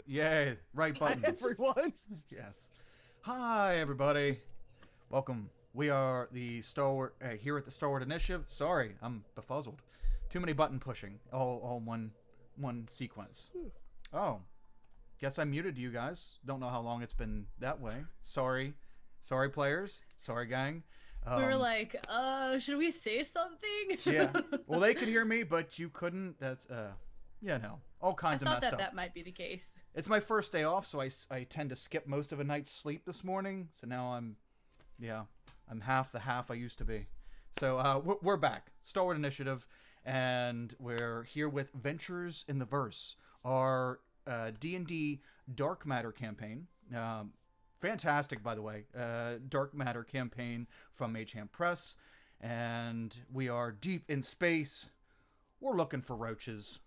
Yay, right Hi, buttons. everyone. Yes. Hi, everybody. Welcome. We are the Stalwart here at the Stalwart Initiative. Sorry, I'm befuzzled. Too many button pushing, all one sequence. Oh, guess I muted you guys. Don't know how long it's been that way. Sorry, players. Sorry, gang. We were Um, like, should we say something? yeah. Well, they could hear me, but you couldn't. That's all I kinds of thought messed that up. that might be the case. It's my first day off, so I tend to skip most of a night's sleep this morning. So now I'm half the half I used to be. So we're back, Stalwart Initiative, and we're here with Ventures in the Verse, our D&D Dark Matter campaign. Fantastic, by the way, Dark Matter campaign from Mage Hand Press, and we are deep in space. We're looking for roaches.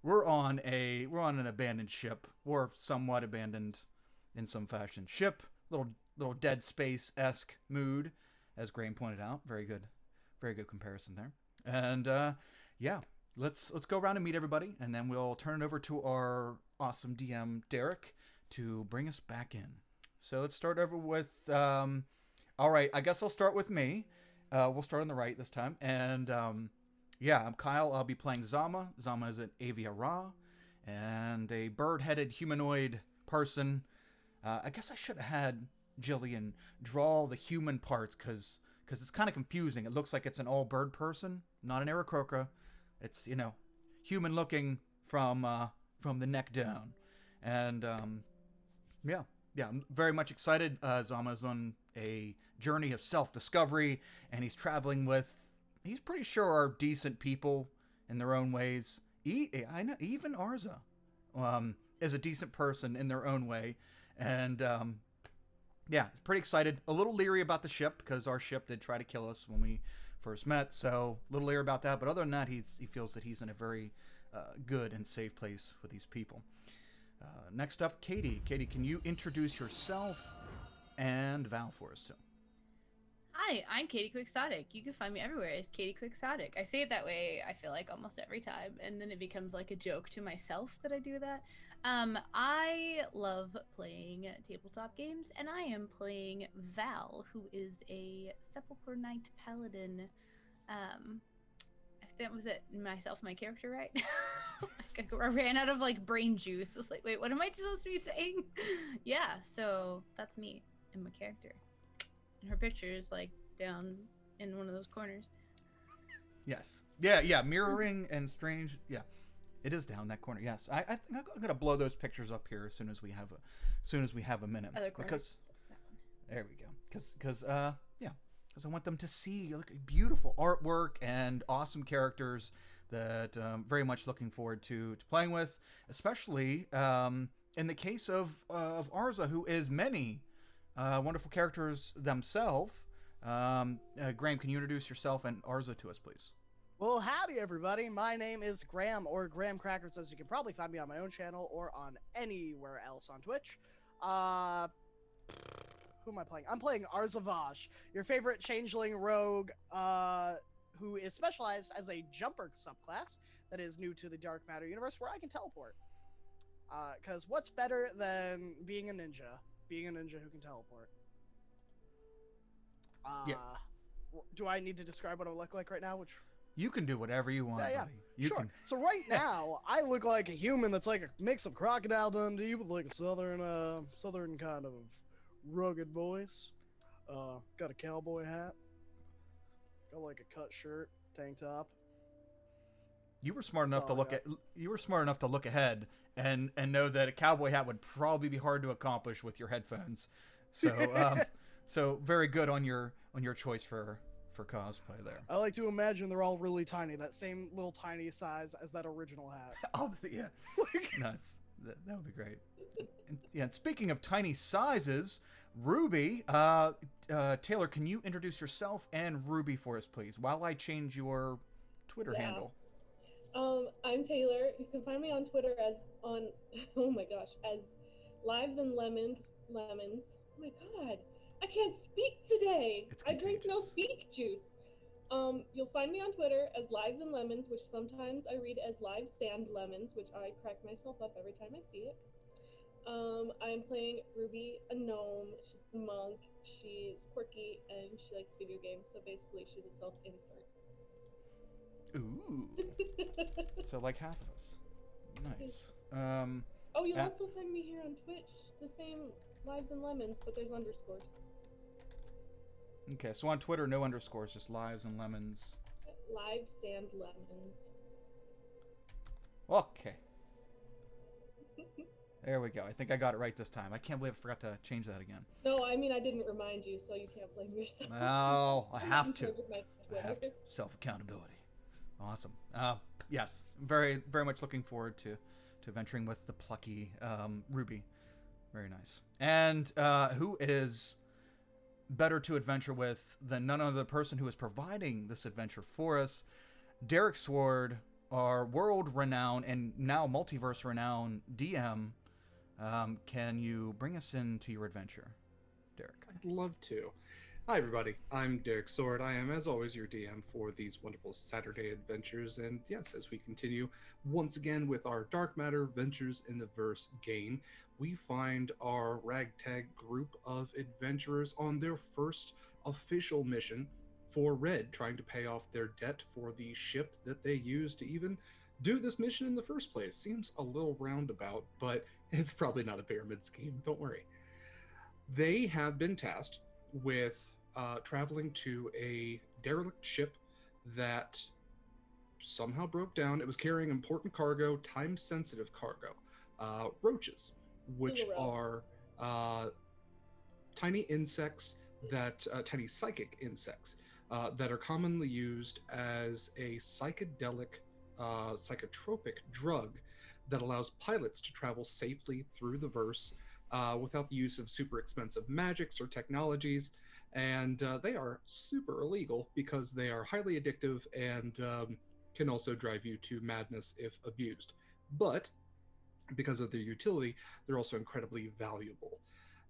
We're on an abandoned ship, or somewhat abandoned in some fashion ship. Little Dead Space-esque mood, as Graham pointed out. Very good comparison there. And yeah, let's go around and meet everybody, and then we'll turn it over to our awesome DM Derek to bring us back in. So let's start over with. All right, I guess I'll start with me. We'll start on the right this time, and yeah, I'm Kyle. I'll be playing Zama. Zama is an Avia Ra and a bird-headed humanoid person. I guess I should have had Jillian draw the human parts because it's kind of confusing. It looks like it's an all-bird person, not an Aarakocra. It's human-looking from the neck down, and yeah, I'm very much excited. Zama's on a journey of self-discovery, and he's traveling with, he's pretty sure are decent people in their own ways. I know, even Arza is a decent person in their own way. And yeah, it's pretty excited. A little leery about the ship because our ship did try to kill us when we first met. So a little leery about that. But other than that, he feels that he's in a very good and safe place with these people. Next up, Katie. Katie, can you introduce yourself and Val for us too? Hi, I'm Katie Quixotic. You can find me everywhere as Katie Quixotic. I say it that way, I feel like almost every time, and then it becomes like a joke to myself that I do that. I love playing tabletop games, and I am playing Val, who is a Sepulchre Knight Paladin. Um, if that was it, myself, my character, right? I ran out of like brain juice. I was like, wait, what am I supposed to be saying? Yeah, so that's me and my character. And her picture is like down in one of those corners. Yes. Yeah. Mirroring and strange. Yeah, it is down that corner. Yes. I think I'm gonna blow those pictures up here as soon as we have a minute. Other corner. Because That one. there we go. Because yeah. Because I want them to see like beautiful artwork and awesome characters that very much looking forward to playing with, especially in the case of Arza, who is many wonderful characters themselves. Graham, can you introduce yourself and Arza to us, please? Well, howdy, everybody. My name is Graham, or Graham Crackers, as you can probably find me on my own channel or on anywhere else on Twitch. Who am I playing? I'm playing Arzavash, your favorite changeling rogue, who is specialized as a jumper subclass that is new to the Dark Matter universe, where I can teleport. Because what's better than being a ninja? Being a ninja who can teleport. Yeah, Do I need to describe what I look like right now? Which you can do whatever you want, yeah, buddy. You sure. can. So right now, I look like a human that's like a mix of Crocodile Dundee with like a southern kind of rugged voice. Got a cowboy hat. Got like a cut shirt, tank top. You were smart That's enough to all I look got. at. You were smart enough to look ahead and know that a cowboy hat would probably be hard to accomplish with your headphones. So so very good on your choice for cosplay there. I like to imagine they're all really tiny, that same little tiny size as that original hat. Oh yeah, nice. That would be great. And speaking of tiny sizes, Ruby, Taylor, can you introduce yourself and Ruby for us, please, while I change your Twitter handle? I'm Taylor. You can find me on Twitter as on oh my gosh, as Lives and Lemons. Oh my god. I can't speak today. It's I drink no contagious. beak juice. You'll find me on Twitter as Lives and Lemons, which sometimes I read as Live Sand Lemons, which I crack myself up every time I see it. I'm playing Ruby, a gnome. She's a monk. She's quirky and she likes video games. So basically, she's a self-insert. Ooh. So like half of us. Nice. Oh, you'll also find me here on Twitch. The same Lives and Lemons, but there's underscores. Okay, so on Twitter, no underscores, just Lives and Lemons. Live Sand Lemons. Okay. There we go. I think I got it right this time. I can't believe I forgot to change that again. No, I mean, I didn't remind you, so you can't blame yourself. No, I have to. I have to. Self-accountability. Awesome. Yes, very, very much looking forward to venturing with the plucky Ruby. Very nice. And who is better to adventure with than none other person who is providing this adventure for us? Derek Sword, our world-renowned and now multiverse-renowned DM. Can you bring us into your adventure, Derek? I'd love to. Hi, everybody. I'm Derek Sword. I am, as always, your DM for these wonderful Saturday adventures. And yes, as we continue once again with our Dark Matter Ventures in the Verse game, we find our ragtag group of adventurers on their first official mission for Red, trying to pay off their debt for the ship that they used to even do this mission in the first place. Seems a little roundabout, but it's probably not a pyramid scheme. Don't worry. They have been tasked with traveling to a derelict ship that somehow broke down. It was carrying important cargo, time-sensitive cargo, roaches, which are tiny insects that tiny psychic insects that are commonly used as a psychedelic, psychotropic drug that allows pilots to travel safely through the verse without the use of super expensive magics or technologies. And they are super illegal because they are highly addictive and can also drive you to madness if abused. But because of their utility, they're also incredibly valuable.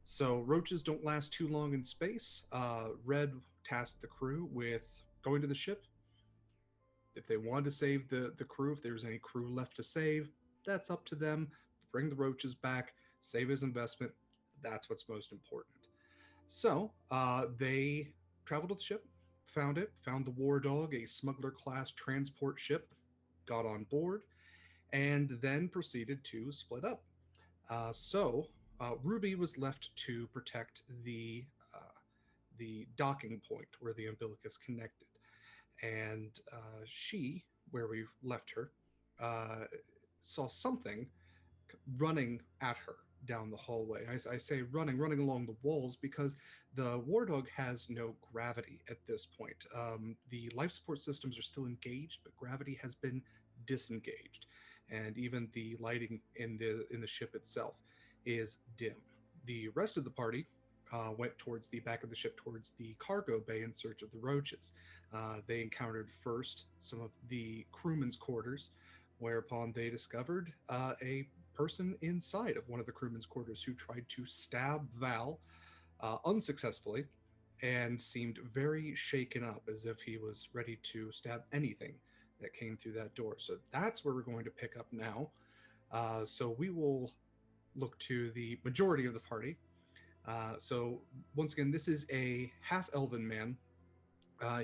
So roaches don't last too long in space. Red tasked the crew with going to the ship. If they wanted to save the crew, if there's any crew left to save, that's up to them. Bring the roaches back, save his investment. That's what's most important. So they traveled to the ship, found the War Dog, a smuggler class transport ship, got on board, and then proceeded to split up. So Ruby was left to protect the docking point where the umbilicus connected, and she, where we left her, saw something running at her down the hallway. I say running along the walls because the War Dog has no gravity at this point. The life support systems are still engaged, but gravity has been disengaged, and even the lighting in the ship itself is dim. The rest of the party went towards the back of the ship, towards the cargo bay in search of the roaches. They encountered first some of the crewmen's quarters, whereupon they discovered a person inside of one of the crewmen's quarters who tried to stab Val unsuccessfully and seemed very shaken up, as if he was ready to stab anything that came through that door. So that's where we're going to pick up now. So we will look to the majority of the party. So once again, this is a half-elven man.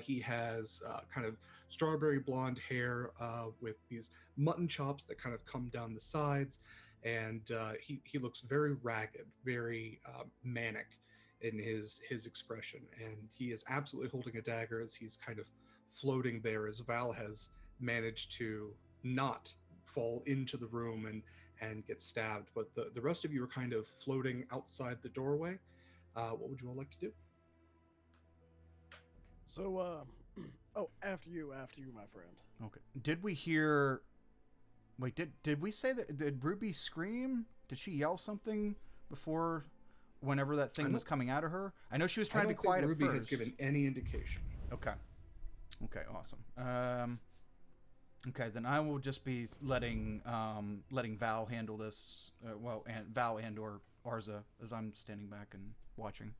He has kind of strawberry blonde hair with these mutton chops that kind of come down the sides, and he looks very ragged, very manic in his expression, and he is absolutely holding a dagger as he's kind of floating there, as Val has managed to not fall into the room and get stabbed. But the rest of you are kind of floating outside the doorway. What would you all like to do? So, oh, after you, my friend. Okay. Did we hear? Wait, did we say that? Did Ruby scream? Did she yell something before? Whenever that thing was coming out of her, I know she was trying to be quiet. Ruby at first. has given any indication. Okay. Okay. Awesome. Okay, then I will just be letting Val handle this. Val and or Arza, as I'm standing back and watching.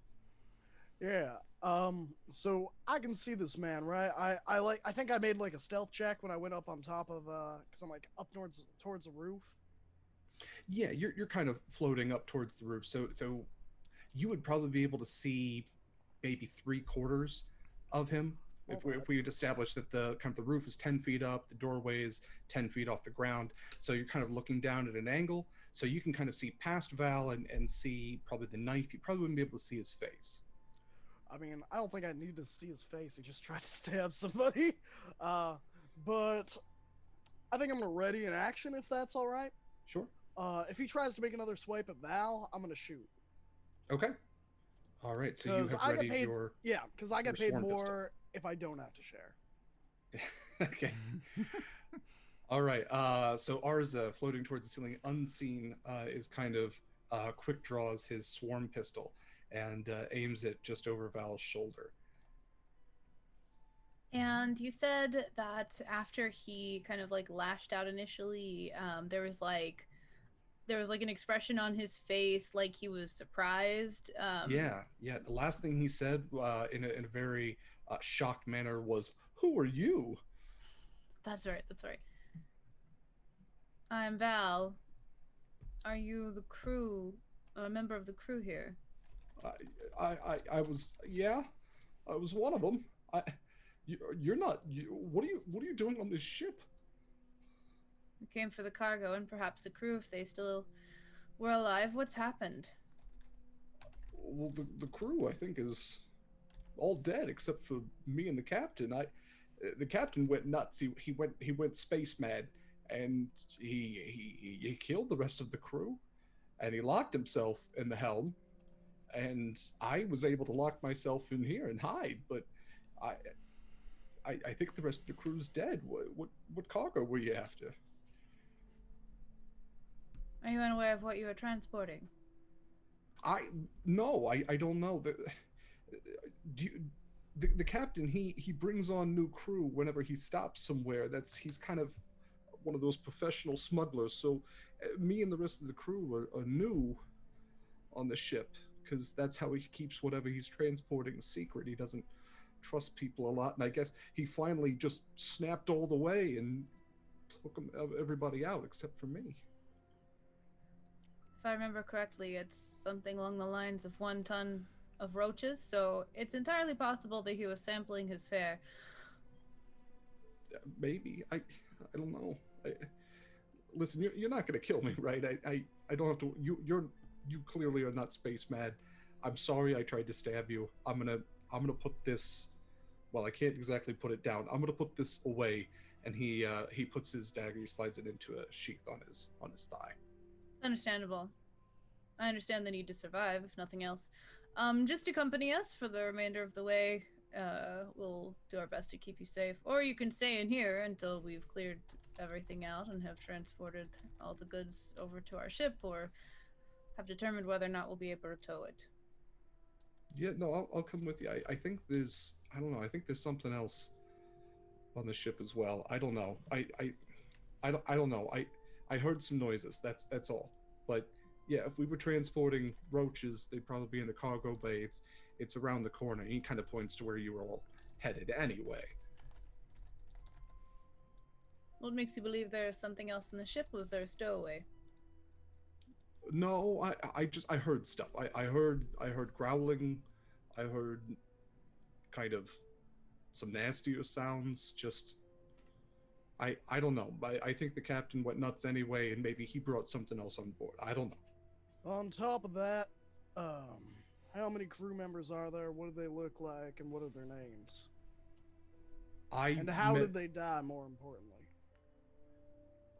Yeah. So I can see this man, right? I think I made like a stealth check when I went up on top of cuz I'm like up towards the roof. Yeah, you're kind of floating up towards the roof, so you would probably be able to see maybe 3/4 of him Oh, if we had established that the kind of the roof is 10 feet up, the doorway is 10 feet off the ground, so you're kind of looking down at an angle, so you can kind of see past Val and see probably the knife. You probably wouldn't be able to see his face. I mean, I don't think I need to see his face. He just tried to stab somebody. Uh, but I think I'm gonna ready in action if that's all right. Sure. If he tries to make another swipe at Val, I'm gonna shoot. Okay. All right. So you Cause have I get readied paid. Yeah, cause I your get paid swarm pistol. more if I don't have to share. Okay. All right. So Arza, floating towards the ceiling, unseen, is kind of quick draws his swarm pistol and aims it just over Val's shoulder. And you said that after he kind of like lashed out initially, there was like an expression on his face, like he was surprised. Yeah, yeah. The last thing he said, in a very shocked manner, was, "Who are you?" That's right. That's right. I'm Val. Are you the crew? A member of the crew here? I was, yeah, I was one of them. You're not. What are you doing on this ship? We came for the cargo and perhaps the crew if they still were alive. What's happened? Well, the crew, I think, is all dead except for me and the captain. The captain went nuts. He went space mad, and he killed the rest of the crew, and he locked himself in the helm, and I was able to lock myself in here and hide. But I I think the rest of the crew's dead. What cargo were you after? Are you unaware of what you are transporting? I no, I don't know. Do you, the captain, he brings on new crew whenever he stops somewhere. He's kind of one of those professional smugglers. So me and the rest of the crew are new on the ship because that's how he keeps whatever he's transporting secret. He doesn't trust people a lot, and I guess he finally just snapped all the way and took everybody out except for me. If I remember correctly, it's something along the lines of 1 ton of roaches, so it's entirely possible that he was sampling his fare. Maybe I don't know. Listen, you're not going to kill me, right? I don't have to. You clearly are not space mad. I'm sorry I tried to stab you. I'm gonna put this. Well, I can't exactly put it down. I'm gonna put this away, and he puts his dagger. He slides it into a sheath on his thigh. It's understandable. I understand the need to survive, if nothing else. Just accompany us for the remainder of the way. We'll do our best to keep you safe. Or you can stay in here until we've cleared everything out and have transported all the goods over to our ship, or have determined whether or not we'll be able to tow it. Yeah, no, I'll come with you. I think there's I don't know. I think there's something else on the ship as well. I don't know. I don't know. I heard some noises. That's all. But yeah, if we were transporting roaches, they'd probably be in the cargo bay. It's around the corner. He kind of points to where you were all headed anyway. What makes you believe there's something else in the ship? Was there a stowaway? No, I heard stuff. I heard growling. I heard kind of some nastier sounds. Just I don't know. I think the captain went nuts anyway, and maybe he brought something else on board. I don't know. On top of that, how many crew members are there? What do they look like? And what are their names? I And how met did they die, more importantly?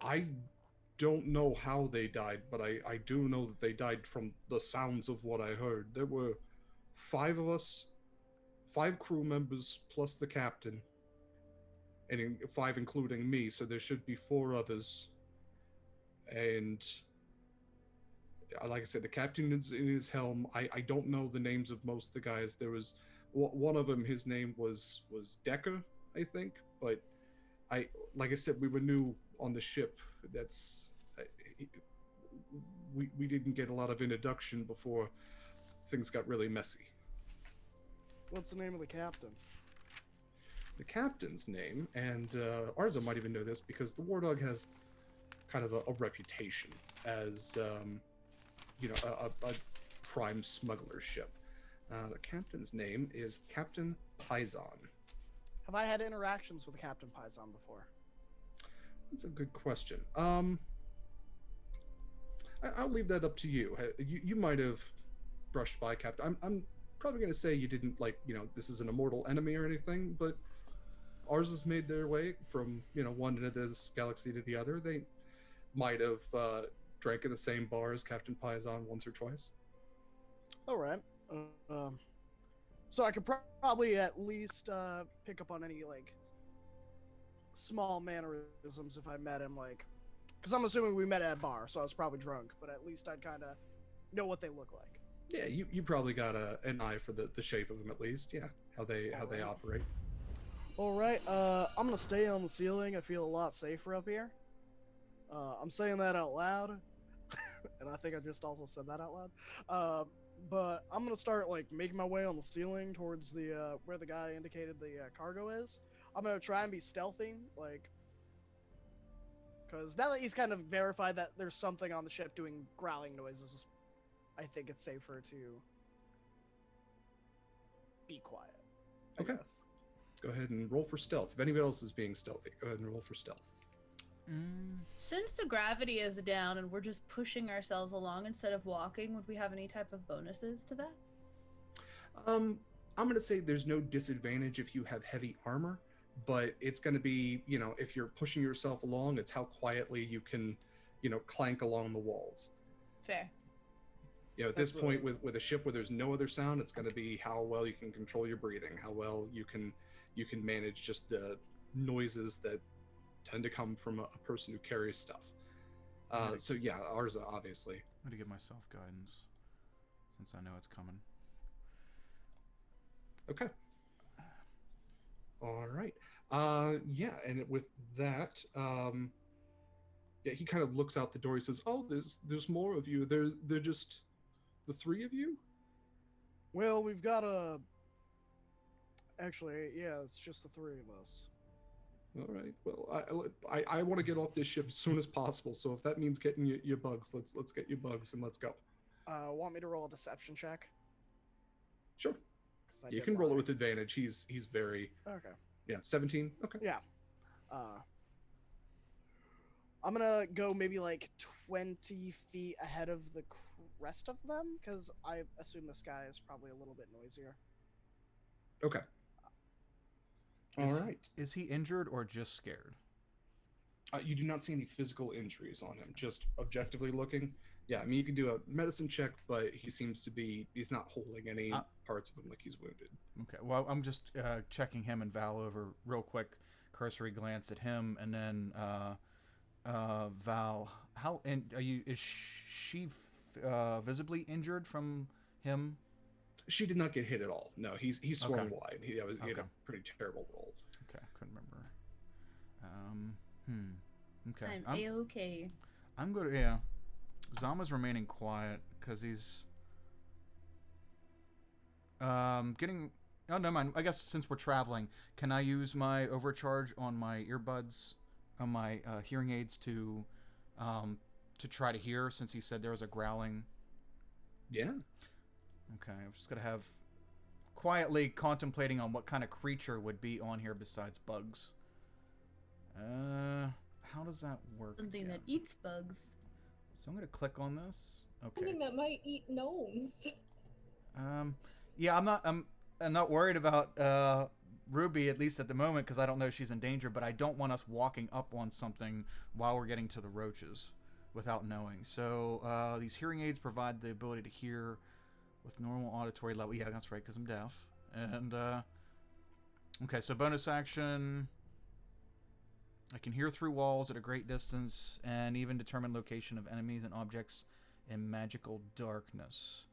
I don't know how they died, but I do know that they died from the sounds of what I heard. There were 5 of us, 5 crew members plus the captain, and 5 including me. So there should be 4 others. And like I said, the captain is in his helm. I don't know the names of most of the guys. There was one of them. His name was Decker, I think. But like I said, we were new on the ship. That's we didn't get a lot of introduction before things got really messy. What's the name of the captain? The captain's name, and Arza might even know this because the War Dog has kind of a reputation as, a prime smuggler ship. The captain's name is Captain Paisan. Have I had interactions with Captain Paisan before? That's a good question. I'll leave that up to you. You might have brushed by Captain. I'm probably going to say you didn't, this is an immortal enemy or anything, but ours has made their way from, one end of this galaxy to the other. They might have drank in the same bar as Captain Paisan once or twice. All right. So I could probably at least pick up on any, small mannerisms if I met him, because I'm assuming we met at a bar, so I was probably drunk, but at least I'd kind of know what they look like. Yeah, you probably got an eye for the shape of them at least. Yeah, how they operate. All right. I'm gonna stay on the ceiling. I feel a lot safer up here. I'm saying that out loud, and I think I just also said that out loud. But I'm gonna start making my way on the ceiling towards the where the guy indicated the cargo is. I'm gonna try and be stealthy, because now that he's kind of verified that there's something on the ship doing growling noises, I think it's safer to be quiet. Okay. Guess. Go ahead and roll for stealth. If anybody else is being stealthy, go ahead and roll for stealth. Since the gravity is down and we're just pushing ourselves along instead of walking, would we have any type of bonuses to that? I'm going to say there's no disadvantage if you have heavy armor, but it's going to be, if you're pushing yourself along, it's how quietly you can, clank along the walls. Fair. At this point with a ship where there's no other sound, it's going to be how well you can control your breathing, how well you can manage just the noises that tend to come from a person who carries stuff. So yeah, ours obviously. I'm gonna give myself guidance since I know it's coming. Okay. All right. Yeah, and with that, he kind of looks out the door. He says, "Oh, there's more of you. They're just the three of you." Well, we've got a. Actually, yeah, it's just the three of us. All right. Well, I want to get off this ship as soon as possible. So if that means getting your bugs, let's get your bugs and let's go. Want me to roll a deception check? Sure. You can roll it with advantage. He's very. Okay. Yeah, 17. Okay. Yeah. I'm gonna go maybe 20 feet ahead of the rest of them, because I assume this guy is probably a little bit noisier. Okay. All right. Is he injured or just scared? You do not see any physical injuries on him, just objectively looking. Yeah, I mean, you can do a medicine check, but he seems to be, he's not holding any parts of him like he's wounded. Okay, well, I'm just checking him and Val over real quick, cursory glance at him, and then Val, is she visibly injured from him? She did not get hit at all. No, he's swung Okay. wide. He had a pretty terrible roll. Okay, I couldn't remember. Okay. I'm A-okay. I'm good. Yeah. Zama's remaining quiet because he's getting. Oh, never mind. I guess since we're traveling, can I use my overcharge on my earbuds, on my hearing aids to try to hear? Since he said there was a growling. Yeah. Okay, I'm just gonna have quietly contemplating on what kind of creature would be on here besides bugs. How does that work? Something again? that eats bugs. So I'm gonna click on this. Okay. Something that might eat gnomes. Yeah, I'm not worried about Ruby, at least at the moment, because I don't know if she's in danger. But I don't want us walking up on something while we're getting to the roaches without knowing. So these hearing aids provide the ability to hear with normal auditory level. Yeah, that's right, because I'm deaf. And okay, so bonus action. I can hear through walls at a great distance and even determine location of enemies and objects in magical darkness.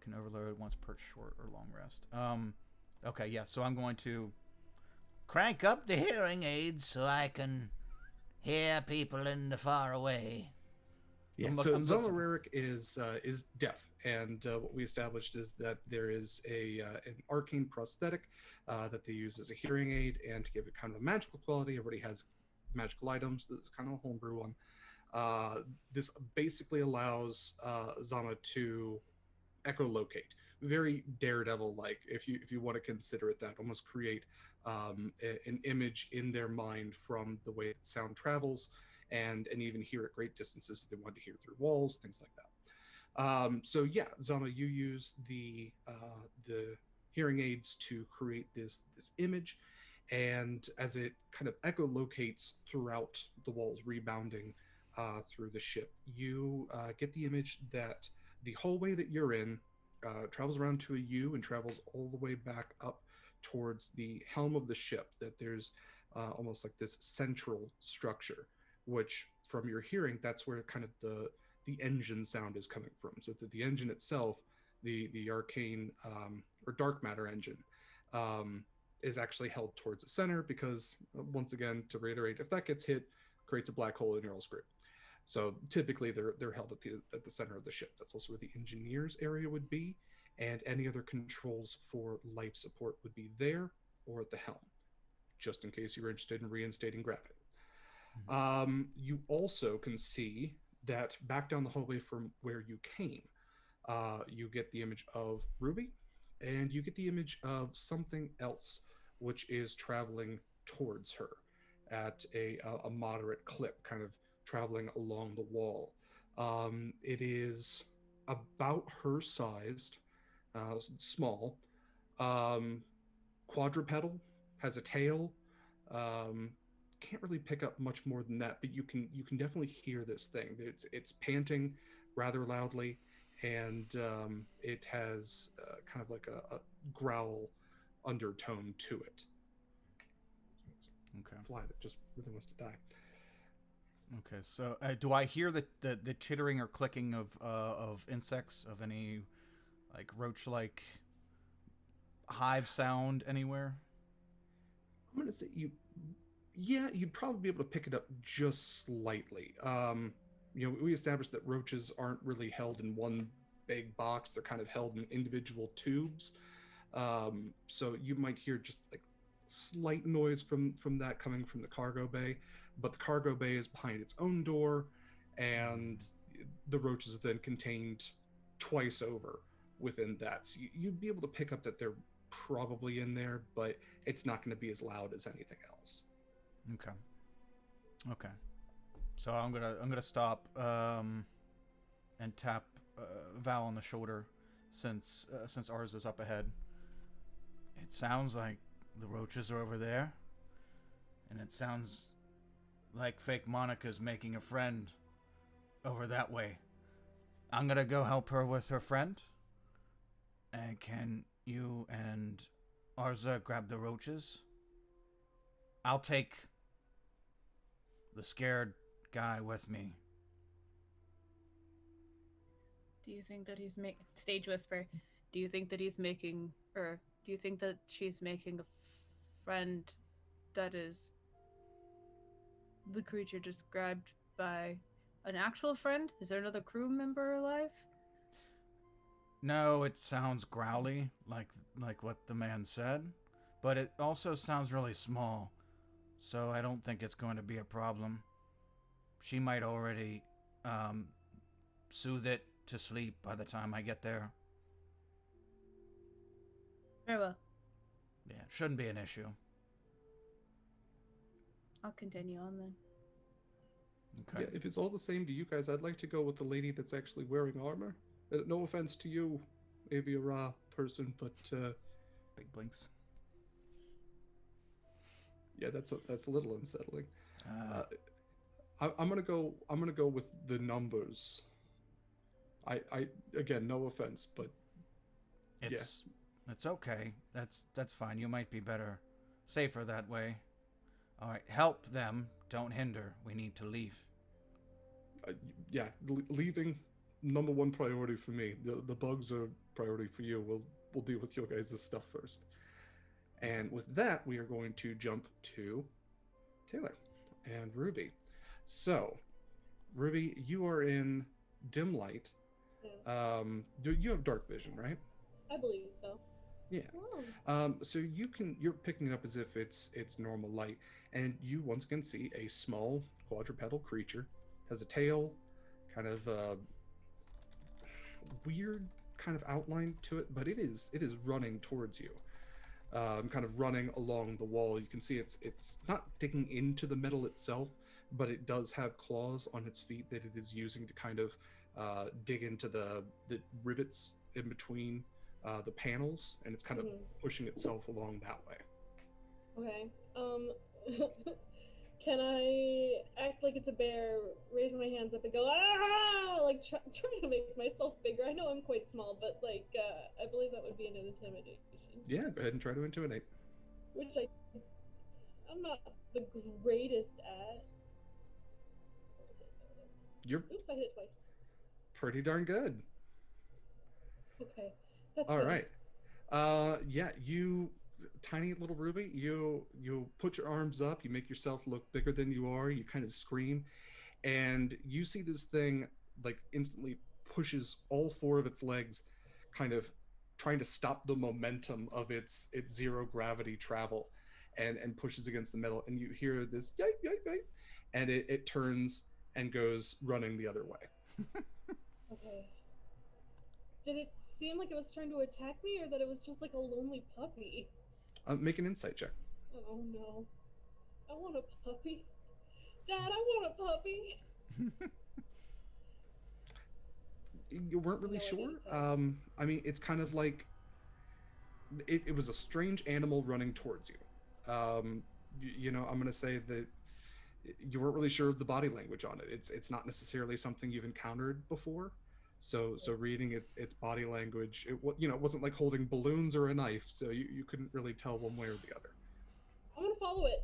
Can overload once per short or long rest. Okay, yeah, so I'm going to crank up the hearing aids so I can hear people in the far away. Yeah. I'm So I'm Zama listening. Rarik is deaf, and what we established is that there is a an arcane prosthetic that they use as a hearing aid, and to give it kind of a magical quality, everybody has magical items. This is kind of a homebrew one. This basically allows Zama to echolocate, very daredevil like, if you want to consider it that, almost create an image in their mind from the way that sound travels, and even hear at great distances if they want to hear through walls, things like that. So yeah, Zama, you use the hearing aids to create this image, and as it kind of echolocates throughout the walls, rebounding through the ship, you get the image that the hallway that you're in travels around to a U and travels all the way back up towards the helm of the ship. That there's almost like this central structure, which from your hearing, that's where kind of the engine sound is coming from. So that the engine itself, the arcane or dark matter engine, is actually held towards the center because, once again, to reiterate, if that gets hit, creates a black hole and you're all screwed. So typically they're held at the center of the ship. That's also where the engineers area would be, and any other controls for life support would be there or at the helm, just in case you're interested in reinstating gravity. You also can see that back down the hallway from where you came, you get the image of Ruby, and you get the image of something else, which is traveling towards her at a moderate clip, kind of traveling along the wall. It is about her sized, small, um, quadrupedal, has a tail. Um, can't really pick up much more than that, but you can definitely hear this thing. It's panting rather loudly, and it has kind of like a growl undertone to it. Okay. Fly that just really wants to die. Okay. So, do I hear the chittering or clicking of insects, of any like roach like hive sound anywhere? I'm gonna say yeah, you'd probably be able to pick it up just slightly. We established that roaches aren't really held in one big box; they're kind of held in individual tubes. So you might hear just like slight noise from that coming from the cargo bay, but the cargo bay is behind its own door, and the roaches are then contained twice over within that. So you'd be able to pick up that they're probably in there, but it's not going to be as loud as anything else. Okay. Okay. So I'm gonna stop and tap Val on the shoulder, since ours is up ahead. It sounds like the roaches are over there, and it sounds like fake Monica's making a friend over that way. I'm gonna go help her with her friend. And can you and Arza grab the roaches? I'll take the scared guy with me. Do you think that he's making stage whisper? Do you think that he's making, or do you think that she's making a friend that is the creature described by an actual friend? Is there another crew member alive? No, it sounds growly, like what the man said, but it also sounds really small, so I don't think it's going to be a problem. She might already soothe it to sleep by the time I get there. Very well. Yeah, shouldn't be an issue. I'll continue on then. Okay. Yeah, if it's all the same to you guys, I'd like to go with the lady that's actually wearing armor. No offense to you, Aviara person, but Big blinks. yeah, that's a little unsettling. Uh, I'm gonna go. I'm gonna go with the numbers. I again, no offense, but it's okay. That's fine. You might be better, safer that way. All right, help them. Don't hinder. We need to leave. yeah, leaving number one priority for me. The bugs are priority for you. We'll deal with your guys' stuff first. And with that, we are going to jump to Taylor and Ruby. So, Ruby, you are in dim light. Yeah, You have dark vision, right? I believe so. Yeah. Oh. So you're picking it up as if it's normal light, and you once again see a small quadrupedal creature, has a tail, kind of weird kind of outline to it, but it is running towards you, kind of running along the wall. You can see it's not digging into the metal itself, but it does have claws on its feet that it is using to kind of dig into the rivets in between the panels, and it's kind of Mhm. pushing itself along that way. Okay. Can I act like it's a bear, raise my hands up and go ah, like trying to make myself bigger? I know I'm quite small, but like I believe that would be an intimidation, Yeah, go ahead and try to intimidate. which I'm not the greatest at. What was it? There it You're is. Oops, I hit it twice. pretty darn good. Okay, that's All good. right. Yeah, you tiny little Ruby, you put your arms up, you make yourself look bigger than you are, you kind of scream, and you see this thing like instantly pushes all four of its legs, kind of trying to stop the momentum of its zero gravity travel, and pushes against the metal, and you hear this yipe yipe yipe, and it turns and goes running the other way. Okay. Did it seem like it was trying to attack me, or that it was just like a lonely puppy? Make an insight check. Oh no. I want a puppy. Dad, I want a puppy. You weren't really No idea sure. to say. I mean, it's kind of like it was a strange animal running towards you. I'm going to say that you weren't really sure of the body language on it. It's not necessarily something you've encountered before. So reading its body language, it wasn't like holding balloons or a knife, so you couldn't really tell one way or the other. I'm gonna follow it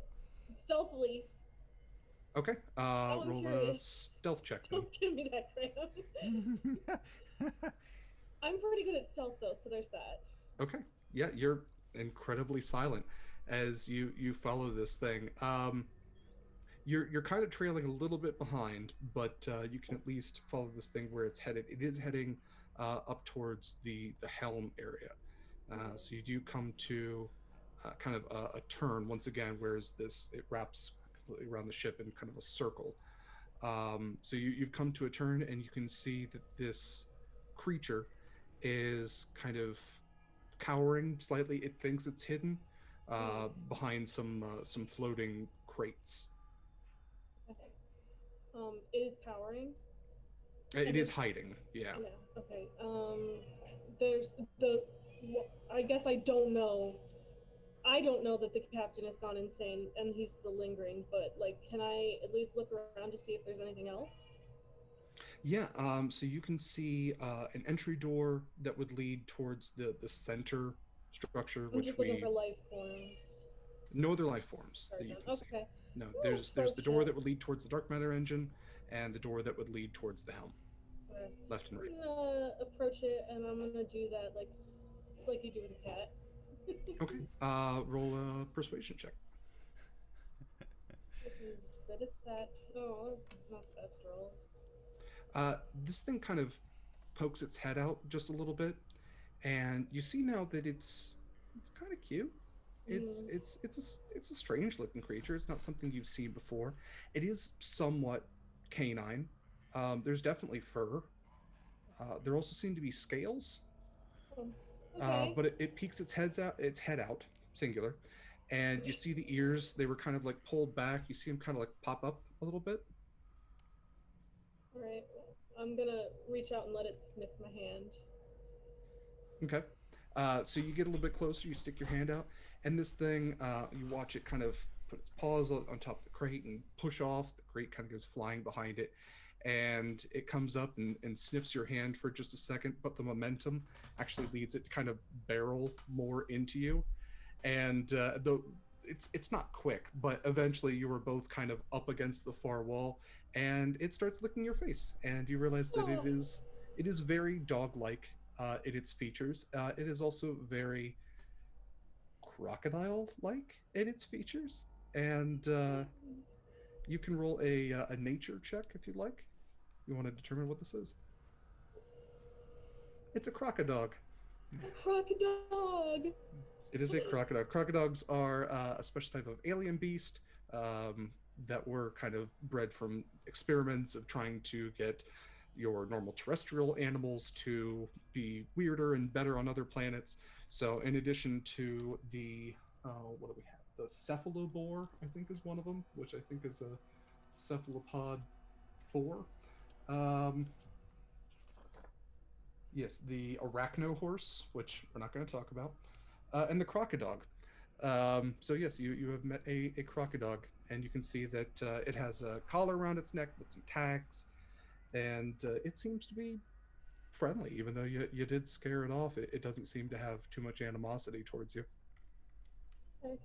stealthily. Okay, Now I'm roll a curious. stealth check then. Don't give me that crap. I'm pretty good at stealth though, so there's that. Okay, yeah, you're incredibly silent as you follow this thing. You're kind of trailing a little bit behind, but you can at least follow this thing where it's headed. It is heading up towards the helm area. So you do come to kind of a turn once again, whereas this it wraps completely around the ship in kind of a circle. So you've come to a turn, and you can see that this creature is kind of cowering slightly. It thinks it's hidden behind some floating crates. Okay. It is cowering. It And is it's hiding, yeah. yeah. Okay. There's I guess I don't know. I don't know that the captain has gone insane and he's still lingering, but like, can I at least look around to see if there's anything else? Yeah, so you can see an entry door that would lead towards the center structure, I'm which just looking we for life forms. no other life forms Sorry, that you then. can see. Okay. No, I'm gonna there's the approach door it. that would lead towards the dark matter engine, and the door that would lead towards the helm, Okay. left and right. I'm gonna approach it and I'm gonna do that like you do with a cat. Okay, roll a persuasion check. Good at that. Oh, that's not the best roll. This thing kind of pokes its head out just a little bit, and you see now that it's kind of cute. It's Mm. it's it's it's a strange looking creature. It's not something you've seen before. It is somewhat canine. There's definitely fur. There also seem to be scales, Oh, okay. but it peeks its head out, singular, and you see the ears. They were kind of like pulled back. You see them kind of like pop up a little bit. All right. I'm gonna reach out and let it sniff my hand. Okay. So you get a little bit closer, you stick your hand out, and this thing, you watch it kind of put its paws on top of the crate and push off. The crate kind of goes flying behind it, and it comes up and sniffs your hand for just a second, but the momentum actually leads it to kind of barrel more into you. And it's not quick, but eventually you are both kind of up against the far wall, and it starts licking your face, and you realize that Oh, it is very dog-like in its features. It is also very crocodile-like in its features, and you can roll a nature check if you'd like. You want to determine what this is? It's a crocodog. A crocodile. It is a crocodile. Crocodogs are a special type of alien beast um, that were kind of bred from experiments of trying to get your normal terrestrial animals to be weirder and better on other planets. So, in addition to the what do we have? The cephalobore, I think, is one of them, which I think is a cephalopod four. Um, yes, the arachno horse, which we're not going to talk about, and the crocodog. So yes, you have met a crocodog, and you can see that it has a collar around its neck with some tags, and it seems to be friendly. Even though you did scare it off, it doesn't seem to have too much animosity towards you. Okay.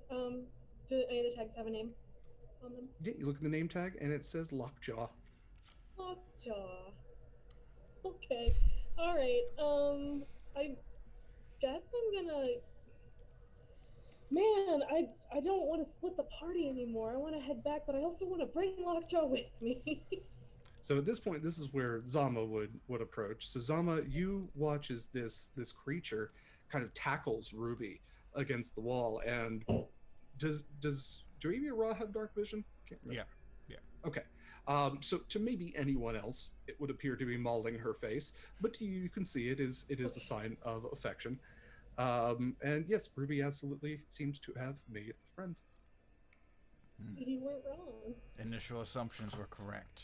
Do any of the tags have a name on them? Yeah, you look at the name tag, and it says Lockjaw. Lockjaw. Okay. All right. I guess I'm gonna. Man, I don't want to split the party anymore. I want to head back, but I also want to bring Lockjaw with me. So at this point, this is where Zama would approach. So Zama, you watch as this creature kind of tackles Ruby against the wall, and does Jaremia Ra have dark vision? Can't remember. Yeah. Okay. So to maybe anyone else, it would appear to be mauling her face, but to you, you can see it is a sign of affection. And yes, Ruby absolutely seems to have made a friend. You weren't wrong. Initial assumptions were correct.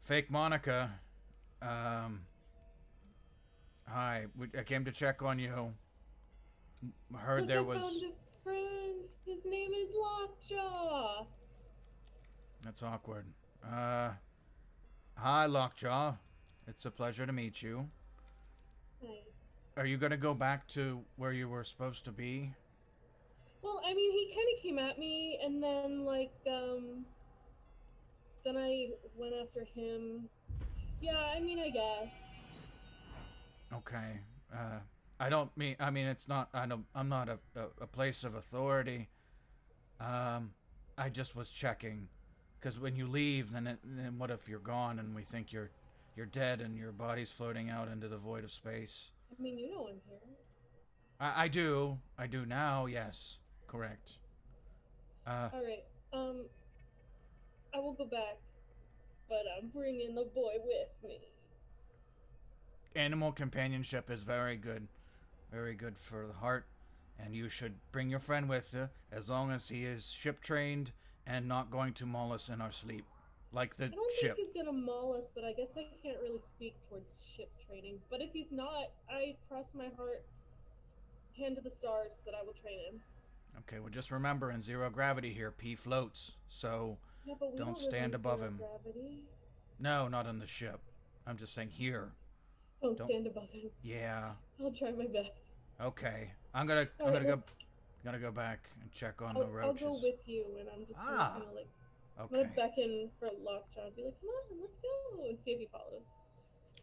Fake Monica. Hi. I came to check on you. I heard Look, there I was. found a friend. His name is Lockjaw. That's awkward. Hi, Lockjaw. It's a pleasure to meet you. Nice. Are you gonna go back to where you were supposed to be? Well, I mean, he kind of came at me, and then then I went after him. Yeah, I mean, I guess. Okay. I don't mean. I mean, it's not. I don't. I'm not a place of authority. I just was checking, because when you leave, then what if you're gone and we think you're dead and your body's floating out into the void of space? I mean, you know I'm here. I do. I do now. Yes. Correct. All right. I will go back, but I'm bringing the boy with me. Animal companionship is very good. Very good for the heart. And you should bring your friend with you as long as he is ship trained and not going to maul us in our sleep. Like the I don't ship. think he's gonna maul us, but I guess I can't really speak towards ship training. But if he's not, I cross my heart, hand to the stars, that I will train him. Okay, well, just remember in zero gravity here, P floats. So Yeah, but we don't live stand in above zero him. Gravity. No, not on the ship. I'm just saying here. Don't Don't- stand above him. Yeah. I'll try my best. Okay. I'm gonna go back and check on the I'll roaches. go with you, and I'm just gonna kind of like I'm Okay. gonna beckon for Lockjaw and be like, "Come on, let's go," and see if he follows.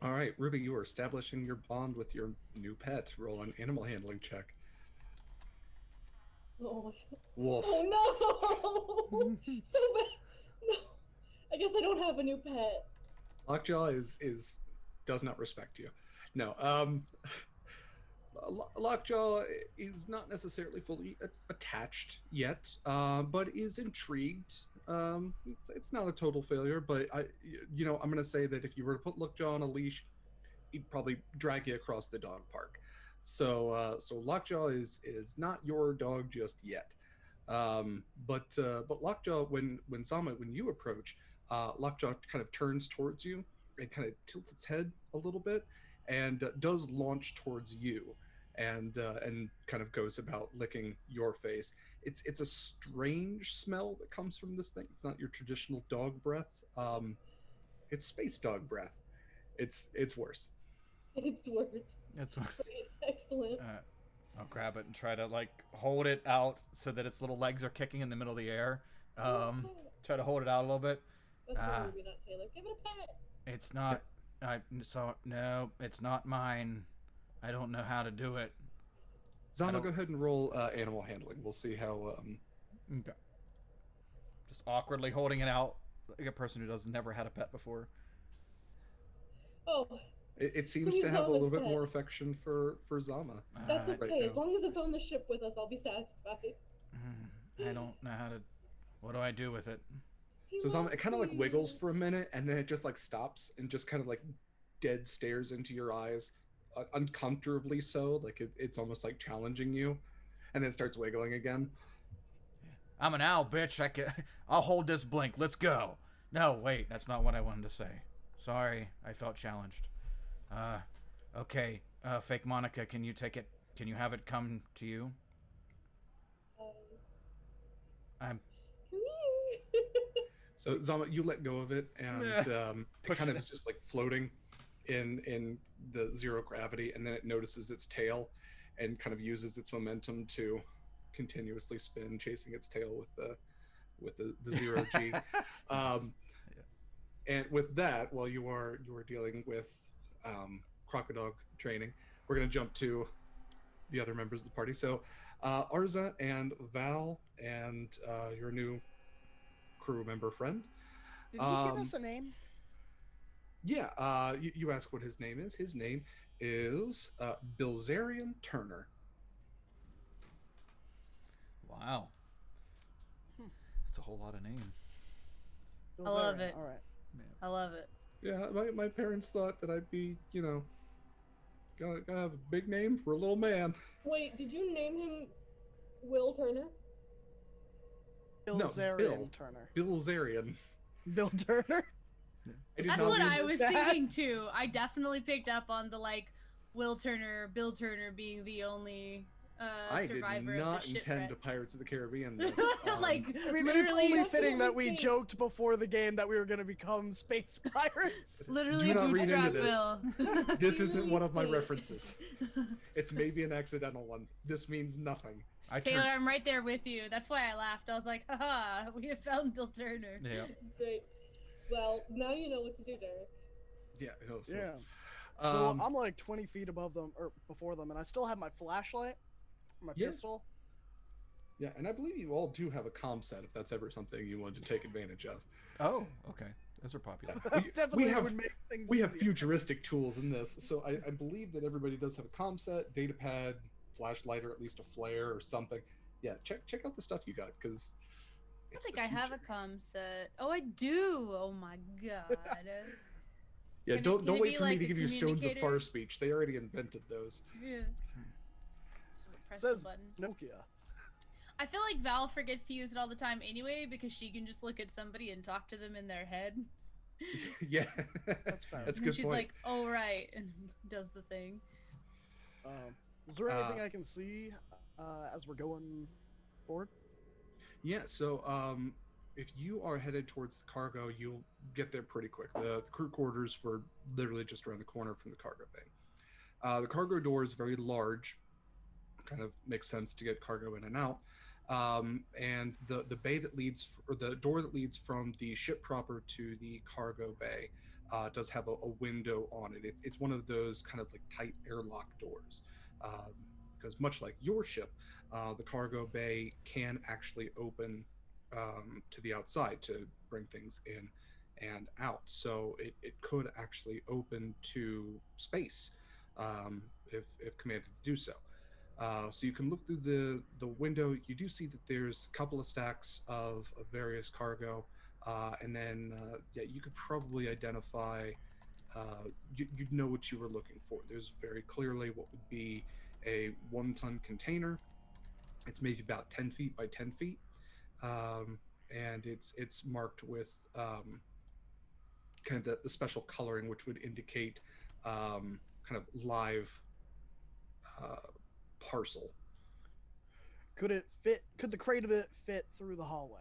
All right, Ruby, you are establishing your bond with your new pet. Roll an animal handling check. Oh, Wolf. oh no! So bad. No, I guess I don't have a new pet. Lockjaw is does not respect you. No. Lockjaw is not necessarily fully attached yet, but is intrigued. It's not a total failure, but I'm going to say that if you were to put Lockjaw on a leash, he'd probably drag you across the dog park. So Lockjaw is not your dog just yet. But Lockjaw, when Zama, when you approach, Lockjaw kind of turns towards you and kind of tilts its head a little bit and does launch towards you and kind of goes about licking your face. It's a strange smell that comes from this thing. It's not your traditional dog breath. It's space dog breath. It's worse. It's worse. That's what. Great. Excellent. I'll grab it and try to like hold it out so that its little legs are kicking in the middle of the air. Try to hold it out a little bit. That's not Ruby, not Taylor. Give it a pet. It's not. No, it's not mine. I don't know how to do it. Zama, go ahead and roll animal handling. We'll see how. Okay. Just awkwardly holding it out like a person who never had a pet before. Oh, It so seems he's to have a Zama's little bit pet. more affection for Zama. That's I, Right okay. As now. long as it's on the ship with us, I'll be satisfied. I don't know how to. What do I do with it? He So Zama, wants it kind to of like wiggles use. for a minute, and then it just like stops and just kind of like dead stares into your eyes, uncomfortably so. Like it's almost like challenging you, and then starts wiggling again. I'm an owl, bitch. I'll hold this blink. Let's go. No, wait, that's not what I wanted to say. Sorry, I felt challenged. Okay. Fake Monica, can you take it? Can you have it come to you? Um, I'm come here. So Zama, you let go of it, and it kind pushing of it. is just like floating in the zero gravity, and then it notices its tail, and kind of uses its momentum to continuously spin, chasing its tail with the zero G. Nice. Um, and with that, while you are dealing with crocodile training, we're going to jump to the other members of the party. So Arza and Val and your new crew member friend. Did he give Um, us a name? yeah, you ask what his name is. His name is Bilzerian Turner. Wow. Hmm. That's a whole lot of name. I love Bilzerian, it. All right. I love it. Yeah, my parents thought that I'd be, gotta have a big name for a little man. Wait, did you name him Will Turner? No, Bilzerian Turner. Bilzerian. Bill Turner? I did That's not what mean I was that. thinking too. I definitely picked up on the like Will Turner, Bill Turner being the only I did survivor of not the intend shipwreck. to Pirates of the Caribbean this. Like I mean, it's literally, only fitting that we Definitely think- joked before the game that we were going to become space pirates. literally Do not read into bootstrap this. Bill. This isn't one of my Seriously. references. It's maybe an accidental one. This means nothing. I Taylor, turned. I'm right there with you. That's why I laughed. I was like, haha, we have found Bill Turner. Yeah. Great. Well, now you know what to do, Derek. Yeah. Yeah. So Um, I'm like 20 feet above them, or before them, and I still have my flashlight, my Yeah. pistol. yeah, and I believe you all do have a comm set if that's ever something you want to take advantage of. Oh, okay. Those are popular. That's definitely have- would make things We have easier. futuristic tools in this, so I believe that everybody does have a comm set, data pad, flashlight, or at least a flare or something. Yeah, check out the stuff you got because I don't think I have a comm set. Oh, I do. Oh my god. Yeah, Can don't it wait be for me like to a give you stones of far communicator? speech. They already invented those. Yeah. So press Says the button. Nokia. I feel like Val forgets to use it all the time anyway because she can just look at somebody and talk to them in their head. Yeah, That's fair. That's a And good she's point. like, "Oh right," and does the thing. Is there anything Uh, I can see as we're going forward? Yeah, so if you are headed towards the cargo, you'll get there pretty quick. The crew quarters were literally just around the corner from the cargo bay. The cargo door is very large, kind of makes sense to get cargo in and out. And the bay that leads, or the door that leads from the ship proper to the cargo bay, does have a window on it. It's one of those kind of like tight airlock doors, because much like your ship, the cargo bay can actually open to the outside to bring things in and out. So it could actually open to space if commanded to do so. So you can look through the window. You do see that there's a couple of stacks of various cargo, and then yeah, you could probably identify. You'd know what you were looking for. There's very clearly what would be a 1-ton container. It's maybe about 10 feet by 10 feet, and it's marked with kind of the special coloring, which would indicate kind of live uh, parcel. Could it fit? Could the crate of it fit through the hallway?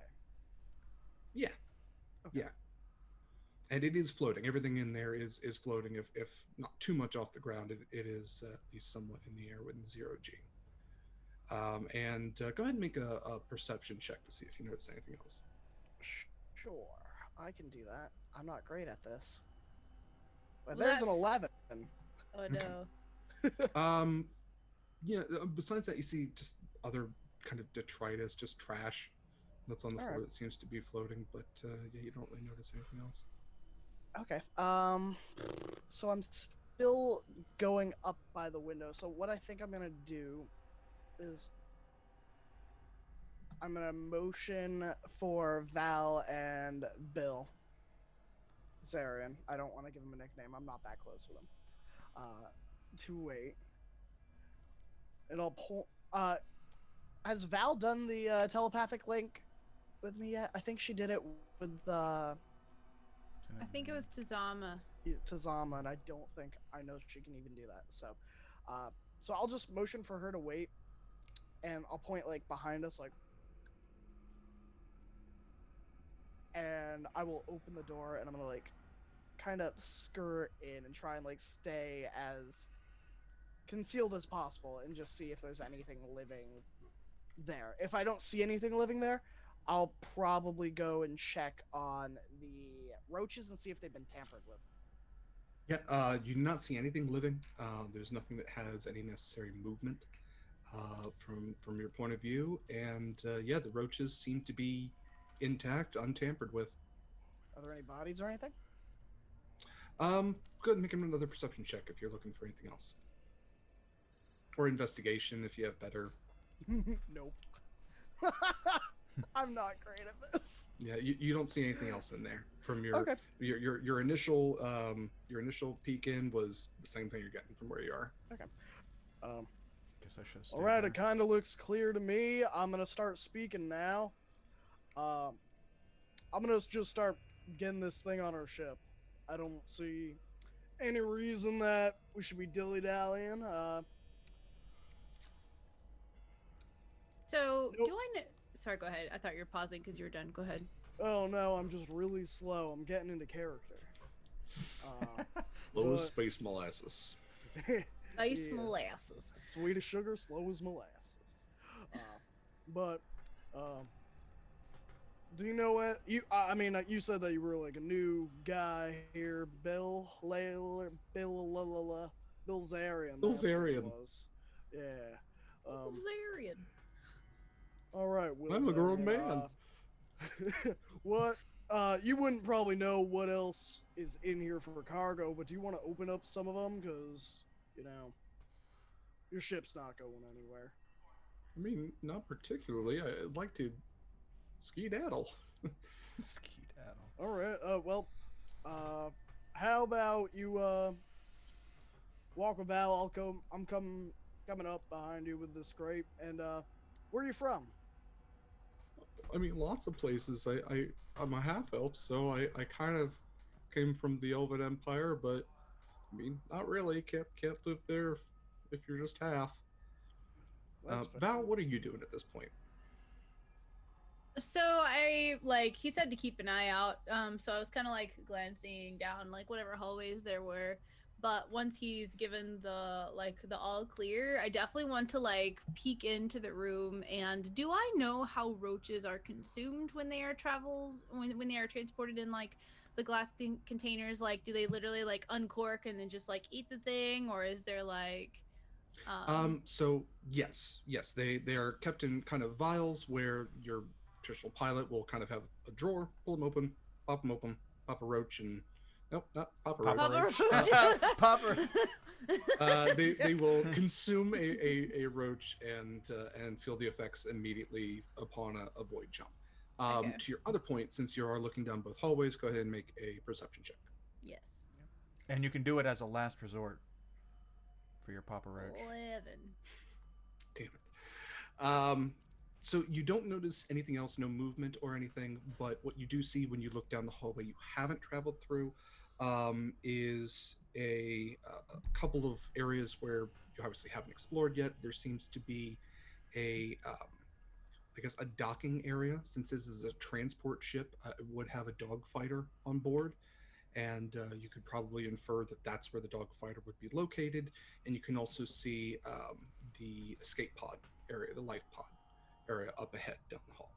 Yeah. Okay. Yeah. And it is floating. Everything in there is floating. If not too much off the ground, it is at least somewhat in the air within 0 G. And go ahead and make a perception check to see if you notice anything else. Sure, I can do that. I'm not great at this. But Well, there's an that- 11. Oh no. Yeah. Besides that, you see just other kind of detritus, just trash that's on the All floor right. that seems to be floating. But yeah, you don't really notice anything else. Okay. So I'm still going up by the window. So what I think I'm gonna do is I'm gonna motion for Val and Bill Zarian. I don't want to give him a nickname. I'm not that close with him. To wait, and I'll pull. Has Val done the telepathic link with me yet? I think she did it with I think it was Tazama. Tazama, and I don't think I know she can even do that. Uh, so I'll just motion for her to wait, and I'll point like behind us, like, and I will open the door, and I'm gonna like kind of skirt in and try and like stay as concealed as possible, and just see if there's anything living there. If I don't see anything living there, I'll probably go and check on the roaches and see if they've been tampered with. Yeah, you do not see anything living. There's nothing that has any necessary movement from your point of view, and yeah, the roaches seem to be intact, untampered with. Are there any bodies or anything? Go ahead and make another perception check if you're looking for anything else, or investigation if you have better. Nope. I'm not great at this. Yeah, you don't see anything else in there from Okay. your initial peek in was the same thing you're getting from where you are. Okay. Um. Guess I should have All stayed right. there. It kind of looks clear to me. I'm gonna start speaking now. Um. I'm gonna just start getting this thing on our ship. I don't see any reason that we should be dilly dallying. So, do Nope. I know? Sorry, go ahead. I thought you were pausing because you were done. Go ahead. Oh no, I'm just really slow. I'm getting into character. Uh, Low as but space molasses. Ice yeah, molasses. sweet as sugar, slow as molasses. Uh, but do you know what you? I mean, you said that you were like a new guy here, Bill Layler, Bill la, la, la, Bill Zarian. That's what it Bilzerian. was. Yeah. Um. Zarian. All right, Will I'm a grown Zarian. man. What? You wouldn't probably know what else is in here for cargo, but do you want to open up some of them? Because, you know, your ship's not going anywhere. I mean, not particularly. I'd like to skedaddle. Skedaddle. All right. Well, uh, how about you walk with Val? I'll come. Coming up behind you with the scrape. And where are you from? I mean, lots of places. I'm a half elf, so I kind of came from the Elven Empire, but I mean, not really. Can't live there if you're just half. That's fair. Val, what are you doing at this point? So I like he said to keep an eye out. So I was kind of like glancing down like whatever hallways there were. But once he's given the all clear, I definitely want to like peek into the room. And do I know how roaches are consumed when they are traveled when they are transported in like the glass containers? Like, do they literally like uncork and then just like eat the thing, or is there like So yes, they are kept in kind of vials where your traditional pilot will kind of have a drawer, pull them open, pop a roach, and nope, not pop a roach. Papa Roach? Popper. They will consume a roach and feel the effects immediately upon a void jump. Okay. To your other point, since you are looking down both hallways, go ahead and make a perception check. Yes. And you can do it as a last resort for your Papa Roach. 11. Damn it. So you don't notice anything else, no movement or anything, but what you do see when you look down the hallway you haven't traveled through is a couple of areas where you obviously haven't explored yet. There seems to be I guess, a docking area. Since this is a transport ship, it would have a dogfighter on board, and you could probably infer that that's where the dogfighter would be located. And you can also see the escape pod area, the life pod area up ahead down the hall.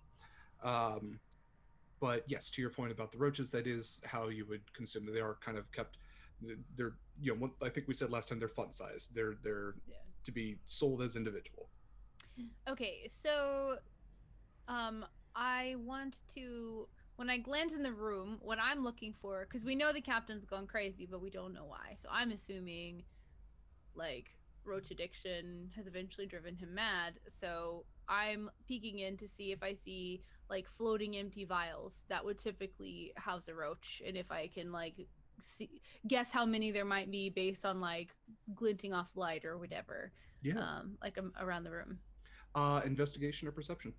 But yes, to your point about the roaches, that is how you would consume them. They are kind of kept. They're I think we said last time they're fun size. They're Yeah. to be sold as individual. Okay, so I want to when I glance in the room, what I'm looking for, because we know the captain's gone crazy, but we don't know why. So I'm assuming like roach addiction has eventually driven him mad. So I'm peeking in to see if I see like floating empty vials that would typically house a roach, and if I can like see, guess how many there might be based on like glinting off light or whatever, Yeah. like around the room. Investigation or perception?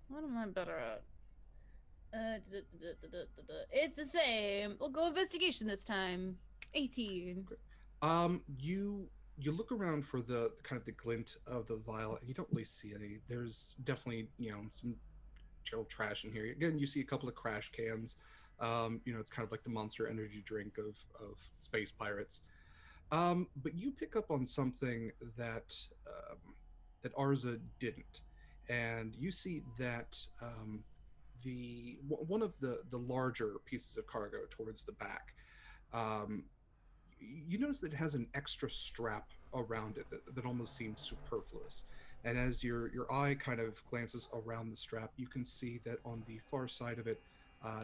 What am I better at? It's the same. We'll go investigation this time. 18. Okay. You look around for the kind of the glint of the vial, and you don't really see any. There's definitely some general trash in here. Again, you see a couple of crash cans. It's kind of like the Monster Energy drink of space pirates. But you pick up on something that Arza didn't, and you see that one of the larger pieces of cargo towards the back. Um, you notice that it has an extra strap around it that almost seems superfluous. And as your eye kind of glances around the strap, you can see that on the far side of it,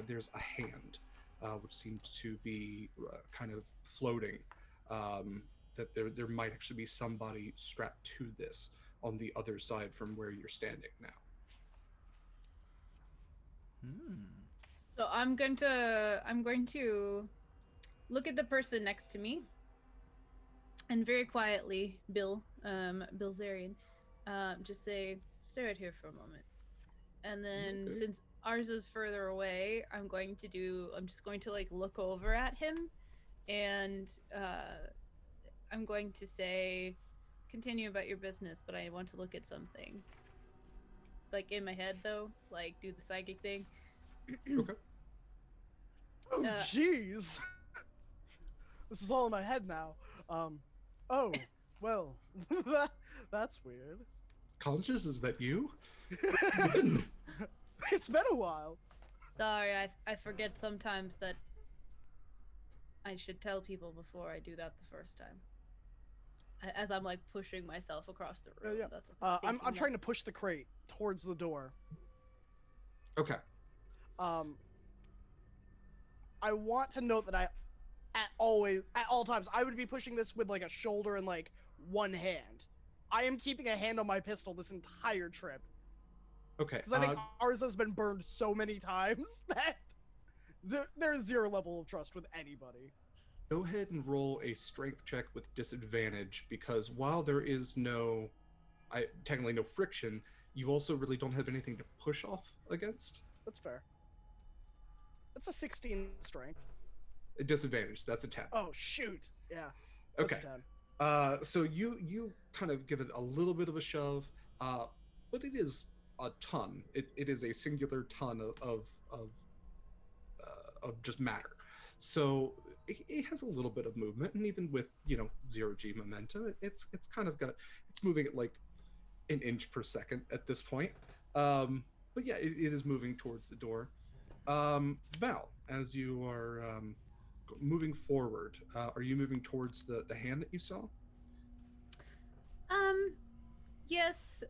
there's a hand, which seems to be kind of floating. Um, that there might actually be somebody strapped to this on the other side from where you're standing now. Hmm. So I'm going to look at the person next to me and very quietly, Bill Zarian, just say, stare at here for a moment. And then Okay. since ours is further away, I'm just going to like look over at him, and I'm going to say, continue about your business, but I want to look at something. Like in my head though, like do the psychic thing. Okay. Oh, uh, jeez. This is all in my head now. Um, oh, well, that, that's weird. Conscious, is that you? It's been. It's been a while. Sorry, I forget sometimes that I should tell people before I do that the first time. As I'm like pushing myself across the room. Yeah. That's what I'm I'm thinking. trying to push the crate towards the door. Okay. Um, I want to note that at all times I would be pushing this with like a shoulder and like one hand. I am keeping a hand on my pistol this entire trip Okay. because I think ours has been burned so many times that there's zero level of trust with anybody. Go ahead and roll a strength check with disadvantage because while there is technically no friction, you also really don't have anything to push off against. That's fair. That's a 16 strength. A disadvantage. That's a 10. Oh shoot! Yeah, that's Okay. a 10. So you kind of give it a little bit of a shove, uh, but it is a ton. It is a singular ton of just matter. So it has a little bit of movement, and even with zero g momentum, it's kind of got it's moving at like an inch per second at this point. But yeah, it is moving towards the door. Val, as you are moving forward, are you moving towards the hand that you saw? Um, yes.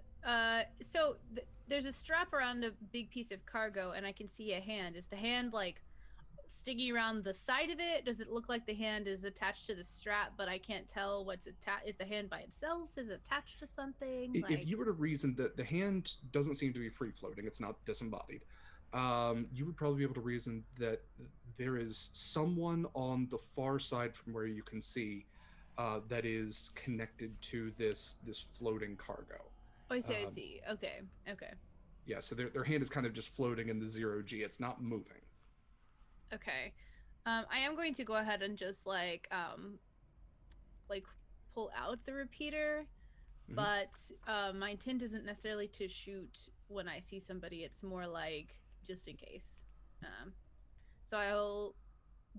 There's a strap around a big piece of cargo, and I can see a hand. Is the hand like sticking around the side of it? Does it look like the hand is attached to the strap, but I can't tell what's attached? Is the hand by itself? Is it attached to something? If Like, you were to reason that the hand doesn't seem to be free floating, it's not disembodied. You would probably be able to reason that there is someone on the far side from where you can see that is connected to this floating cargo. oh, I see, I Um, see. Okay, okay, yeah, so their hand is kind of just floating in the zero g. It's not moving. okay. I am going to go ahead and just like pull out the repeater, Hmm. but my intent isn't necessarily to shoot when I see somebody. It's more like just in case. Um, so I'll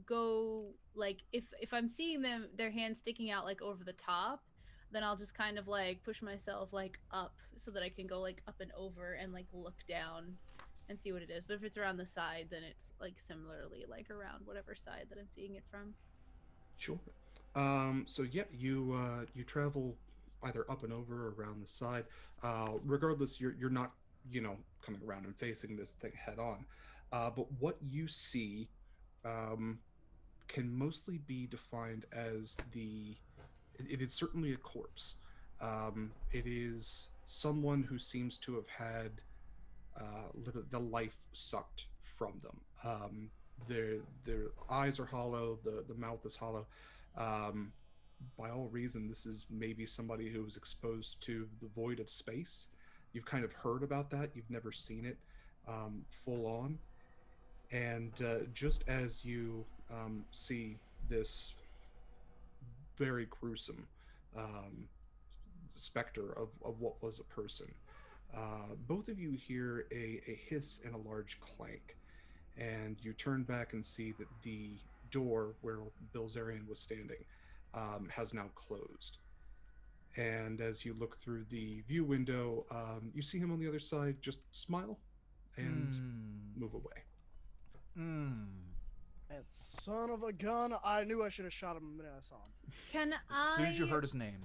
go like if I'm seeing their hands sticking out like over the top, then I'll just kind of like push myself like up so that I can go like up and over and like look down and see what it is. But if it's around the side, then it's like similarly like around whatever side that I'm seeing it from. Sure. So yeah, you travel either up and over or around the side. Regardless, you're not coming around and facing this thing head on. But what you see um, can mostly be defined as it is certainly a corpse. It is someone who seems to have had the life sucked from them. Their eyes are hollow, the mouth is hollow. Um, by all reason, this is maybe somebody who was exposed to the void of space. You've kind of heard about that, you've never seen it full on. And just as you see this very gruesome um, specter of what was a person, both of you hear a hiss and a large clank, and you turn back and see that the door where Bilzerian was standing has now closed. And as you look through the view window, you see him on the other side just smile and Hmm. move away. Hmm. That son of a gun! I knew I should have shot him the minute I saw him. Can As soon as you I? heard his name.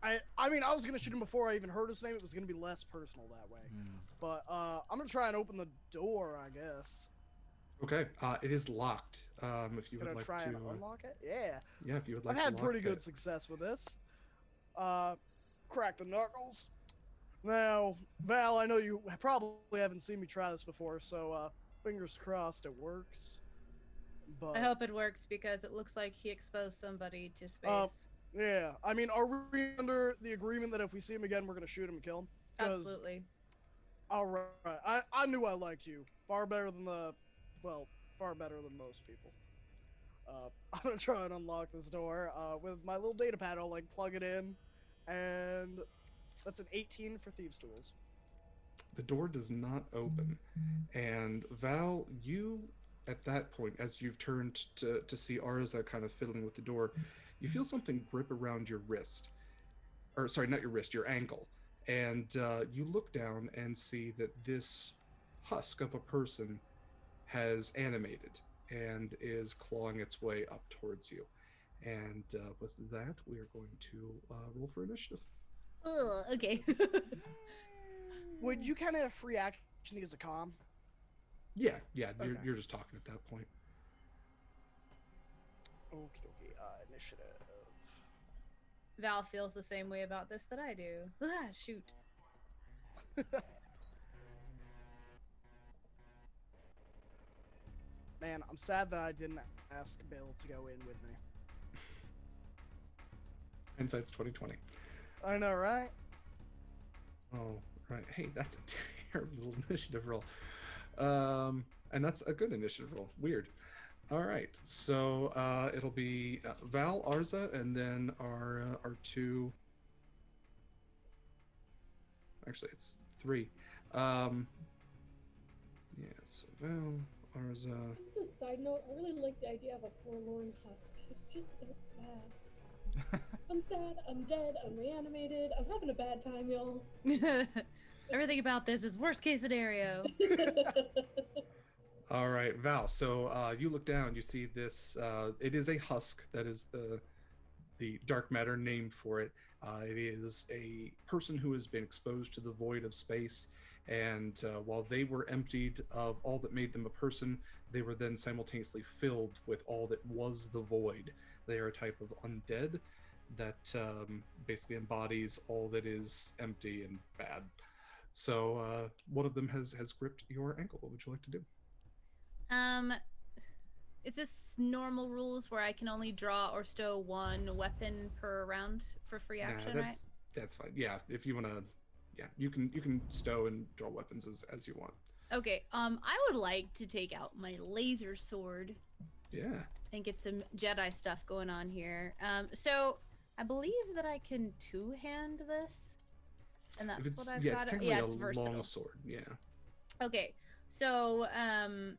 I mean, I was gonna shoot him before I even heard his name. It was gonna be less personal that way. Hmm. But I'm gonna try and open the door, I guess. Okay, it is locked. If you would Gonna like try to, and unlock it. Yeah, yeah, if you would I've like to had lock pretty good success with this. Uh, crack the knuckles. Now, Val, I know you probably haven't seen me try this before, so fingers crossed it works. I But hope it works because it looks like he exposed somebody to uh, space. yeah, I mean, are we under the agreement that if we see him again, we're gonna shoot him and kill him? Because Absolutely. all right, I knew I liked you far better than well, far better than most people. I'm gonna try and unlock this door with my little data pad. I'll like plug it in, and that's an 18 for thieves' tools. the door does not open. And Val, you at that point, as you've turned to see Arza kind of fiddling with the door, you feel something grip around your wrist. Or sorry, not your wrist, your ankle. And you look down and see that this husk of a person has animated and is clawing its way up towards you. And with that, we are going to roll for initiative. Ugh, okay. Would you kind of have free action to use a calm? Yeah, yeah, Okay. you're just talking at that point. Okie dokie. Initiative. Val feels the same way about this that I do. Ah, shoot. Man, I'm sad that I didn't ask Bill to go in with me. Insight's 2020. I know, right? Oh, right. Hey, that's a terrible little initiative roll. And that's a good initiative roll. Weird. All right. So it'll be Val, Arza, and then our two. Actually, it's three. Um, yeah. So Val, Arza. Just a side note, I really like the idea of a forlorn husk. It's just so sad. I'm sad, I'm dead, I'm reanimated, I'm having a bad time, y'all. Everything about this is worst case scenario. All right, Val. So you look down, you see this. It is a husk. That is the dark matter name for it. It is a person who has been exposed to the void of space, and while they were emptied of all that made them a person, they were then simultaneously filled with all that was the void. They are a type of undead that basically embodies all that is empty and bad. So one of them has gripped your ankle. What would you like to do? Um, is this normal rules where I can only draw or stow one weapon per round for free action, Nah, right? that's fine. Yeah, if you wanna, yeah, you can stow and draw weapons as you want. Okay, I would like to take out my laser sword Yeah. and get some Jedi stuff going on here. So I believe that I can two-hand this, and If that's it's what I've yeah, it's got. technically Yeah, a it's versatile. long sword. Yeah. Okay. So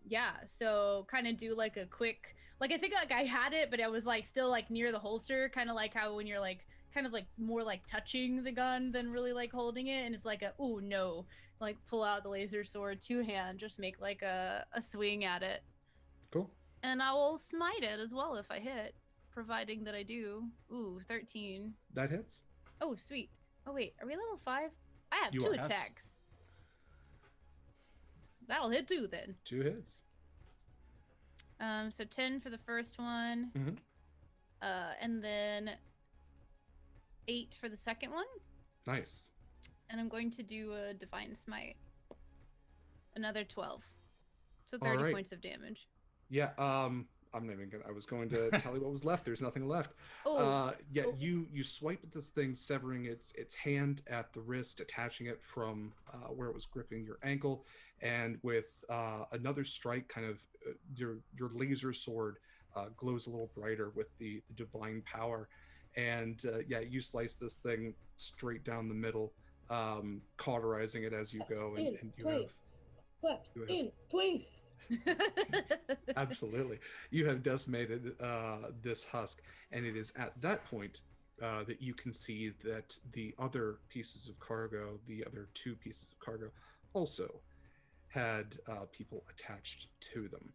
yeah, so kind of do like a quick, like I think like I had it, but I was like still like near the holster, kind of like how when you're like kind of like more like touching the gun than really like holding it, and it's like a oh no, like pull out the laser sword two hand, just make like a swing at it, Cool. and I will smite it as well if I hit, providing that I do. Ooh, 13. That hits. Oh sweet. Oh wait, are we level 5? I have You two are. Yes. attacks. that'll hit 2 then. 2 hits. So 10 for the first one. Mhm. And then 8 for the second one. Nice. And I'm going to do a Divine Smite. Another 12. So All 30 right. points of damage. Yeah, I'm not even gonna. I was going to tell you what was left. There's nothing left. Oh. Yeah, Oh. you swipe at this thing, severing its hand at the wrist, attaching it from where it was gripping your ankle, and with another strike, kind of your laser sword glows a little brighter with the divine power, and yeah, you slice this thing straight down the middle, cauterizing it as you go, and you have Left, you have in, twing. absolutely. You have decimated this husk, and it is at that point that you can see that the other pieces of cargo, the other 2 pieces of cargo, also had people attached to them.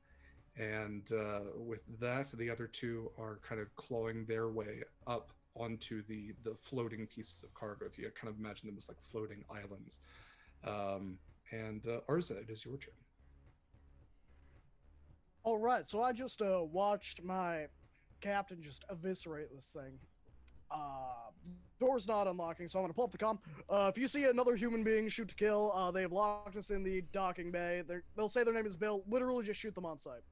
And with that, the other 2 are kind of clawing their way up onto the floating pieces of cargo. If you kind of imagine them as like floating islands. And Arza, it is your turn. All right, so I just watched my captain just eviscerate this thing. Door's not unlocking, so I'm gonna pull up the comm. If you see another human being, shoot to kill. They have locked us in the docking bay. They'll say their name is Bill. Literally, just shoot them on sight.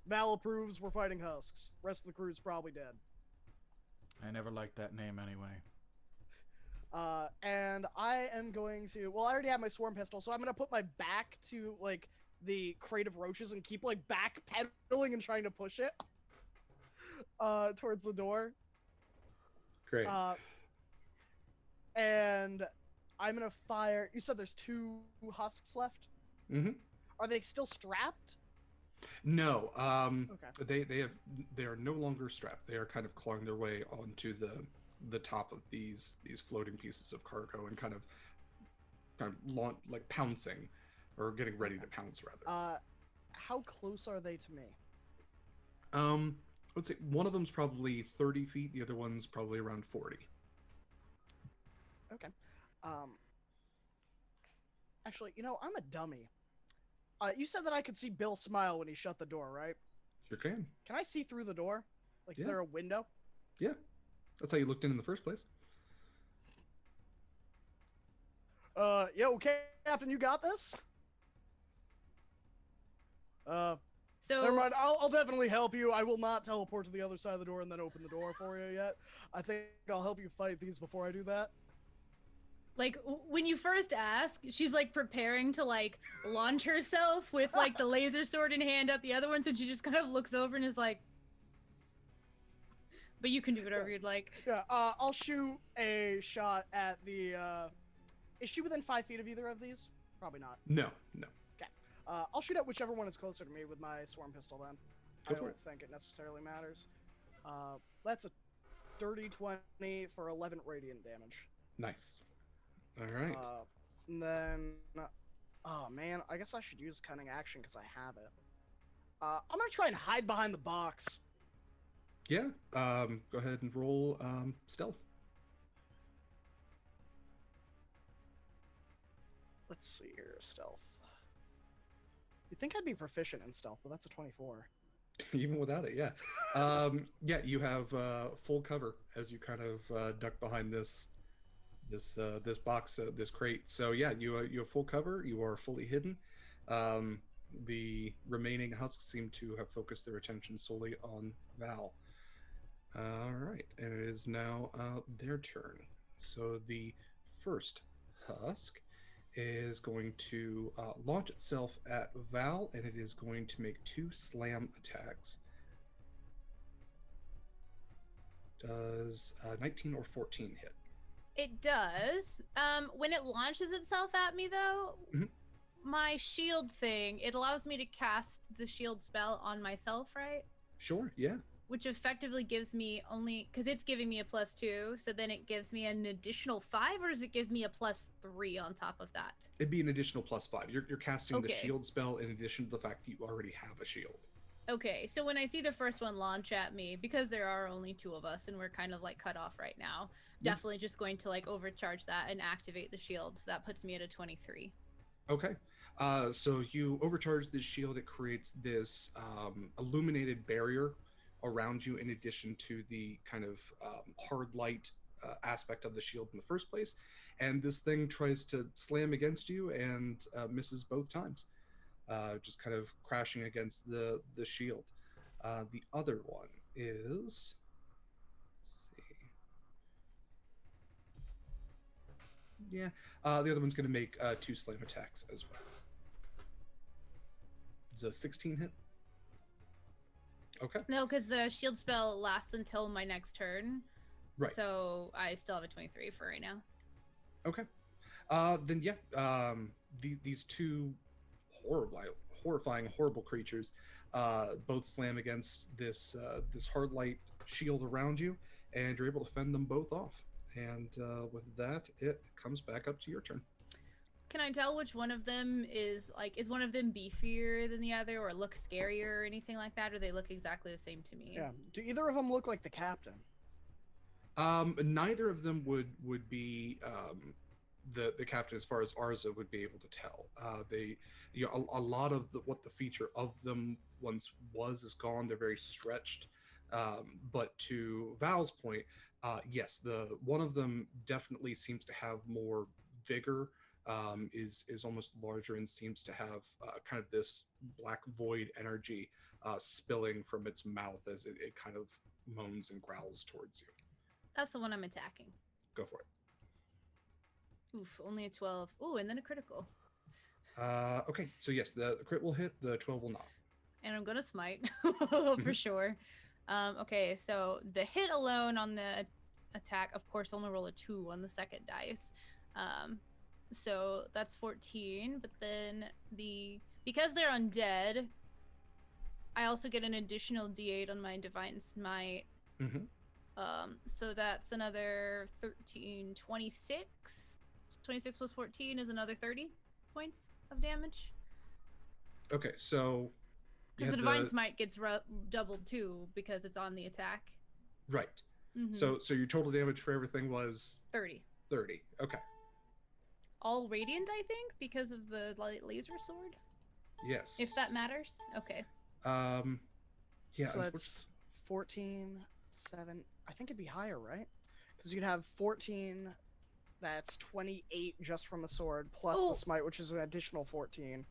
Val approves. We're fighting husks. Rest of the crew's probably dead. I never liked that name anyway. And I am going to. Well, I already have my swarm pistol, so I'm gonna put my back to like the crate of roaches and keep like backpedaling and trying to push it towards the door. Great. And I'm gonna fire. You said there's 2 husks left. Mm-hmm. Are they still strapped? No. Okay. They are no longer strapped. They are kind of clawing their way onto the top of these floating pieces of cargo and kind of like pouncing, or getting ready to pounce rather. How close are they to me? Let's say one of them's probably 30 feet. The other one's probably around 40. Okay. Actually, I'm a dummy. You said that I could see Bill smile when he shut the door, right? Sure can. Can I see through the door? Like, Yeah. is there a window? Yeah. That's how you looked in the first place. Yo, Captain, you got this? So Never mind. I'll definitely help you. I will not teleport to the other side of the door and then open the door for you yet. I think I'll help you fight these before I do that. like when you first ask, she's like preparing to like launch herself with like the laser sword in hand at the other ones, and she just kind of looks over and is like, but you can do whatever you'd like. Yeah, I'll shoot a shot at the, Is she within 5 feet of either of these? Probably not. No. Okay. I'll shoot at whichever one is closer to me with my swarm pistol then. Go I for don't think it necessarily matters. That's a dirty 20 for 11 radiant damage. Nice. All right. And then... Oh, man, I guess I should use cunning action because I have it. I'm gonna try and hide behind the box. Yeah. Go ahead and roll stealth. Let's see here, stealth. You'd think I'd be proficient in stealth, but that's a 24. Even without it, yeah. Yeah, you have full cover as you kind of duck behind this box, this crate. So yeah, you have full cover. You are fully hidden. The remaining husks seem to have focused their attention solely on Val. All right, and it is now their turn. So the first husk is going to launch itself at Val, and it is going to make 2 slam attacks. Does 19 or 14 hit? It does. When it launches itself at me, though, Mhm. my shield thing, it allows me to cast the shield spell on myself, right? Sure, yeah. Which effectively gives me only, because it's giving me a +2, so then it gives me an additional 5, or does it give me a +3 on top of that? It'd be an additional +5. You're casting the Okay. shield spell in addition to the fact that you already have a shield. Okay, so when I see the first one launch at me, because there are only 2 of us and we're kind of like cut off right now, Yeah. definitely just going to like overcharge that and activate the shield. So that puts me at a 23. Okay. So you overcharge this shield. It creates this illuminated barrier around you, in addition to the kind of hard light aspect of the shield in the first place. And this thing tries to slam against you and misses both times, just kind of crashing against the shield. The other one is. Let's see. Yeah, the other one's going to make 2 slam attacks as well. It's a 16 hit. Okay. No, because the shield spell lasts until my next turn. Right. So I still have a 23 for right now. Okay. Then yeah, these two horrifying, horrible creatures both slam against this hard light shield around you, and you're able to fend them both off. And with that, it comes back up to your turn. Can I tell which one of them is one of them beefier than the other, or look scarier or anything like that, or they look exactly the same to me? Yeah. Do either of them look like the captain? Neither of them would be the captain, as far as Arza would be able to tell. They, a lot of what the feature of them once was is gone. They're very stretched. But to Val's point, yes, the one of them definitely seems to have more vigor. Is almost larger and seems to have kind of this black void energy spilling from its mouth as it kind of moans and growls towards you. That's the one I'm attacking. Go for it. Oof, only a 12. Ooh, and then a critical. Okay, so yes, the crit will hit, the 12 will not. And I'm gonna smite for sure. Okay, so the hit alone on the attack, of course, only roll a 2 on the second dice. So that's 14, but then because they're undead, I also get an additional d8 on my divine smite. So that's another 13, 26. 26 plus 14 is another 30 points of damage. Okay, so because the divine smite gets doubled too because it's on the attack. Right. So your total damage for everything was 30. 30. Okay. All radiant, I think, because of the laser sword. Yes. If that matters. Okay. Yeah. So that's 14, 7. I think it'd be higher, right? Because you'd have 14. That's 28 just from the sword, plus the smite, which is an additional 14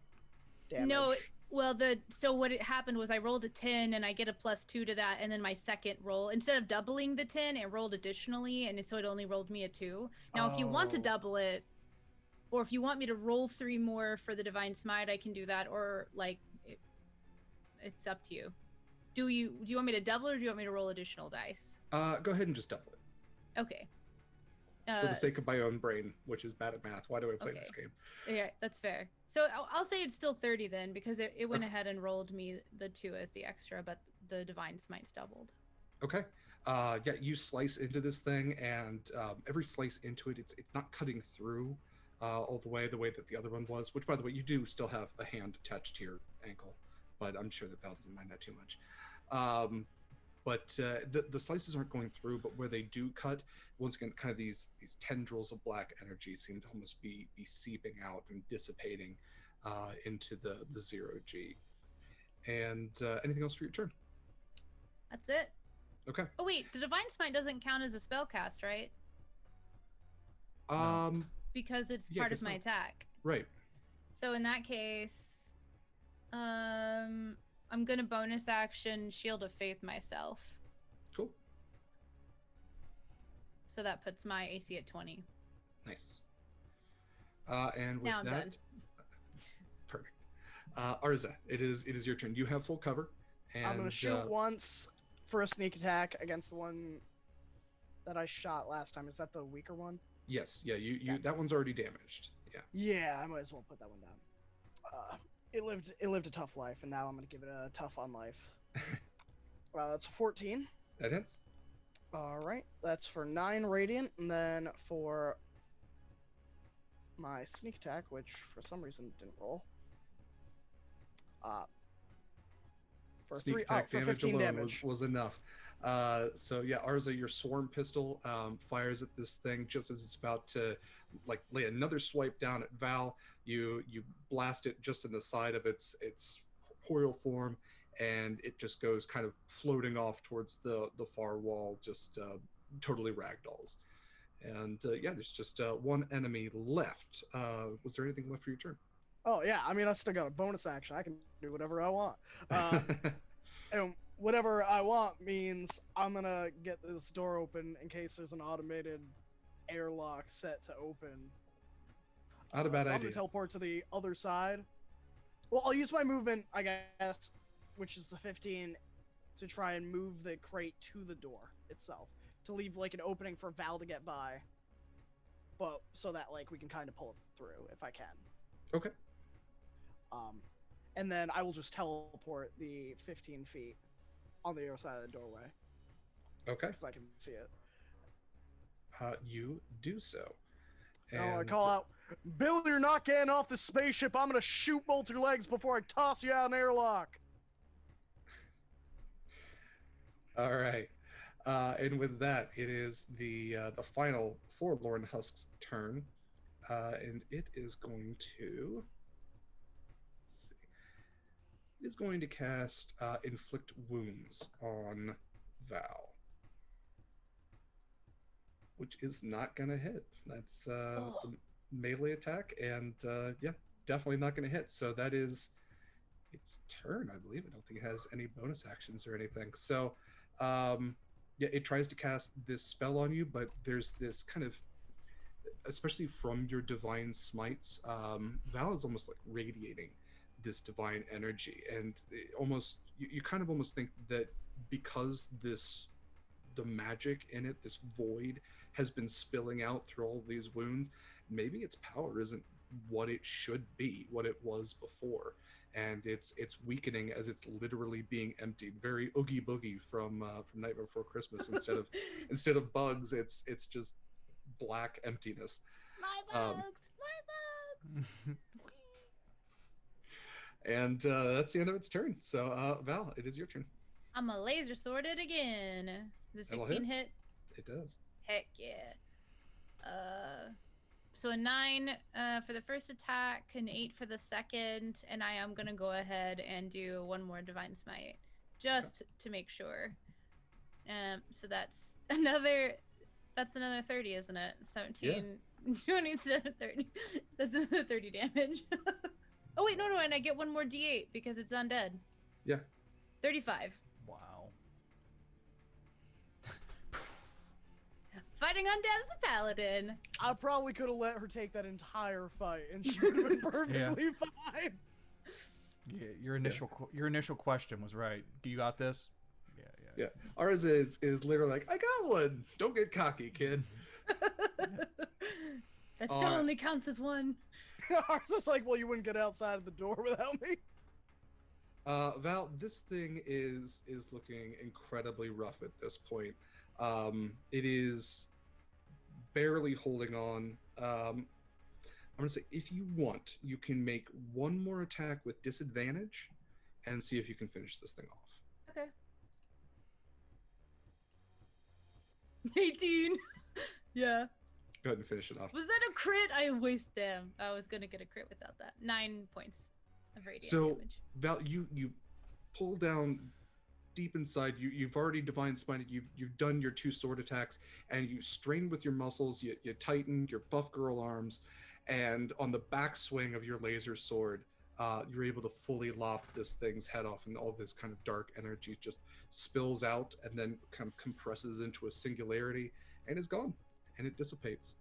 damage. No, well, so what happened was I rolled a 10, and I get a +2 to that, and then my second roll, instead of doubling the 10, it rolled additionally, and so it only rolled me a 2. Now, if you want to double it, or if you want me to roll 3 more for the divine smite, I can do that, or it's up to you. Do you want me to double, or do you want me to roll additional dice? Go ahead and just double it. Okay. For the sake of my own brain, which is bad at math, why do I play this game? Yeah, that's fair. So I'll say it's still 30 then, because it went ahead and rolled me the 2 as the extra, but the divine smite's doubled. Okay. Yeah, you slice into this thing, and every slice into it, it's not cutting through all the way that the other one was, which, by the way, you do still have a hand attached to your ankle, but I'm sure that Val doesn't mind that too much. But the slices aren't going through, but where they do cut, once again, kind of these tendrils of black energy seem to almost be seeping out and dissipating into the 0G. And anything else for your turn? That's it. Okay. Oh wait, the divine smite doesn't count as a spell cast, right? Because it's part of my attack. Right. So in that case, I'm gonna bonus action Shield of Faith myself. Cool. So that puts my AC at 20. Nice. And with now I'm that, done. Perfect. Arza, it is your turn. You have full cover, and I'm gonna shoot once for a sneak attack against the one that I shot last time. Is that the weaker one? Yes. Yeah. You that one's already damaged. Yeah. Yeah, I might as well put that one down. It lived a tough life, and now I'm gonna give it a tough on life. That's 14. That hits. All right, that's for 9 radiant, and then for my sneak attack, which for some reason didn't roll. For Sneak 3 attack for damage 15 alone damage. was enough. So yeah, Arza, your swarm pistol fires at this thing just as it's about to like lay another swipe down at Val. You blast it just in the side of its corporeal form, and it just goes kind of floating off towards the far wall, just totally ragdolls. And yeah, there's just one enemy left. Was there anything left for your turn? Oh yeah, I mean I still got a bonus action. I can do whatever I want. And whatever I want means I'm gonna get this door open in case there's an automated airlock set to open. Not a bad So I'm gonna idea. teleport to the other side. Well, I'll use my movement, I guess, which is the 15, to try and move the crate to the door itself, to leave like an opening for Val to get by, but so that like we can kind of pull it through if I can. Okay. And then I will just teleport the 15 feet on the other side of the doorway Okay. because I can see it. You do so. And I And call out, Bill, you're not getting off the spaceship. I'm gonna shoot both your legs before I toss you out an airlock. all right. And with that, it is the final Forlorn Husk's turn, and it is going to. Let's see. It is going to cast Inflict Wounds on Val, which is not going to hit. That's it's a melee attack, and yeah, definitely not going to hit. So that is its turn, I believe. I don't think it has any bonus actions or anything. So, yeah, it tries to cast this spell on you, but there's this kind of, especially from your divine smites, Val is almost like radiating this divine energy, and you kind of almost think that because the magic in it, this void, has been spilling out through all of these wounds, maybe its power isn't what it should be, what it was before, and it's weakening as it's literally being emptied. Very Oogie Boogie from Night Before Christmas. Instead of bugs, it's just black emptiness. My Um, bugs, my bugs. and that's the end of its turn. So Val, it is your turn. I'm a laser sword it again. Is it That'll 16 hit? It does. Heck yeah. So a 9 for the first attack, an 8 for the second, and I am gonna go ahead and do one more divine smite, just to make sure. So that's another 30, isn't it? 17, 27, 30. That's another 30 damage. Oh wait, no, and I get one more D8 because it's undead. Yeah. 35. Wow. Fighting undead as a paladin. I probably could have let her take that entire fight, and she would have been perfectly fine. Yeah, your initial question was right. Do you got this? Yeah. Ours is literally like, I got one. Don't get cocky, kid. That still only counts as one. Ours is like, well, you wouldn't get outside of the door without me. Val, this thing is looking incredibly rough at this point. It is barely holding on. I'm gonna say, if you want, you can make one more attack with disadvantage, and see if you can finish this thing off. Okay. 18. Yeah. Go ahead and finish it off. Was that a crit? I was gonna get a crit without that. 9 points of radiant damage. Val, you pull down deep inside. You've already divine smited. You've done your 2 sword attacks, and you strain with your muscles. You tighten your buff girl arms, and on the backswing of your laser sword, you're able to fully lop this thing's head off, and all this kind of dark energy just spills out and then kind of compresses into a singularity and is gone, and it dissipates.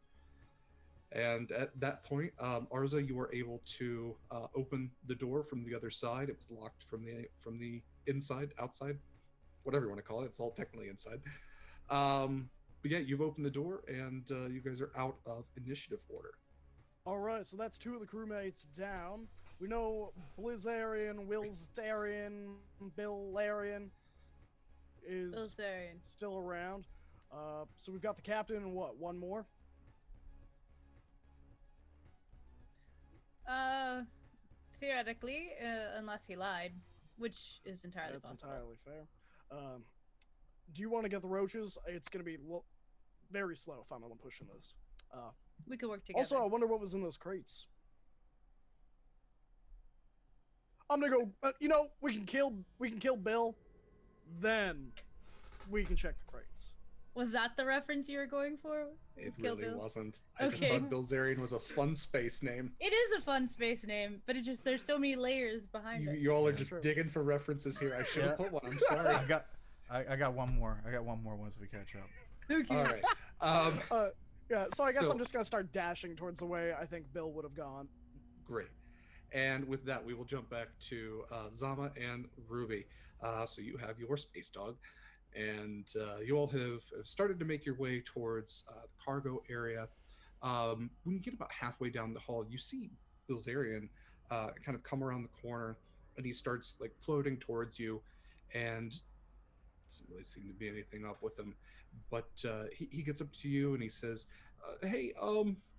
And at that point, Arza, you are able to open the door from the other side. It was locked from the inside, outside, whatever you want to call it. It's all technically inside. But yeah, you've opened the door, and you guys are out of initiative order. All right, so that's 2 of the crewmates down. We know Blizzarian, Willsarian, Billarian is Bilzerian. still around. So we've got the captain and what? One more? Theoretically, unless he lied, which is entirely That's possible. entirely fair. do you want to get the roaches? It's gonna be very slow if I'm the one pushing this. We could work together. Also, I wonder what was in those crates. I'm gonna go. We can kill Bill, then we can check the crates. Was that the reference you were going for? It Kill really Bill? wasn't. I just Okay. thought Bilzerian was a fun space name. It is a fun space name, but it just there's so many layers behind it. You all are It's just true. digging for references here. I should have Yeah. put one. I'm sorry. I got one more. I got one more once we catch up. Okay. All right. Yeah. So I guess So- I'm just gonna start dashing towards the way I think Bill would have gone. Great. And with that, we will jump back to Zama and Ruby. So you have your space dog, and you all have started to make your way towards the cargo area. When you get about halfway down the hall, you see Bilzerian kind of come around the corner, and he starts like floating towards you, and doesn't really seem to be anything up with him. But he gets up to you and he says, "Hey,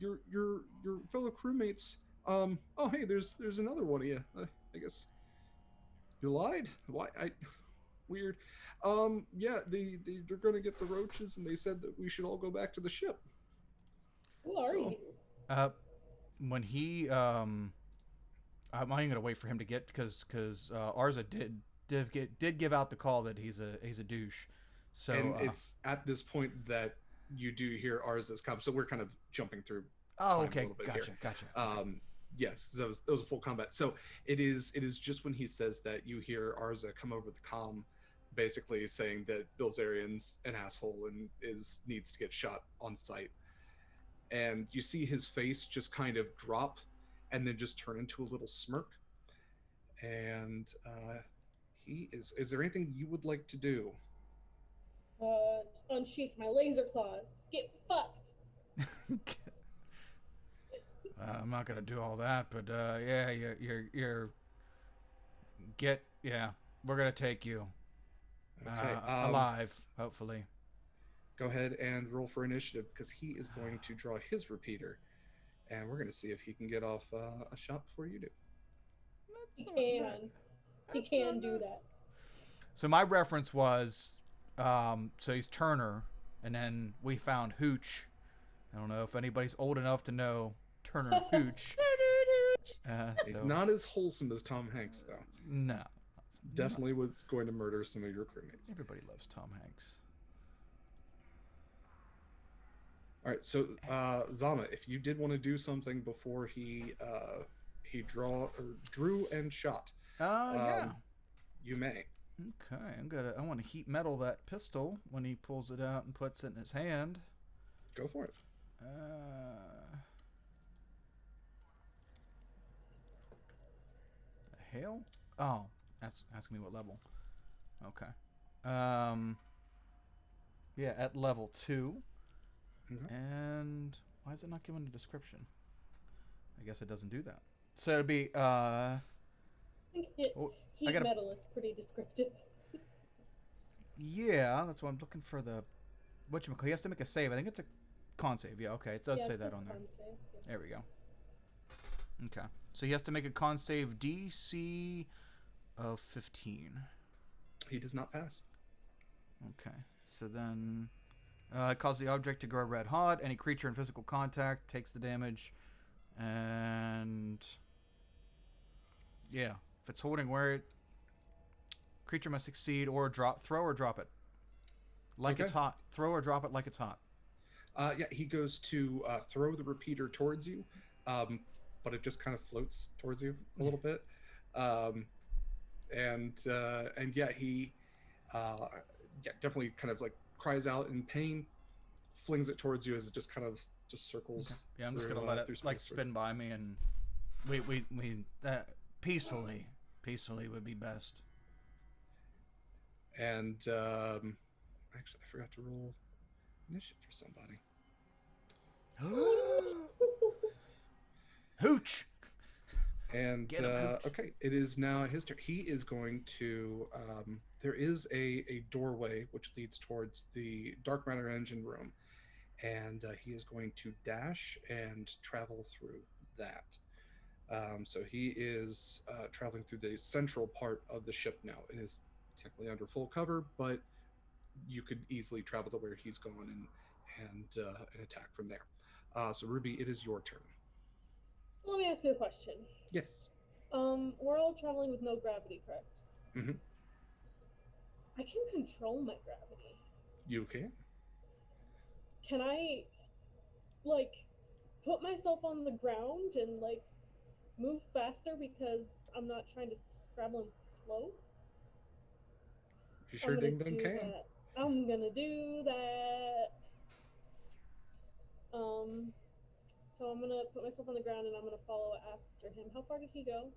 your fellow crewmates. Oh, hey, there's another one of you. I guess you lied. Why? Weird. Yeah, they're gonna get the roaches, and they said that we should all go back to the ship." Who are So- you? When he I'm only gonna wait for him to get because Arza did give out the call that he's a douche. So And it's at this point that you do hear Arza's come. So we're kind of jumping through. oh, time a okay, little bit here. gotcha. Yes, that was a full combat. So it is just when he says that you hear Arza come over the comm, basically saying that Bilzerian's an asshole and needs to get shot on sight. And you see his face just kind of drop and then just turn into a little smirk. And he is there anything you would like to do? Unsheath my laser claws. Get fucked. I'm not gonna do all that, but yeah, we're gonna take you Okay. alive, hopefully. Go ahead and roll for initiative because he is going to draw his repeater, and we're going to see if he can get off a shot before you do. He can. He can do that. So my reference was, so he's Turner, and then we found Hooch. I don't know if anybody's old enough to know Turner and Hooch. He's So, not as wholesome as Tom Hanks, though. no. Definitely was going to murder some of your crewmates. Everybody loves Tom Hanks. All right, so Zama, if you did want to do something before he drew and shot, Yeah. you may. Okay, I want to heat metal that pistol when he pulls it out and puts it in his hand. Go for it. The hell? Oh, that's asking me what level. Okay. Yeah, at level 2. Mhm. And why is it not giving a description? I guess it doesn't do that. So it'd be I think Oh, heat gotta- metal is pretty descriptive. yeah, that's why I'm looking for the whatchamacallit. He has to make a save. I think it's a con save. Yeah, okay. It does Yeah, say it that says on there. con save, yeah. There we go. Okay. So he has to make a con save DC of 15. He does not pass. Okay. So then cause the object to grow red hot. Any creature in physical contact takes the damage. And yeah, if it's holding where it creature must succeed or throw or drop it. Like it's Okay. hot. Throw or drop it like it's hot. Yeah, he goes to throw the repeater towards you, but it just kind of floats towards you a little bit, and yeah, he definitely kind of like cries out in pain, flings it towards you as it just kind of just circles. Okay. Yeah, I'm just through, gonna let through it like space towards spin by me, and we peacefully would be best. you. And actually, I forgot to roll initiative for somebody. Hooch. And Get him, Hooch. okay, it is now his turn. He is going to. There is a doorway which leads towards the dark matter engine room, and he is going to dash and travel through that. So he is traveling through the central part of the ship now. It is technically under full cover, but you could easily travel to where he's gone and attack from there. So Ruby, it is your turn. Let me ask you a question. Yes. We're all traveling with no gravity, correct? Hmm. I can control my gravity. You can. Can I, like, put myself on the ground and, like, move faster because I'm not trying to scrabble and float? You I'm sure gonna ding ding do can. that. I'm gonna do that. Um, so I'm gonna put myself on the ground and I'm gonna follow after him. How far did he go?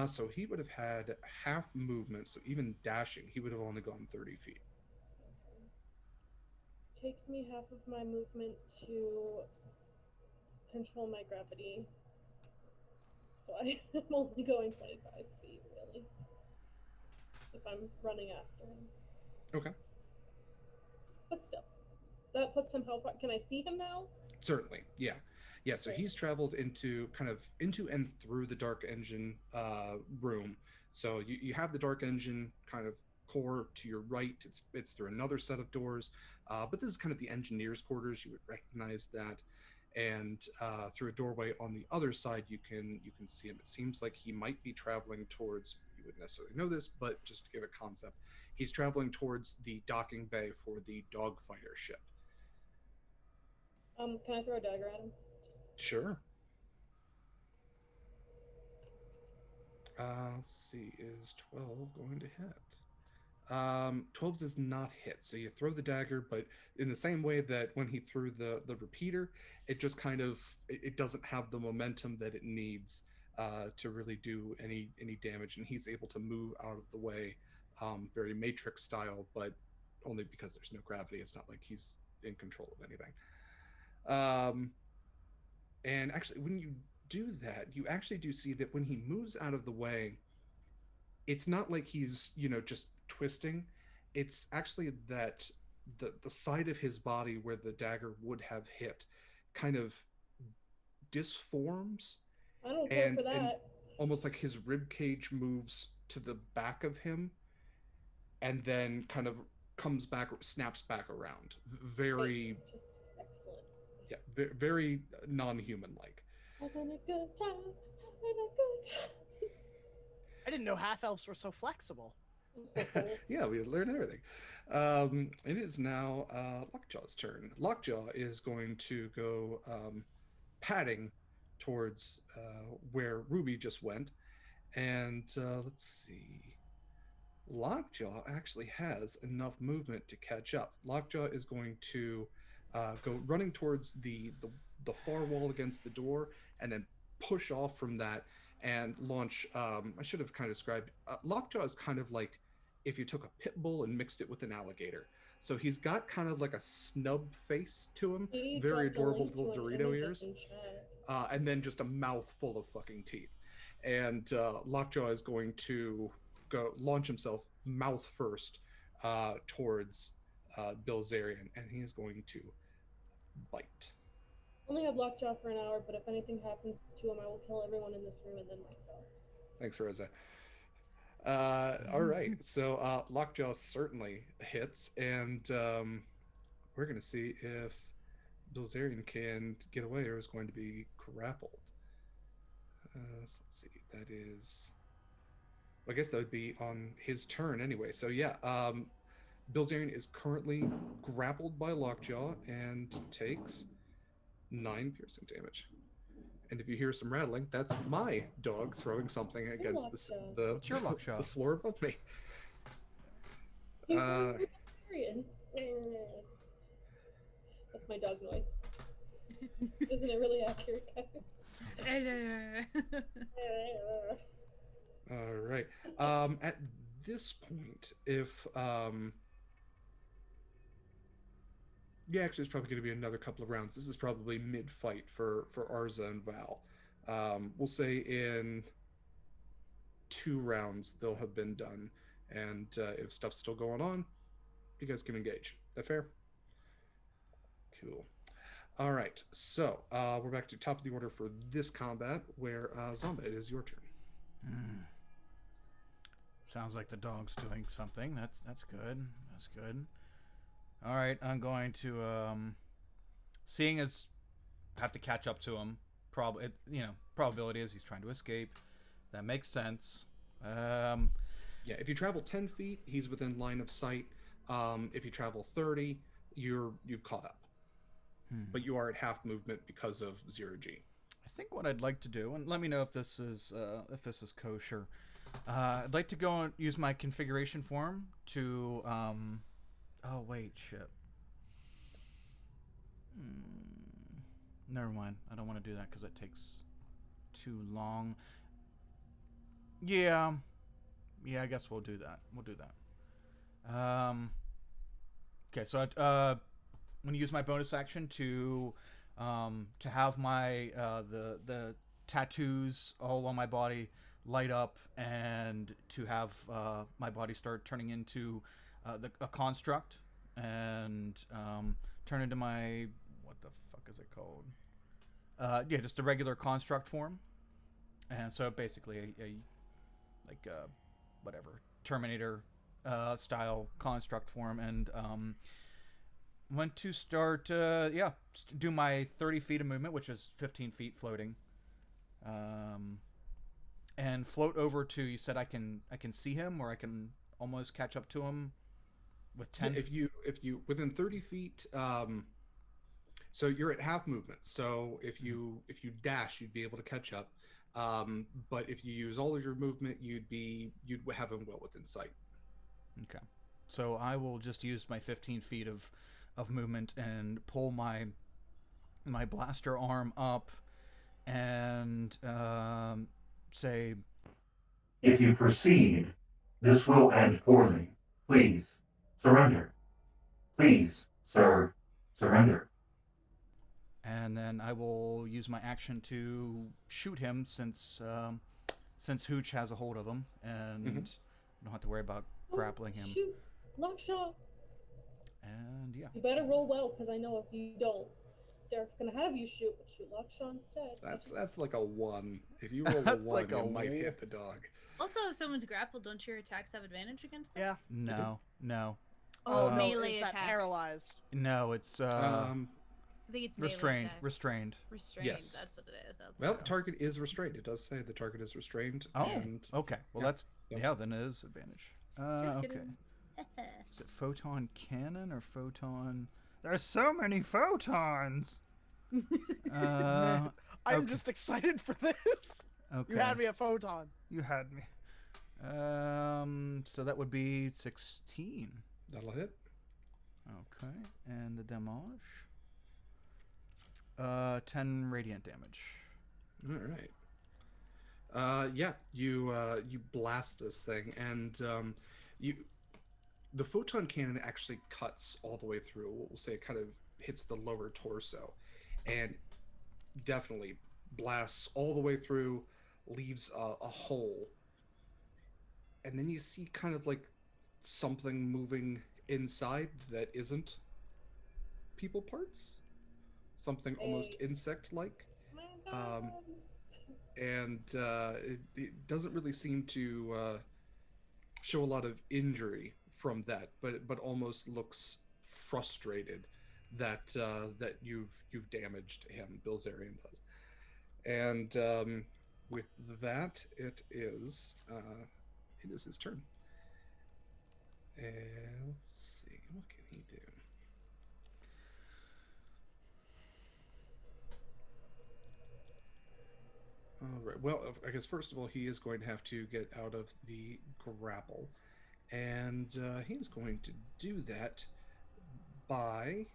So he would have had half movement, so even dashing, he would have only gone 30 feet. Okay. Takes me half of my movement to control my gravity. So I am only going 25 feet, really. If I'm running after him. Okay. But still. That puts him how far? Can I see him now? Certainly, yeah, yeah. So Okay. he's traveled into and through the dark engine room. So you have the dark engine kind of core to your right. It's through another set of doors, but this is kind of the engineer's quarters. You would recognize that, and through a doorway on the other side, you can see him. It seems like he might be traveling towards. You wouldn't necessarily know this, but just to give a concept, he's traveling towards the docking bay for the dogfighter ship. Can I throw a dagger at him? Sure. Let's see, is 12 going to hit? 12 does not hit. So you throw the dagger, but in the same way that when he threw the repeater, it just kind of it doesn't have the momentum that it needs to really do any damage, and he's able to move out of the way, very Matrix style, but only because there's no gravity. It's not like he's in control of anything. Um, and actually, when you do that, you actually do see that when he moves out of the way, it's not like he's just twisting. It's actually that the side of his body where the dagger would have hit kind of disforms, I don't care for and that. almost like his rib cage moves to the back of him and then kind of comes back, snaps back around, Great. very, Just excellent. yeah, very non-human like. Having a good time. Having a good time. I didn't know half elves were so flexible. Yeah, we learned everything. It is now Lockjaw's turn. Lockjaw is going to go padding towards where Ruby just went. And let's see. Lockjaw actually has enough movement to catch up. Lockjaw is going to go running towards the far wall against the door, and then push off from that and launch. I should have kind of described. Lockjaw is kind of like if you took a pit bull and mixed it with an alligator. So he's got kind of like a snub face to him, He very dropped a adorable link little to an Dorito image ears, in chat. and then just a mouth full of fucking teeth. And Lockjaw is going to go launch himself mouth first towards Bilzerian, and he is going to bite. Only have Lockjaw for an hour, but if anything happens to him, I will kill everyone in this room and then myself. Thanks, Rosa. All right, so Lockjaw certainly hits, and we're going to see if Bilzerian can get away or is going to be grappled. So let's see. That is. I guess that would be on his turn anyway. So yeah, Bilzerian is currently grappled by Lockjaw and takes 9 piercing damage. And if you hear some rattling, that's my dog throwing something against Lockjaw. the, It's your Lockjaw. the floor above me. He's Uh, very vegetarian. That's my dog noise. Isn't it really accurate, guys? all right. At this point, if yeah, actually, it's probably going to be another couple of rounds. This is probably mid-fight for Arza and Val. We'll say in 2 rounds they'll have been done, and if stuff's still going on, you guys can engage. That fair? Cool. All right, so we're back to top of the order for this combat, where Zomba, it is your turn. Hmm. Sounds like the dog's doing something. That's good. That's good. All right, I'm going to seeing as I have to catch up to him. Probability is he's trying to escape. That makes sense. Um, Yeah, if you travel 10 feet, he's within line of sight. If you travel 30, you've caught up. But you are at half movement because of 0G. I think what I'd like to do, and let me know if this is kosher. I'd like to go and use my configuration form to. Oh wait, shit. Never mind. I don't want to do that because it takes too long. Yeah, I guess we'll do that. Okay, so I'm gonna use my bonus action to have my the tattoos all on my body light up, and to have my body start turning into a construct, and turn into my, what the fuck is it called? Just a regular construct form. And so basically a like whatever Terminator style construct form, and went to start do my 30 feet of movement, which is 15 feet floating, and float over to, you said I can see him, or I can almost catch up to him with 10. Yeah, if you within 30 feet, so you're at half movement. So if you dash, you'd be able to catch up. But if you use all of your movement, you'd have him well within sight. Okay, so I will just use my 15 feet of movement and pull my blaster arm up, and say, If you proceed, this will end poorly. Please, surrender. Please, sir, surrender. and then I will use my action to shoot him, since Hooch has a hold of him, and I don't have to worry about grappling him. Shoot, lock shot. And yeah, You better roll well, because I know if you don't, Derek's gonna have you shoot lock shot instead. That's like a 1. If you roll a That's 1, like a it might w- hit the dog. Also, if someone's grappled, don't your attacks have advantage against them? Yeah. no. Oh, no, melee is that attacks. paralyzed? No, it's I think it's melee restrained. attacks. Restrained. Restrained. Yes. That's what it is. Well, the target is restrained. It does say the target is restrained. Oh, And okay. Well, yeah. that's then it is advantage. Just Okay. kidding. Is it photon cannon or photon? There's so many photons. I'm okay. just excited for this. Okay. You had me a photon. You had me. So that would be 16. that'll hit. Okay, and the damage. 10 radiant damage. All right. Yeah, you blast this thing, and the photon cannon actually cuts all the way through. We'll say it kind of hits the lower torso, and definitely blasts all the way through, leaves a hole, and then you see kind of like something moving inside that isn't people parts, something almost insect-like. And it doesn't really seem to show a lot of injury from that, but almost looks frustrated that that you've damaged him. Bilzerian does, and with that, it is his turn. And let's see, what can he do? All right. Well, I guess first of all, he is going to have to get out of the grapple, and he's going to do that by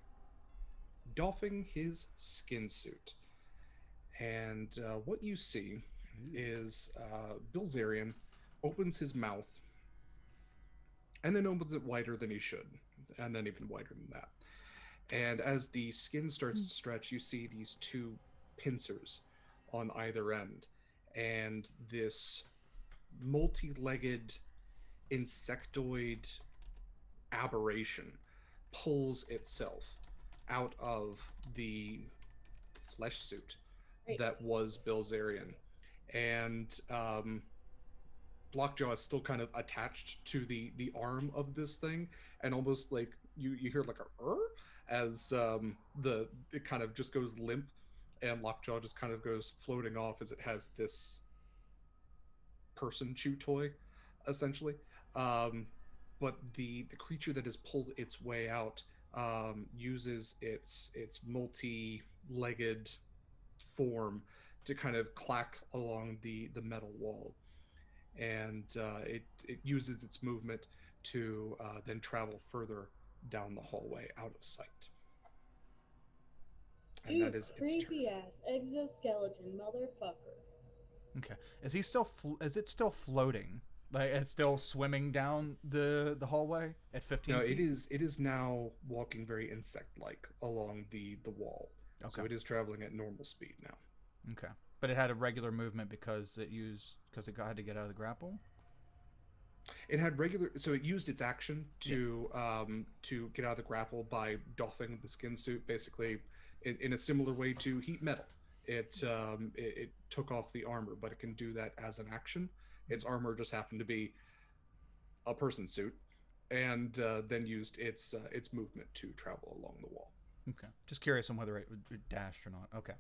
doffing his skin suit. And what you see is Bilzerian opens his mouth, and then opens it wider than he should, and then even wider than that. And as the skin starts to stretch, you see these two pincers on either end, and this multi-legged insectoid aberration pulls itself out of the flesh suit that was Bilzerian, and Lockjaw is still kind of attached to the arm of this thing, and almost like you hear like a as the it kind of just goes limp, and Lockjaw just kind of goes floating off as it has this person chew toy, essentially. Um, but the creature that has pulled its way out uses its multi-legged form to kind of clack along the metal wall, and it uses its movement to then travel further down the hallway out of sight. And You that is its turn. creepy ass exoskeleton motherfucker. Okay. Is he still? Is it still floating? Like it's still swimming down the hallway at 15 No, feet? it is now walking very insect-like along the wall. Okay. So it is traveling at normal speed now. Okay. But it had a regular movement because it had to get out of the grapple. It had regular, so it used its action to get out of the grapple by doffing the skin suit, basically in a similar way to heat metal. It took off the armor, but it can do that as an action. Its armor just happened to be a person suit, and then used its movement to travel along the wall. Okay. Just curious on whether it dashed or not. Okay.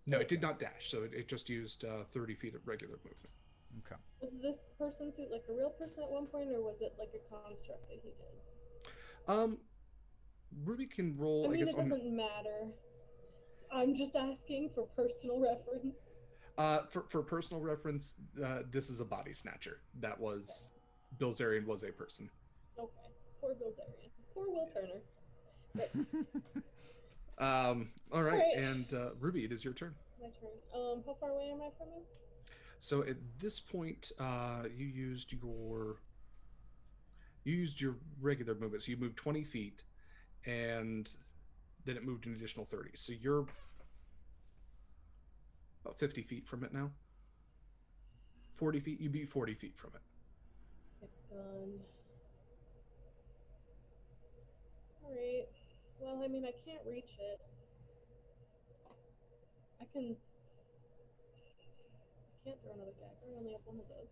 No, it did not dash, so it just used 30 feet of regular movement. Okay. Was this person suit like a real person at one point, or was it like a construct that he did? Ruby can roll. I mean, I guess it doesn't matter. I'm just asking for personal reference. For personal reference, this is a body snatcher. That was Bilzerian was a person. Okay, poor Bilzerian. Poor Will Turner. Right. All right, Alright. and Ruby, it is your turn. My turn. How far away am I from him? So at this point, you used your regular movement. So you moved 20 feet, and then it moved an additional 30. So you're about 50 feet from it now. 40 feet. You'd be 40 feet from it. Gun. Alright. Well, I mean, I can't reach it. I can't throw another dagger. I only have one of those.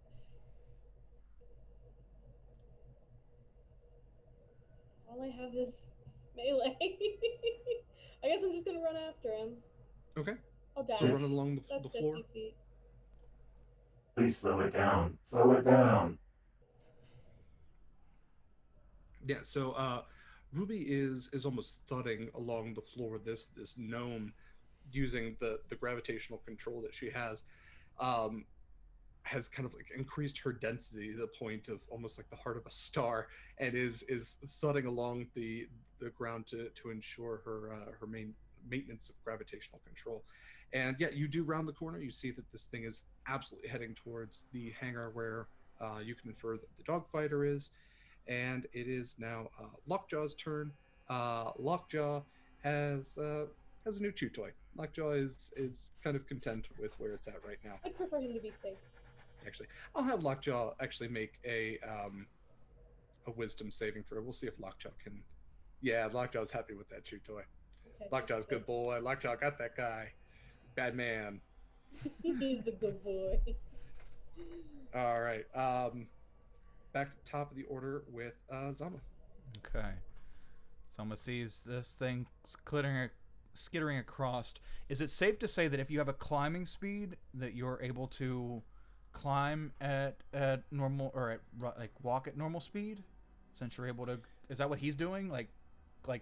All I have is melee. I guess I'm just gonna run after him. Okay. I'll dash. So running along That's the floor. 50 feet. Please slow it down. Slow it down. Yeah. So Ruby is almost thudding along the floor. This gnome, using the gravitational control that she has kind of like increased her density to the point of almost like the heart of a star, and is thudding along the ground to ensure her main maintenance of gravitational control. And yeah, you do round the corner. You see that this thing is absolutely heading towards the hangar where you can infer that the dogfighter is. And it is now Lockjaw's turn. Lockjaw has a new chew toy. Lockjaw is kind of content with where it's at right now. I'd prefer him to be safe. Actually, I'll have Lockjaw actually make a wisdom saving throw. We'll see if Lockjaw can. Yeah, Lockjaw's happy with that chew toy. Okay, Lockjaw's good boy. Lockjaw got that guy. Bad man. He's a good boy. All right. Back to the top of the order with Zama. Okay. Zama sees this thing skittering across. Is it safe to say that if you have a climbing speed, that you're able to climb at normal, or at like walk at normal speed? Since you're able to, is that what he's doing? Like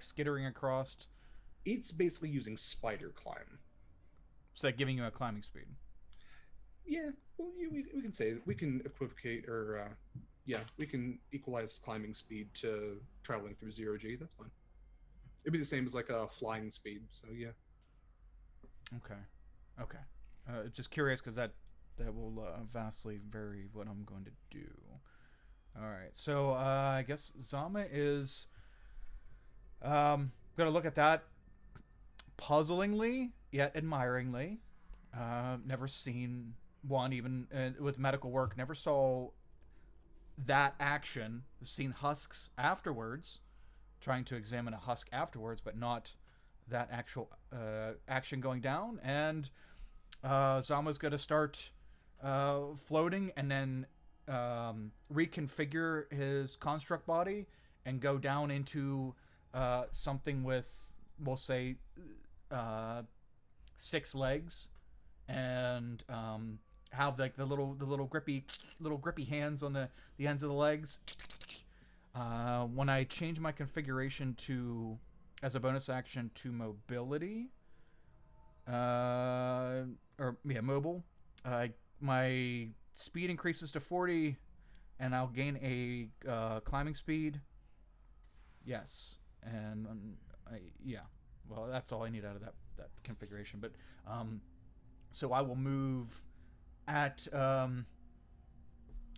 skittering across? It's basically using spider climb. So that giving you a climbing speed. Yeah, well, we can say we can equivocate, or we can equalize climbing speed to traveling through 0G. That's fine. It'd be the same as like a flying speed. So yeah. Okay. Just curious because that will vastly vary what I'm going to do. All right. So I guess Zama is going to look at that puzzlingly yet admiringly. Never seen one, even with medical work. Never saw that action. I've seen husks afterwards, trying to examine a husk afterwards, but not that actual action going down. And Zama's going to start floating and then reconfigure his construct body and go down into something with, we'll say, uh, 6 legs, and have like the little grippy hands on the ends of the legs. When I change my configuration to as a bonus action to mobility, or yeah, mobile, my speed increases to 40, and I'll gain a climbing speed. Yes, and yeah. Well, that's all I need out of that configuration. But so I will move at um,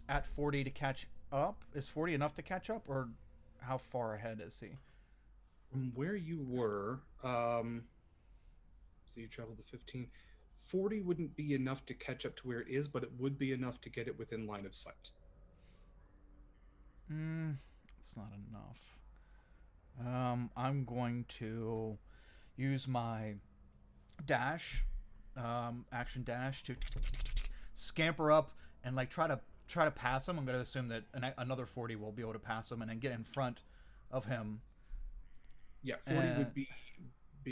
at 40 to catch up. Is 40 enough to catch up, or how far ahead is he? From where you were, so you traveled the 15. 40 wouldn't be enough to catch up to where it is, but it would be enough to get it within line of sight. It's not enough. I'm going to use my dash, action dash to scamper up and like try to pass him. I'm going to assume that another 40 will be able to pass him and then get in front of him. Yeah, 40 would be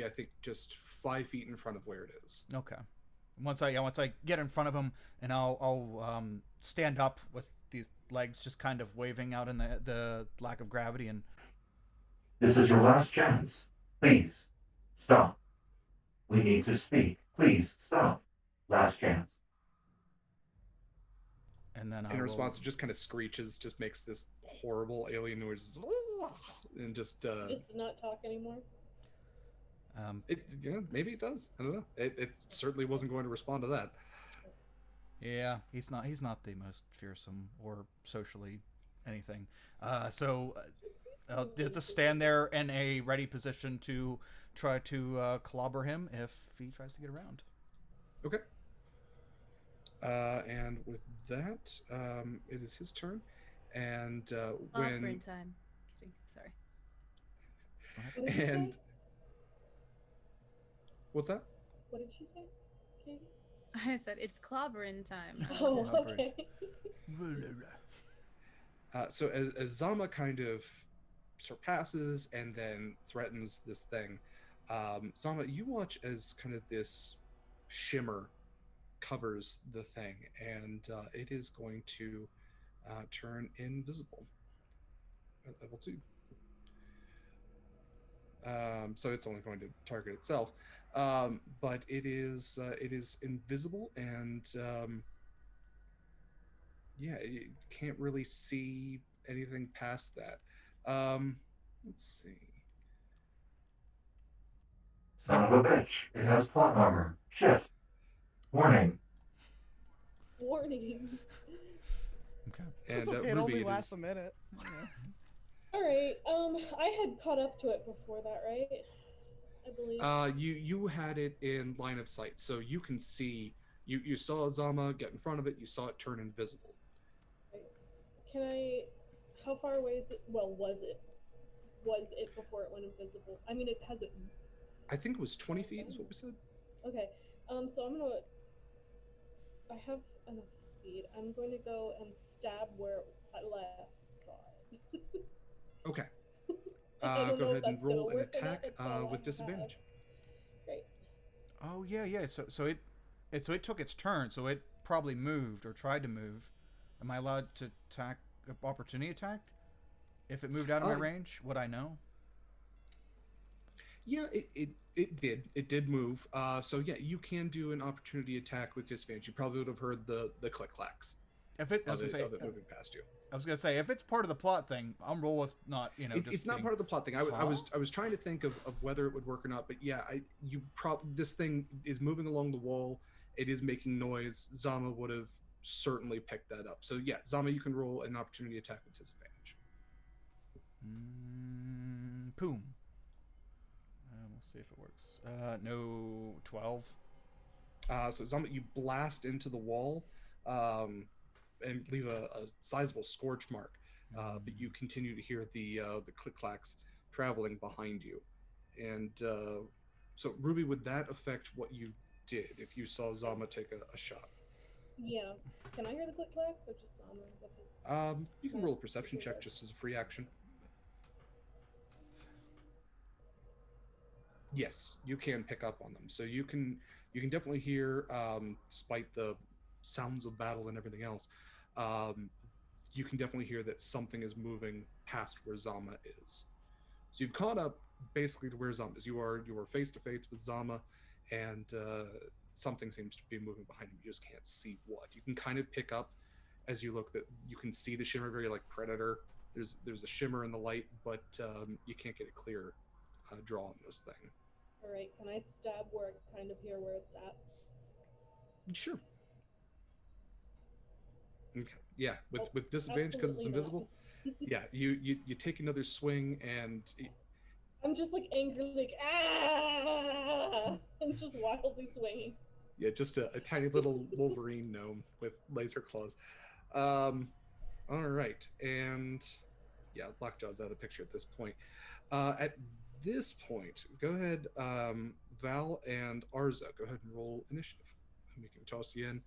I think just 5 feet in front of where it is. Okay. Once I get in front of him, and I'll stand up with these legs just kind of waving out in the lack of gravity, and This is your last chance. Please, stop. We need to speak. Please, stop. Last chance. then I In will, response, it just kind of screeches, just makes this horrible alien noise, and just Just not talk anymore. maybe it does. I don't know. It certainly wasn't going to respond to that. yeah, he's not the most fearsome or socially anything. So I'll just stand there in a ready position to try to clobber him if he tries to get around. Okay. And with that, it is his turn. And Opera when time. Kidding. Sorry. What did you and say? what's that? What did she say, Katie? I said it's clobbering time. Oh, Clobbered. okay. So as Zama kind of surpasses and then threatens this thing, Zama, you watch as kind of this shimmer covers the thing, and it is going to turn invisible at level 2. So it's only going to target itself, but it is invisible, and yeah, you can't really see anything past that. Let's see. Son of a bitch. It has plot armor. Shit. Warning. Warning. Okay. It's And okay. It Ruby, only it lasts is, a minute. All right. I had caught up to it before that, right? I believe. you had it in line of sight, so you can see. You saw Zama get in front of it. You saw it turn invisible. Right. Can I? How far away is it? Well, was it? Was it before it went invisible? I mean, it hasn't. I think it was 20 feet, is what we said. Okay. So I'm gonna. I have enough speed. I'm going to go and stab where I last saw it. Okay. I don't Go know if ahead and that's gonna roll an work or not, attack that's all I with have. disadvantage. Great. Oh yeah. So it took its turn. So it probably moved or tried to move. Am I allowed to attack opportunity attack? If it moved out of my Uh, range, would I know? Yeah, it did move. So yeah, you can do an opportunity attack with disadvantage. You probably would have heard the click clacks If it, I was of gonna say, of it moving past you. I was gonna say, if it's part of the plot thing, I'm roll with not, just It's not being, part of the plot thing. I Huh? was trying to think of whether it would work or not, but yeah, this thing is moving along the wall. It is making noise. Zama would have certainly picked that up. So yeah, Zama, you can roll an opportunity attack with disadvantage. Poom. We'll see if it works. No, 12. So Zama, you blast into the wall, and leave a sizable scorch mark. But you continue to hear the click clacks traveling behind you, and so Ruby, would that affect what you did if you saw Zama take a shot? Yeah. Can I hear the click clacks or just Zama? Zama with his. You can roll a perception check just as a free action. Yes, you can pick up on them. So you can definitely hear, despite the sounds of battle and everything else, um, you can definitely hear that something is moving past where Zama is. So you've caught up basically to where Zama is. You are face to face with Zama, and something seems to be moving behind him. You just can't see what. You can kind of pick up as you look that you can see the shimmer, very like Predator. There's a shimmer in the light, but you can't get a clear draw on this thing. All right, can I stab where I kind of hear where it's at? Sure. Okay. Yeah, with disadvantage because it's Absolutely invisible. not. Yeah, you take another swing and I'm just like angrily like ah, and just wildly swinging. yeah, just a tiny little Wolverine gnome with laser claws. Um, all right, and yeah, Lockjaw's out of the picture at this point. At this point, go ahead, Val and Arza, go ahead and roll initiative. And we can toss you in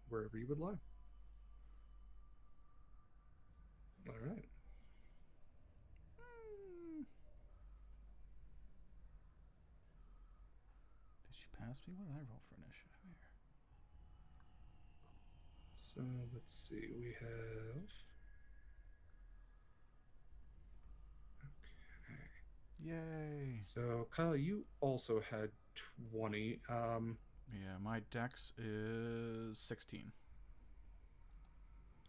wherever you would like. All right. Did she pass me? What did I roll for initiative here? So let's see. We have. Yay! So Kyle, you also had 20. Yeah, my dex is 16.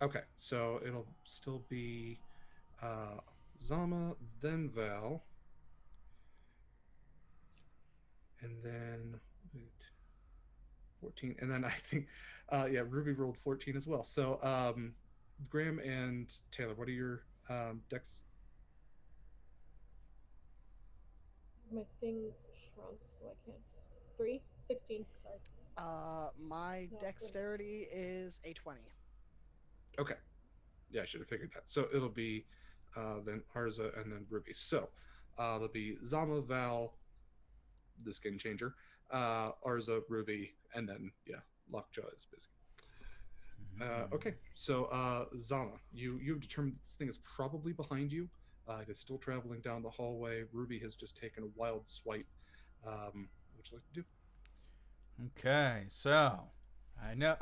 Okay, so it'll still be Zama, then Val, and then 14, and then I think yeah, Ruby rolled 14 as well. So Graham and Taylor, what are your dex? My thing shrunk, so I can't. 16. Sorry. My Not dexterity is a 20. Okay, yeah, I should have figured that. So it'll be then Arza and then Ruby. So it'll be Zama, Val, this game changer, Arza, Ruby, and then yeah, Lockjaw is busy. Okay, so Zama, you've determined this thing is probably behind you. It is still traveling down the hallway. Ruby has just taken a wild swipe. What would you like to do? Okay, so I know.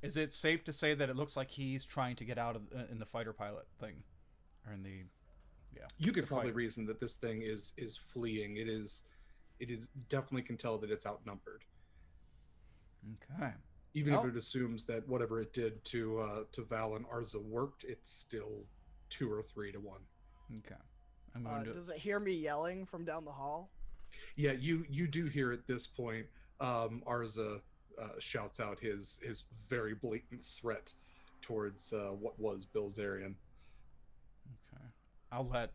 Is it safe to say that it looks like he's trying to get out of in the fighter pilot thing, or in the yeah? You could the probably fighter. reason that this thing is fleeing. It is definitely can tell that it's outnumbered. Okay. Even if Oh. it assumes that whatever it did to Val and Arza worked, it's still 2 or 3 to 1. Okay. I'm going to. Does it hear me yelling from down the hall? Yeah, you do hear at this point Arza shouts out his very blatant threat towards what was Bilzerian. Okay. I'll let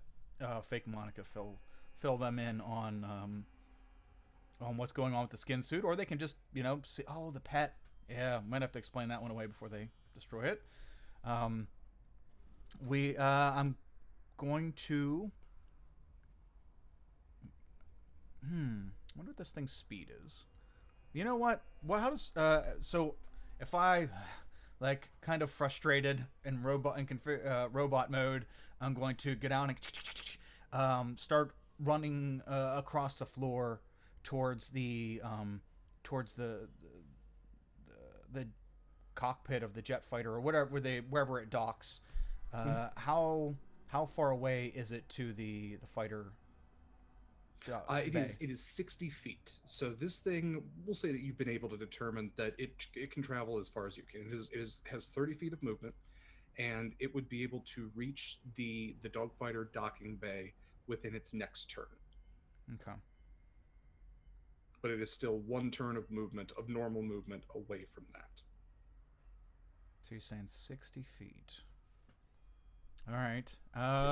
fake Monica fill them in on what's going on with the skin suit, or they can just see. Oh, the pet. Yeah, might have to explain that one away before they destroy it. I'm going to. Wonder what this thing's speed is. You know what? How does so if I like kind of frustrated in robot mode, I'm going to get down and start running across the floor towards the the cockpit of the jet fighter or wherever it docks. How far away is it to the fighter? It is 60 feet. So this thing, we'll say that you've been able to determine that it can travel as far as you can. Has 30 feet of movement, and it would be able to reach the dogfighter docking bay within its next turn. Okay. But it is still one turn of movement, of normal movement, away from that. So you're saying 60 feet. All right.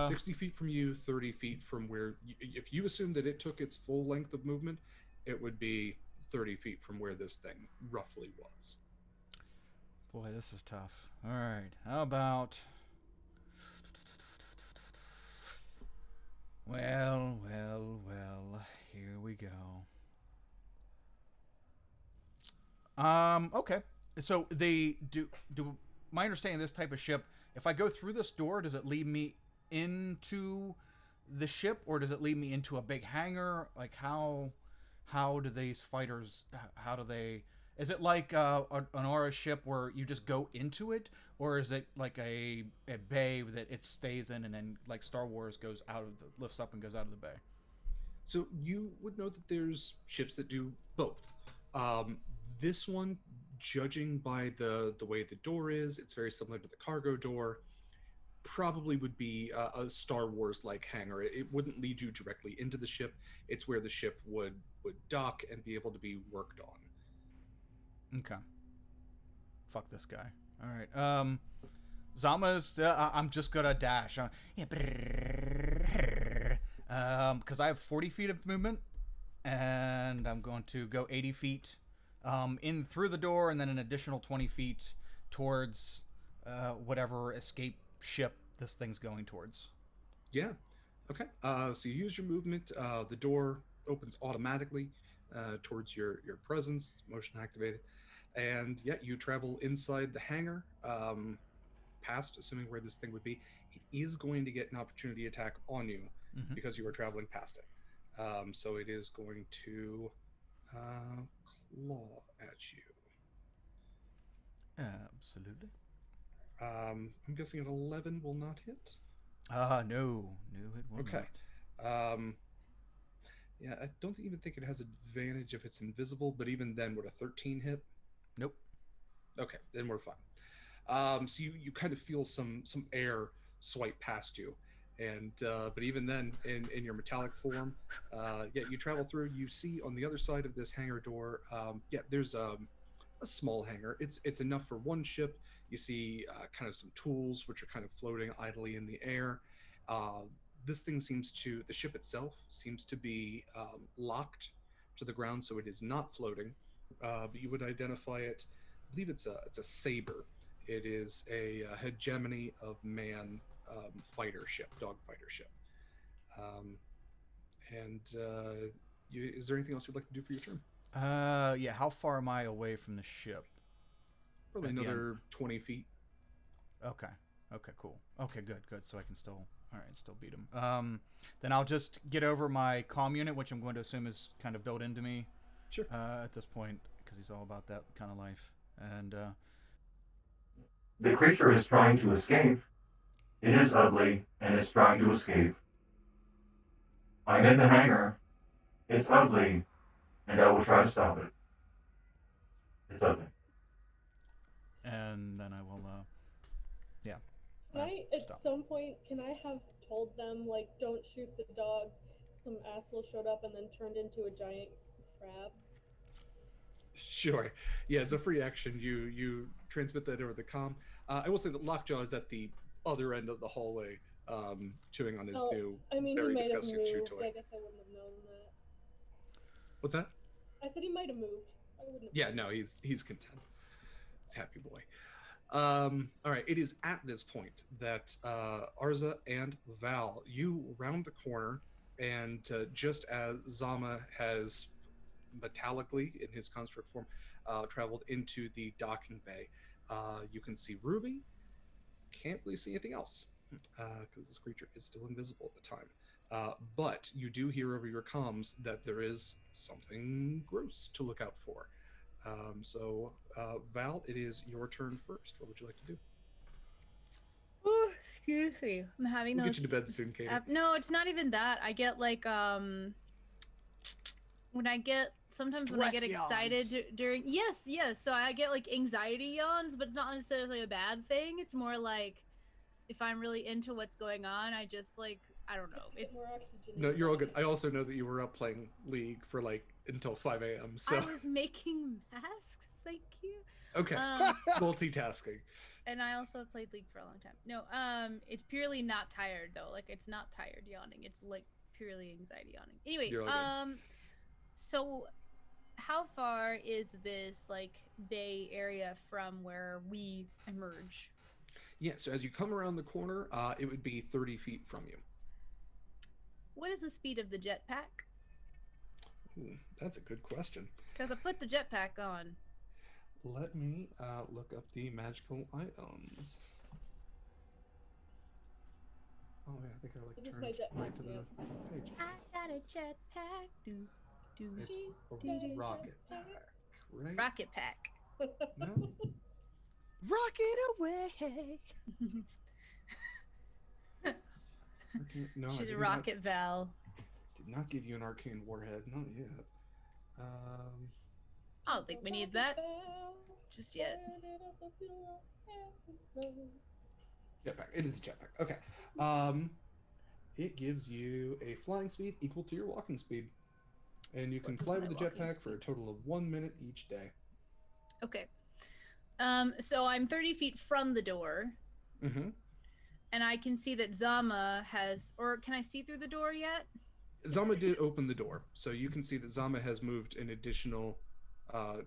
60 feet from you, 30 feet from where... If you assume that it took its full length of movement, it would be 30 feet from where this thing roughly was. Boy, this is tough. All right. How about... Well. Here we go. Okay. So they do my understanding of this type of ship, if I go through this door, does it lead me into the ship, or does it lead me into a big hangar? Like how do these fighters? How do they? Is it like an aura ship where you just go into it, or is it like a bay that it stays in, and then like Star Wars goes out of the lifts up and goes out of the bay? So you would know that there's ships that do both. Um, this one, judging by the way the door is, it's very similar to the cargo door. Probably would be a Star Wars like hangar. It wouldn't lead you directly into the ship. It's where the ship would dock and be able to be worked on. Okay. Fuck this guy. All right. Zama's. I'm just gonna dash. Yeah. Because I have 40 feet of movement, and I'm going to go 80 feet in through the door, and then an additional 20 feet towards whatever escape ship this thing's going towards. Yeah. Okay. So you use your movement. The door opens automatically towards your presence, motion activated, and yeah, you travel inside the hangar. Past, assuming where this thing would be, it is going to get an opportunity attack on you Mm-hmm. because you are traveling past it. So it is going to claw at you. Absolutely. I'm guessing an 11 will not hit. No, it will Okay. not. Yeah, I don't even think it has advantage if it's invisible, but even then, would a 13 hit? Nope. Okay, then we're fine. So you kind of feel some air swipe past you, and but even then, in your metallic form, yeah, you travel through. You see on the other side of this hangar door, yeah, there's a small hangar. It's enough for one ship. You see kind of some tools which are kind of floating idly in the air. Uh, this thing seems to the ship itself seems to be locked to the ground, so it is not floating. But you would identify it. I believe it's a saber. It is a hegemony of man fighter ship, dog fighter ship. Um, and is there anything else you'd like to do for your turn? Yeah. How far am I away from the ship? Probably At the end. another 20 feet. Okay. Okay. Cool. Okay. Good. So I can still. All right. Still beat him. Then I'll just get over my comm unit, which I'm going to assume is kind of built into me. Sure. At this point, because he's all about that kind of life. And The creature is trying to escape. It is ugly, and it's trying to escape. I'm in the hangar. It's ugly, and I will try to stop it. It's ugly. and then I will. Yeah. Can I, at Stop. some point, can I have told them, like, don't shoot the dog? Some asshole showed up and then turned into a giant crab. Sure. Yeah, it's a free action. You transmit that over the comm. I will say that Lockjaw is at the other end of the hallway, chewing on his Oh, new, I mean, he very might have disgusting chew moved. toy. I guess I wouldn't have known that. What's that? I said he might have moved. I wouldn't have Yeah, known. no, he's content. He's a happy boy. All right. It is at this point that Arza and Val, you round the corner, and just as Zama has metallically in his construct form traveled into the docking bay, you can see Ruby. Can't really see anything else because this creature is still invisible at the time. But you do hear over your comms that there is something gross to look out for. Val, it is your turn first. What would you like to do? Ooh, excuse me. I'm having We'll those. get you to bed soon, Katie. No, it's not even that. I get like when I get sometimes when I get Stress excited yawns. during yes. So I get like anxiety yawns, but it's not necessarily a bad thing. It's more like if I'm really into what's going on, I just like I don't know. Get It's more oxygen. No, in you're all the good. I also know that you were up playing League for like until 5 a.m. So I was making masks. Thank you. okay, multitasking. And I also played League for a long time. No, it's purely not tired though. Like it's not tired yawning. It's like purely anxiety yawning. Anyway, You're all good. so how far is this like bay area from where we emerge? Yeah, so as you come around the corner, it would be 30 feet from you. What is the speed of the jetpack? Ooh, that's a good question. Because I put the jetpack on. let me look up the magical items. Oh yeah, I think I This is turned my jetpack right to the dance. page. I got a jetpack. Do do It's She's a do do. rocket pack, right? Rocket pack. No, Rocket away. no, I She's a did not. rocket Val. Did not give you an arcane warhead, not yet. Um, I don't think we need that just yet. jetpack. It is a jetpack. Okay. Um, it gives you a flying speed equal to your walking speed, and you can What is fly my with the walking jetpack for a speed? total of 1 minute each day. Okay. So I'm 30 feet from the door, Mm-hmm. and I can see that Zama has, or can I see through the door yet? Zama did open the door, so you can see that Zama has moved an additional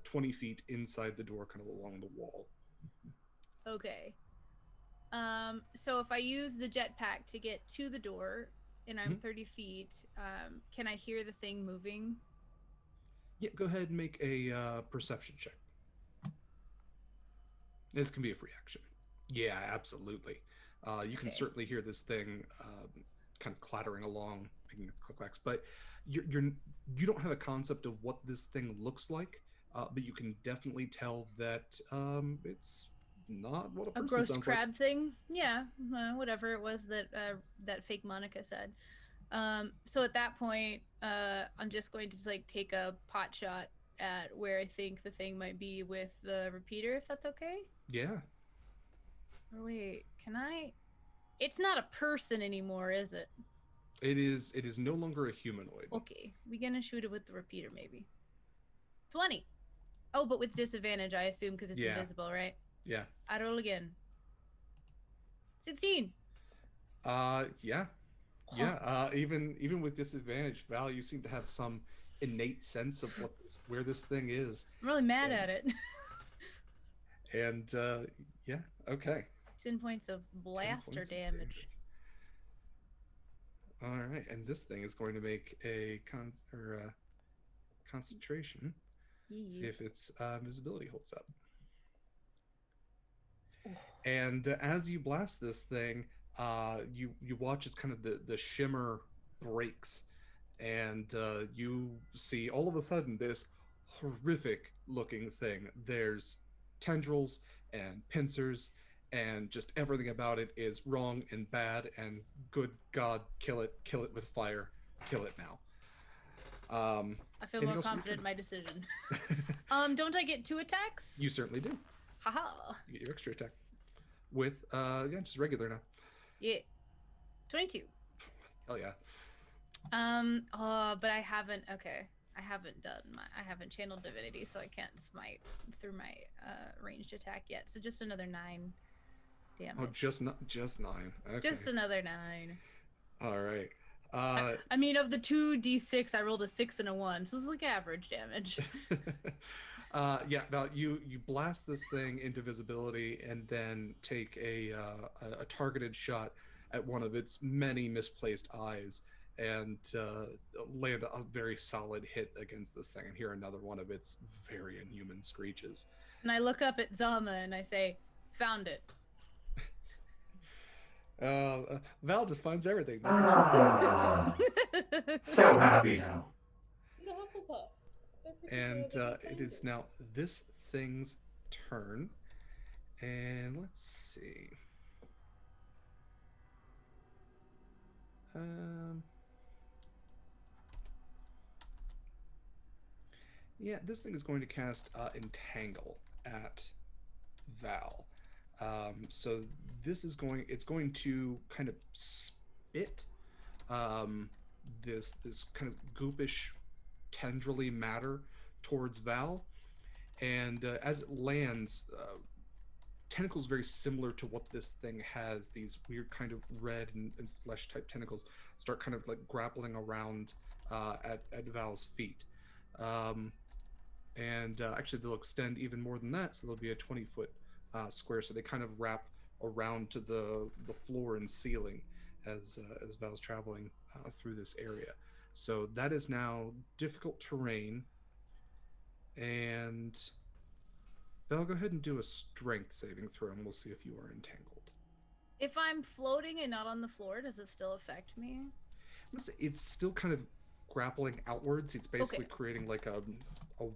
20 feet inside the door, kind of along the wall. Okay. So if I use the jetpack to get to the door, and I'm 30 feet, can I hear the thing moving? Yeah, go ahead and make a perception check. This can be a free action. Yeah, absolutely. You can Okay. certainly hear this thing kind of clattering along, making its click-clacks, but you don't have a concept of what this thing looks like, but you can definitely tell that it's not what a A person gross sounds like. crab thing? Yeah, whatever it was that that fake Monica said. So at that point, I'm just going to like take a pot shot at where I think the thing might be with the repeater, if that's okay. Yeah, Or wait, can I? It's not a person anymore, is it? it is. It is no longer a humanoid. Okay, we gonna shoot it with the repeater, maybe. 20. Oh, but with disadvantage, I assume, because it's Yeah, invisible, right? yeah. I roll again. 16. Yeah, yeah. Even with disadvantage, Val, you seem to have some innate sense of where this thing is, I'm really mad and at it. and yeah, okay. 10 points of 10 blaster points of damage. All right, and this thing is going to make a concentration. See if its visibility holds up. And as you blast this thing, you watch as kind of the shimmer breaks, and you see all of a sudden this horrific looking thing. There's tendrils and pincers, and just everything about it is wrong and bad. And good God, kill it with fire, kill it now. I feel Anything more else for your confident in turn? my decision. Don't I get 2 attacks? You certainly do. Haha. You get your extra attack with yeah, just regular now. Yeah. 22. Hell yeah. But I haven't, okay. I haven't channeled divinity, so I can't smite through my ranged attack yet. So just another 9 damage. Oh, just 9. Okay. Just another 9. All right. I mean, of the 2d6, I rolled a 6 and a 1, so it's like average damage. Yeah. Now you blast this thing into visibility, and then take a targeted shot at one of its many misplaced eyes, and land a very solid hit against this thing, and hear another one of its very inhuman screeches. And I look up at Zama and I say, "Found it." Val just finds everything. Ah, so happy now. He's a Hufflepuff. They're pretty And good at it is finding. now this thing's turn. And let's see. Yeah, this thing is going to cast Entangle at Val. So it's going to kind of spit this kind of goopish, tendrily matter towards Val, and as it lands, tentacles very similar to what this thing has. These weird kind of red and flesh type tentacles start kind of like grappling around at Val's feet. And actually, they'll extend even more than that, so there'll be a 20-foot square. So they kind of wrap around to the floor and ceiling as Val's traveling through this area. So that is now difficult terrain, and Val, go ahead and do a strength saving throw, and we'll see if you are entangled. If I'm floating and not on the floor, does it still affect me? It's still kind of grappling outwards. It's basically Okay. creating like a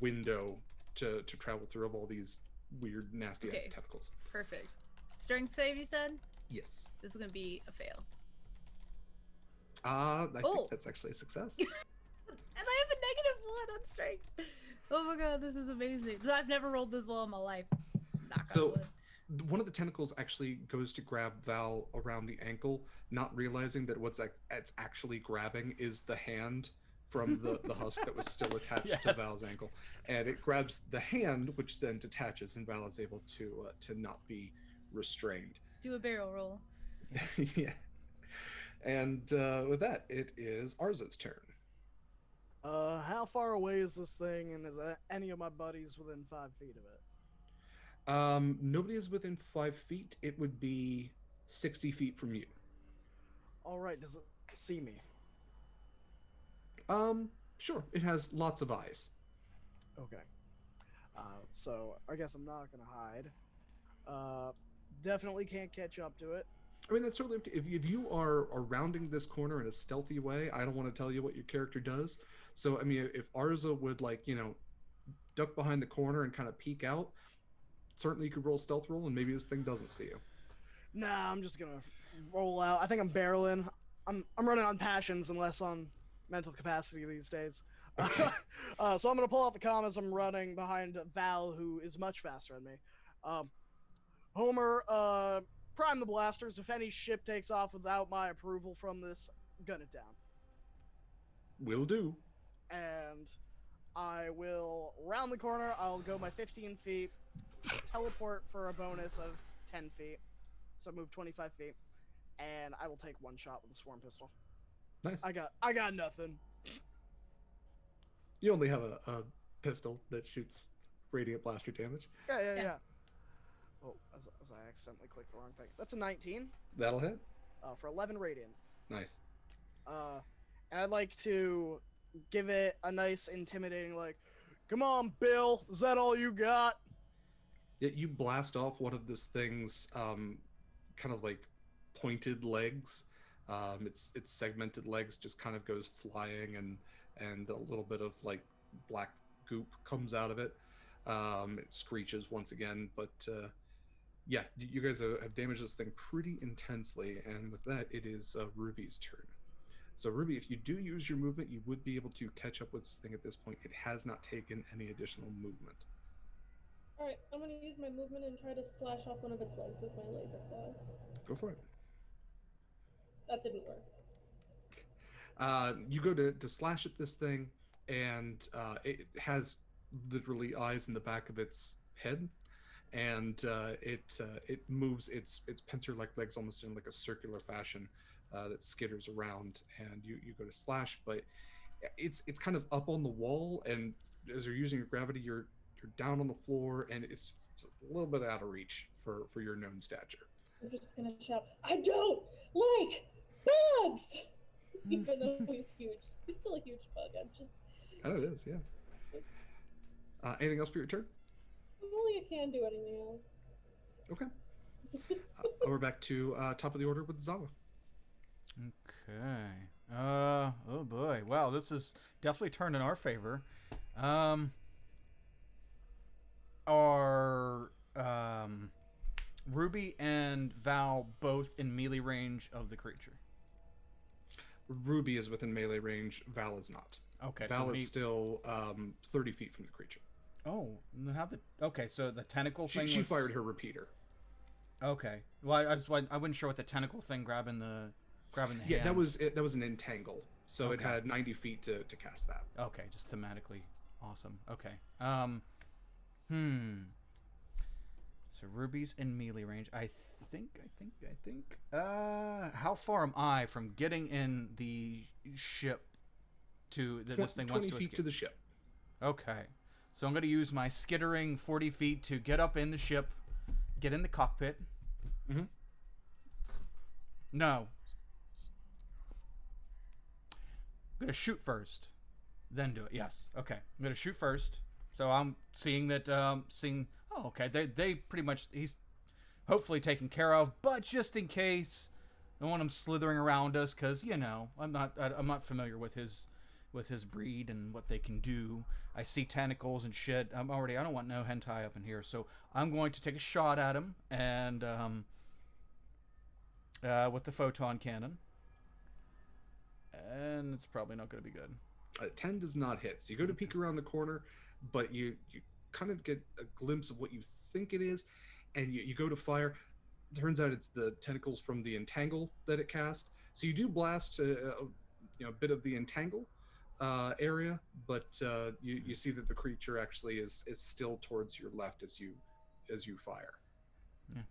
window to travel through of all these weird, nasty ass Okay. tentacles. Perfect. Strength save, you said? Yes. This is gonna be a fail. I Oh. think that's actually a success. And I have a -1 on strength. Oh my god, this is amazing. I've never rolled this well in my life. Knock on wood. One of the tentacles actually goes to grab Val around the ankle, not realizing that it's actually grabbing is the hand from the husk that was still attached to Yes. Val's ankle, and it grabs the hand, which then detaches, and Val is able to not be restrained. Do a barrel roll. Yeah. And with that, it is Arza's turn. How far away is this thing, and is any of my buddies within 5 feet of it? Nobody is within 5 feet. It would be 60 feet from you. All right, does it see me? Sure. It has lots of eyes. Okay. So I guess I'm not gonna hide. Definitely can't catch up to it. I mean, that's totally up to if you are rounding this corner in a stealthy way. I don't want to tell you what your character does. So, I mean, if Arza would, like, duck behind the corner and kind of peek out, certainly you could roll a stealth roll, and maybe this thing doesn't see you. Nah, I'm just gonna roll out. I think I'm barreling. I'm running on passions and less on mental capacity these days. Okay. So I'm gonna pull out the comm as I'm running behind Val, who is much faster than me. Homer, prime the blasters. If any ship takes off without my approval from this, gun it down. Will do. And I will round the corner. I'll go my 15 feet, teleport for a bonus of 10 feet, so move 25 feet, and I will take one shot with the swarm pistol. Nice. I got nothing. You only have a pistol that shoots radiant blaster damage. Yeah. Oh, as I accidentally clicked the wrong thing. That's a 19. That'll hit. For 11 radiant. Nice. And I'd like to give it a nice intimidating, like, come on, Bill, is that all you got? Yeah, you blast off one of this thing's kind of like pointed legs. Its segmented legs just kind of goes flying, and a little bit of like black goop comes out of it. It screeches once again, but yeah, you guys have damaged this thing pretty intensely, and with that, it is Ruby's turn. So Ruby, if you do use your movement, you would be able to catch up with this thing at this point. It has not taken any additional movement. Alright, I'm gonna use my movement and try to slash off one of its legs with my laser claws. Go for it. That didn't work. You go to slash at this thing, and it has literally eyes in the back of its head, and it moves its pincer-like legs almost in like a circular fashion that skitters around, and you go to slash, but it's kind of up on the wall, and as you're using your gravity, you're down on the floor, and it's just a little bit out of reach for your known stature. I'm just gonna shout, I don't like bugs! Even though he's huge. He's still a huge bug. I'm just... Oh, it is, yeah. Anything else for your turn? Only I can do anything else. Okay. We're back to top of the order with Zawa. Okay. Oh boy. Wow, this is definitely turned in our favor. Are Ruby and Val both in melee range of the creature? Ruby is within melee range. Val is not. Okay. Val is still 30 feet from the creature. Oh, okay, so the tentacle thing. She fired her repeater. Okay. Well, I wasn't sure what the tentacle thing grabbing the Yeah, hand. that was an entangle. So it Okay. had 90 feet to cast that. Okay, just thematically awesome. Okay. So Ruby's in melee range. I think. How far am I from getting in the ship to this thing wants to 20 feet escape? to the ship. Okay. So I'm going to use my skittering 40 feet to get up in the ship, get in the cockpit. Mm-hmm. No. I'm going to shoot first, then do it. Yes. Okay. I'm going to shoot first. So I'm seeing that. Seeing. Oh, okay. They pretty much he's hopefully taken care of. But just in case, I don't want him slithering around us because I'm not familiar with his breed and what they can do. I see tentacles and shit. I don't want no hentai up in here. So I'm going to take a shot at him and with the photon cannon, and it's probably not going to be good. 10 does not hit. So you go to peek around the corner, but you kind of get a glimpse of what you think it is, and you go to fire. Turns out it's the tentacles from the entangle that it cast. So you do blast a bit of the entangle area, but you see that the creature actually is still towards your left as you fire. Yeah.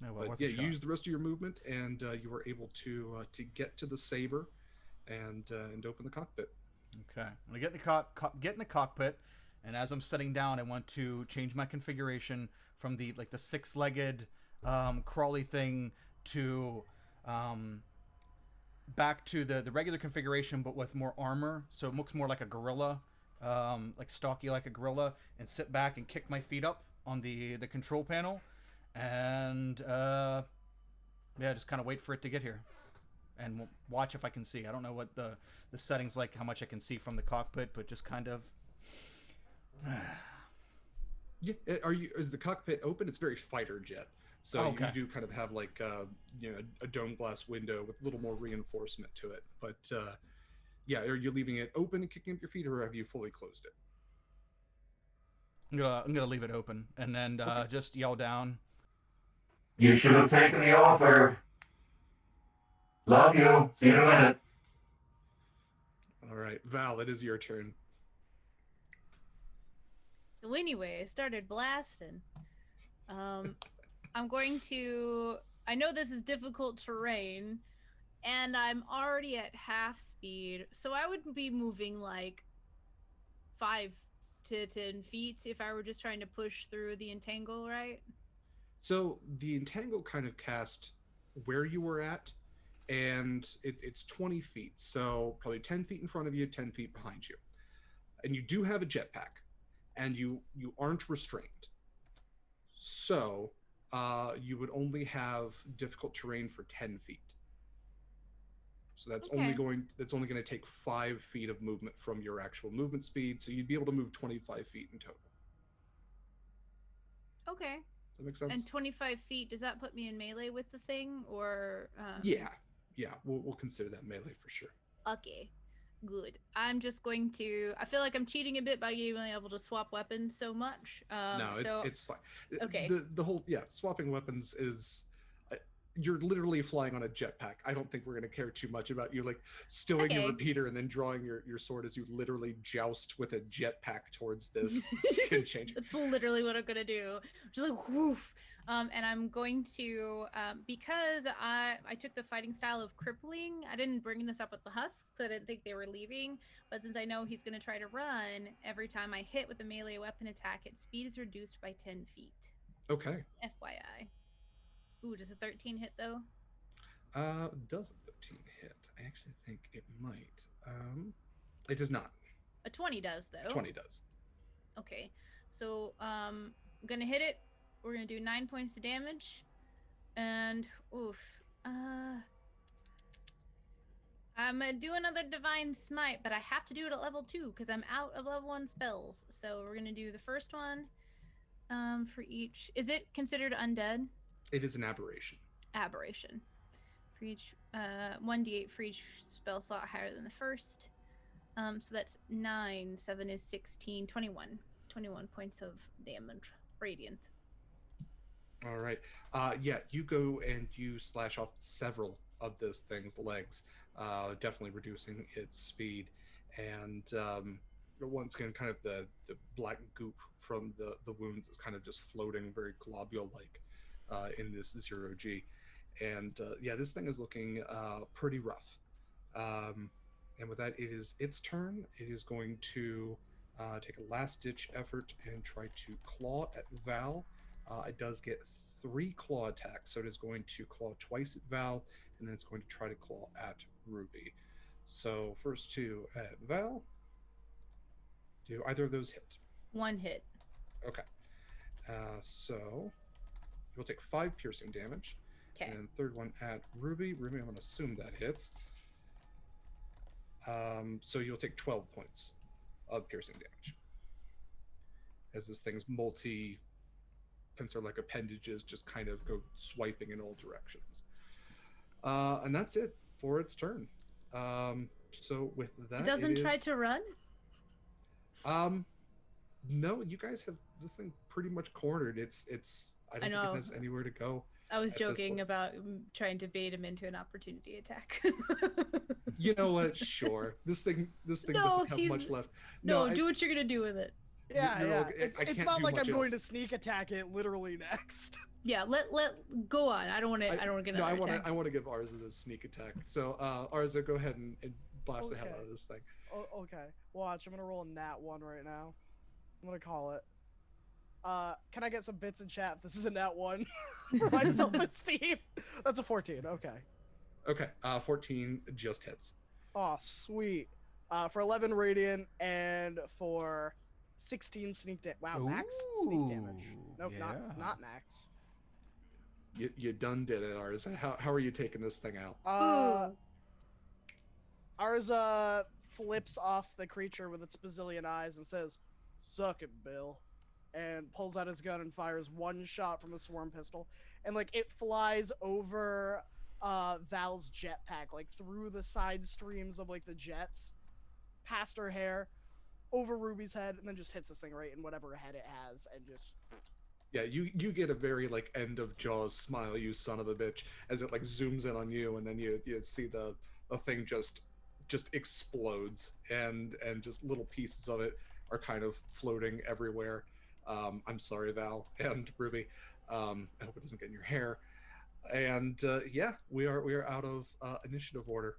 No, well, But yeah, you use the rest of your movement, and you were able to get to the saber and open the cockpit. Okay, I'm gonna get in the cockpit, and as I'm sitting down, I want to change my configuration from the six-legged crawly thing to back to the regular configuration, but with more armor, so it looks more like a gorilla, like stocky like a gorilla, and sit back and kick my feet up on the control panel, and yeah, just kind of wait for it to get here. And watch if I can see. I don't know what the settings like, how much I can see from the cockpit, but just kind of. Yeah, is the cockpit open? It's very fighter jet, so Okay. you do kind of have like a dome glass window with a little more reinforcement to it. But yeah, are you leaving it open and kicking up your feet, or have you fully closed it? I'm gonna leave it open and then just yell down. You should have taken the offer. Love you. See you in a minute. All right, Val, it is your turn. So anyway, I started blasting. I'm going to. I know this is difficult terrain, and I'm already at half speed, so I would be moving like 5 to 10 feet if I were just trying to push through the entangle, right? So the entangle kind of cast where you were at, and it's 20 feet, so probably 10 feet in front of you, 10 feet behind you. And you do have a jetpack, and you aren't restrained. So you would only have difficult terrain for 10 feet. So that's Okay. only going to take 5 feet of movement from your actual movement speed. So you'd be able to move 25 feet in total. Okay. Does that make sense? And 25 feet, does that put me in melee with the thing, or? Yeah, we'll consider that melee for sure. Okay, good. I'm just going to. I feel like I'm cheating a bit by being able to swap weapons so much. No, so it's fine. Okay. The whole swapping weapons is. You're literally flying on a jetpack. I don't think we're going to care too much about you like stowing your Okay. repeater and then drawing your sword as you literally joust with a jetpack towards this. Can change. That's literally what I'm gonna do. Just like woof. And I'm going to because I took the fighting style of crippling. I didn't bring this up with the husks. I didn't think they were leaving. But since I know he's gonna try to run, every time I hit with a melee weapon attack, its speed is reduced by 10 feet. Okay. FYI. Ooh, does a 13 hit though? Does a 13 hit? I actually think it might. It does not. A 20 does though. 20 does. Okay, so I'm gonna hit it. We're gonna do 9 points of damage, and oof. I'm gonna do another divine smite, but I have to do it at level 2 because I'm out of level 1 spells. So we're gonna do the first one. For each, is it considered undead? It is an aberration. Aberration. For each 1d8 for each spell slot higher than the first. So that's 9, 7 is 16, 21. 21 points of damage. Radiant. All right. Yeah, you go and you slash off several of this thing's legs, definitely reducing its speed. And once again, kind of the black goop from the wounds is kind of just floating very globule-like in this 0G. And yeah, this thing is looking pretty rough. And with that, it is its turn. It is going to take a last-ditch effort and try to claw at Val. It does get 3 claw attacks, so it is going to claw twice at Val, and then it's going to try to claw at Ruby. So first 2 at Val. Do either of those hit? 1 hit. Okay. So you'll take 5 piercing damage. Okay. And third one at Ruby. Ruby, I'm going to assume that hits. So you'll take 12 points of piercing damage. As this thing's pincer-like appendages just kind of go swiping in all directions. And that's it for its turn. So with that, It doesn't try to run? No, you guys have this thing pretty much cornered. It's I don't think it has anywhere to go. I was joking about trying to bait him into an opportunity attack. You know what? Sure. This thing doesn't have much left. No, do what you're gonna do with it. Yeah. It's not like I'm going to else. sneak attack it literally next. Yeah, let go on. I don't want to get another attack. I want to give Arza a sneak attack. So Arza, go ahead and blast the hell out of this thing. Oh, okay. Watch, I'm gonna roll a nat 1 right now. I'm gonna call it. Can I get some bits in chat if this is a nat 1 for my self-esteem? That's a 14, okay. Okay, 14 just hits. Oh, sweet. For 11 radiant and for 16 sneak damage. Wow, max sneak damage. Nope, yeah. not max. You done did it, Arza. How are you taking this thing out? Arza flips off the creature with its bazillion eyes and says, "Suck it, Bill," and pulls out his gun and fires 1 shot from a swarm pistol, and like it flies over Val's jetpack, like through the side streams of like the jets, past her hair, over Ruby's head, and then just hits this thing right in whatever head it has, and just. Yeah, you get a very like end of Jaws smile, you son of a bitch, as it like zooms in on you, and then you see the thing just explodes, and just little pieces of it are kind of floating everywhere. I'm sorry, Val and Ruby. I hope it doesn't get in your hair. And yeah, we are out of initiative order.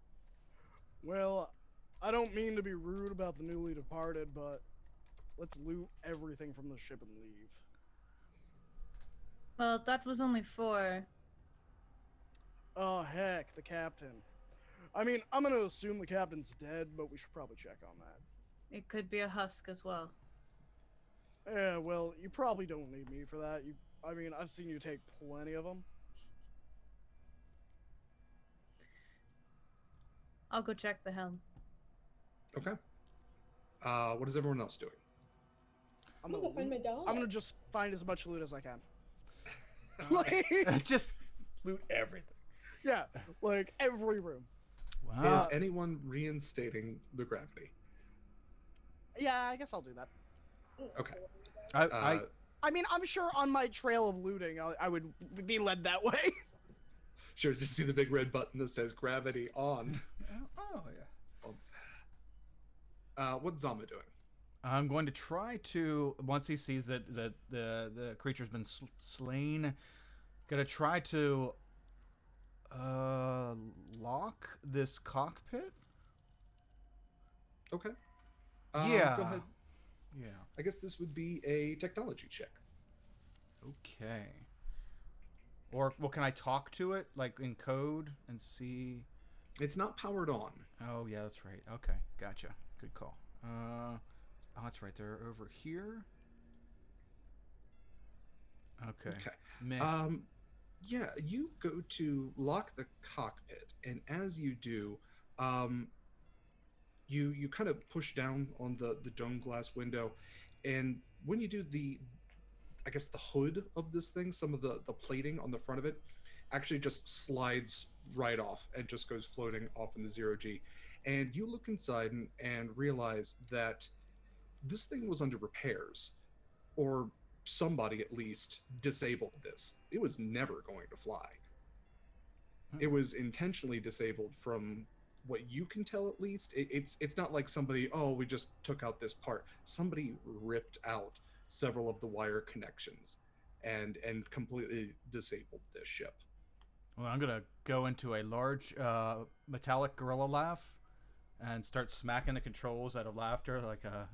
Well, I don't mean to be rude about the newly departed, but let's loot everything from the ship and leave. Well, that was only 4. Oh, heck, the captain. I mean, I'm gonna assume the captain's dead, but we should probably check on that. It could be a husk as well. Yeah, well, you probably don't need me for that. I mean, I've seen you take plenty of them. I'll go check the helm. Okay. What is everyone else doing? I'm gonna go find my dog. I'm gonna just find as much loot as I can. Like, Just loot everything. yeah, like every room. Wow. Is anyone reinstating the gravity? Yeah, I guess I'll do that. Okay. I mean, I'm sure on my trail of looting, I would be led that way. Sure, just see the big red button that says gravity on. Oh yeah. What's Zama doing? I'm going to try to, once he sees that the creature's been slain, gonna try to lock this cockpit. Okay. Yeah. Go ahead. Yeah. I guess this would be a technology check. Okay. Or, well, can I talk to it, like, in code and see? It's not powered on. Oh, yeah, that's right. Okay, gotcha. Good call. Oh, that's right. They're over here. Okay. Okay. Yeah, you go to lock the cockpit, and as you do, you kind of push down on the dome glass window, and when you do the hood of this thing, some of the plating on the front of it actually just slides right off and just goes floating off in the zero G. And you look inside and realize that this thing was under repairs, or somebody at least disabled this. It was never going to fly. It was intentionally disabled from what you can tell, at least. It's not like somebody, oh, we just took out this part. Somebody ripped out several of the wire connections and completely disabled this ship. Well, I'm gonna go into a large metallic gorilla laugh and start smacking the controls out of laughter, like a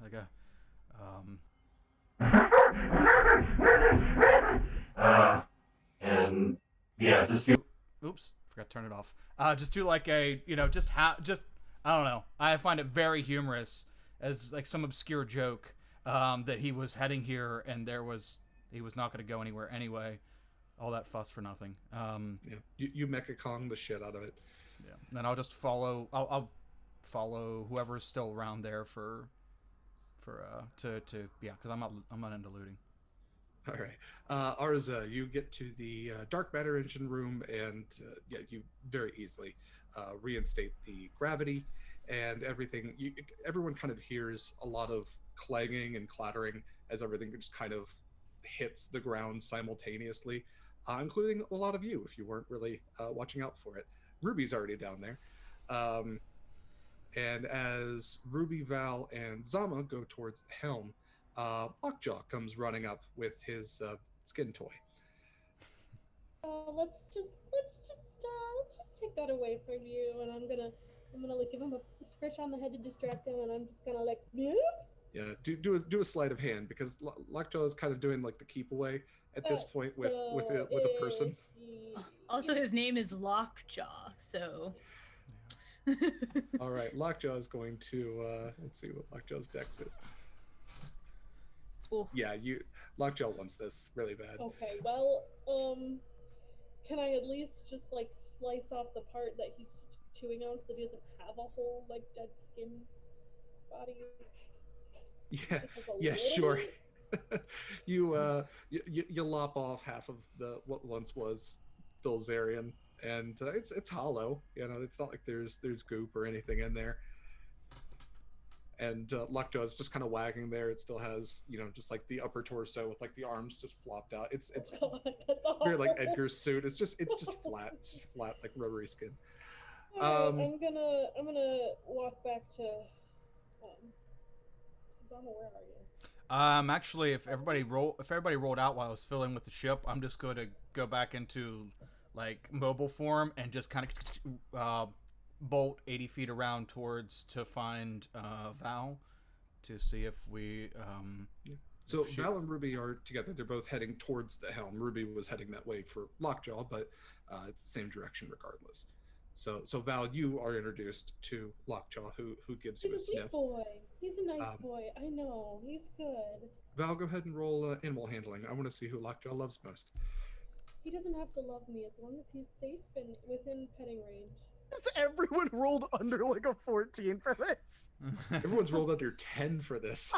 and yeah, just do. Oops, forgot to turn it off. Just do like a, just I don't know. I find it very humorous as like some obscure joke. that he was heading here and he was not going to go anywhere anyway. All that fuss for nothing. Yeah, you Mecha Kong the shit out of it. Yeah. Then I'll just follow. I'll follow whoever's still around there for to yeah, because I'm not into looting. All right, Arza, you get to the dark matter engine room, and yeah, you very easily reinstate the gravity and everything. Everyone kind of hears a lot of clanging and clattering as everything just kind of hits the ground simultaneously, including a lot of you if you weren't really watching out for it. Ruby's already down there. Um, and as Ruby, Val, and Zama go towards the helm, Lockjaw comes running up with his skin toy. Let's just take that away from you, and I'm gonna like give him a scratch on the head to distract him, and I'm just gonna like bloop. Yeah, do a sleight of hand because Lockjaw is kind of doing like the keep away at this point with a person. Also, his name is Lockjaw, so. All right, Lockjaw is going to let's see what Lockjaw's dex is. Ooh. Yeah, Lockjaw wants this really bad. Okay, well, can I at least just like slice off the part that he's chewing on so that he doesn't have a whole like dead skin body? Yeah, sure. You lop off half of what once was Bilzerian, and it's hollow. You know, it's not like there's goop or anything in there. And Lockjaw is just kind of wagging there. It still has, just like the upper torso with like the arms just flopped out. It's very like Edgar's suit. It's just flat. It's just flat like rubbery skin. I'm gonna walk back to. Zama, where are you? Actually, if everybody rolled out while I was filling with the ship, I'm just going to go back into like mobile form and just kind of bolt 80 feet around to find Val to see if we So Val and Ruby are together. They're both heading towards the helm. Ruby was heading that way for Lockjaw, but it's the same direction regardless. So Val, you are introduced to Lockjaw, who gives you a sniff. He's a boy. He's a nice boy. I know. He's good. Val, go ahead and roll animal handling. I want to see who Lockjaw loves most. He doesn't have to love me as long as he's safe and within petting range. Has everyone rolled under like a 14 for this? Everyone's rolled under 10 for this.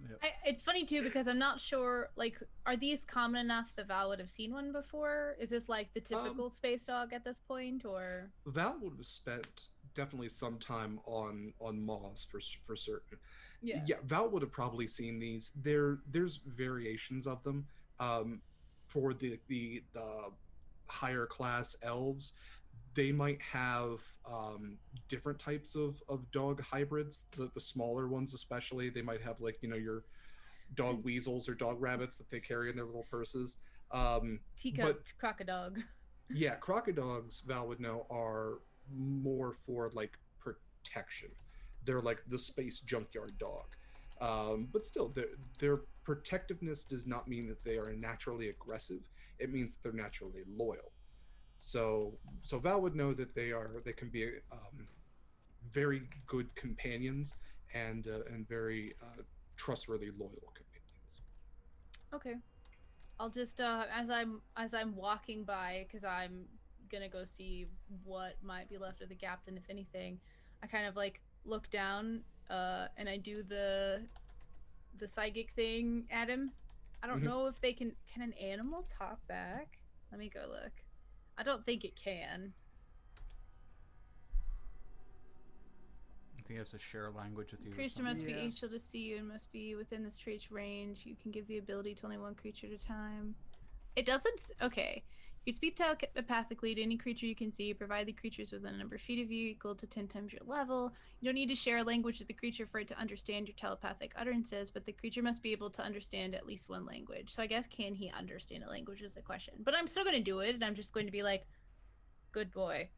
Yep. It's funny too because I'm not sure. Like, are these common enough that Val would have seen one before? Is this like the typical space dog at this point, or Val would have spent definitely some time on Mars for certain. Yeah. Val would have probably seen these. There's variations of them. For the higher class elves, they might have different types of dog hybrids. The smaller ones especially, they might have like your dog weasels or dog rabbits that they carry in their little purses. teacup crocodog? Yeah, crocodogs, Val would know, are more for like protection. They're like the space junkyard dog. But still, their protectiveness does not mean that they are naturally aggressive. It means that they're naturally loyal. So Val would know that they can be very good companions and very trustworthy, loyal companions. Okay, I'll just as I'm walking by, because I'm gonna go see what might be left of the captain, if anything. I kind of like look down and I do the psychic thing at him. I don't know if they can an animal talk back? Let me go look. I don't think it can. I think it has to share a language with you. Creature must be Yeah. able to see you and must be within this trait's range. You can give the ability to only one creature at a time. It doesn't. Okay. You can speak telepathically to any creature you can see, provided the creatures within a number of feet of you equal to 10 times your level. You don't need to share a language with the creature for it to understand your telepathic utterances, but the creature must be able to understand at least one language. So I guess, can he understand a language is the question. But I'm still going to do it, and I'm just going to be like, good boy,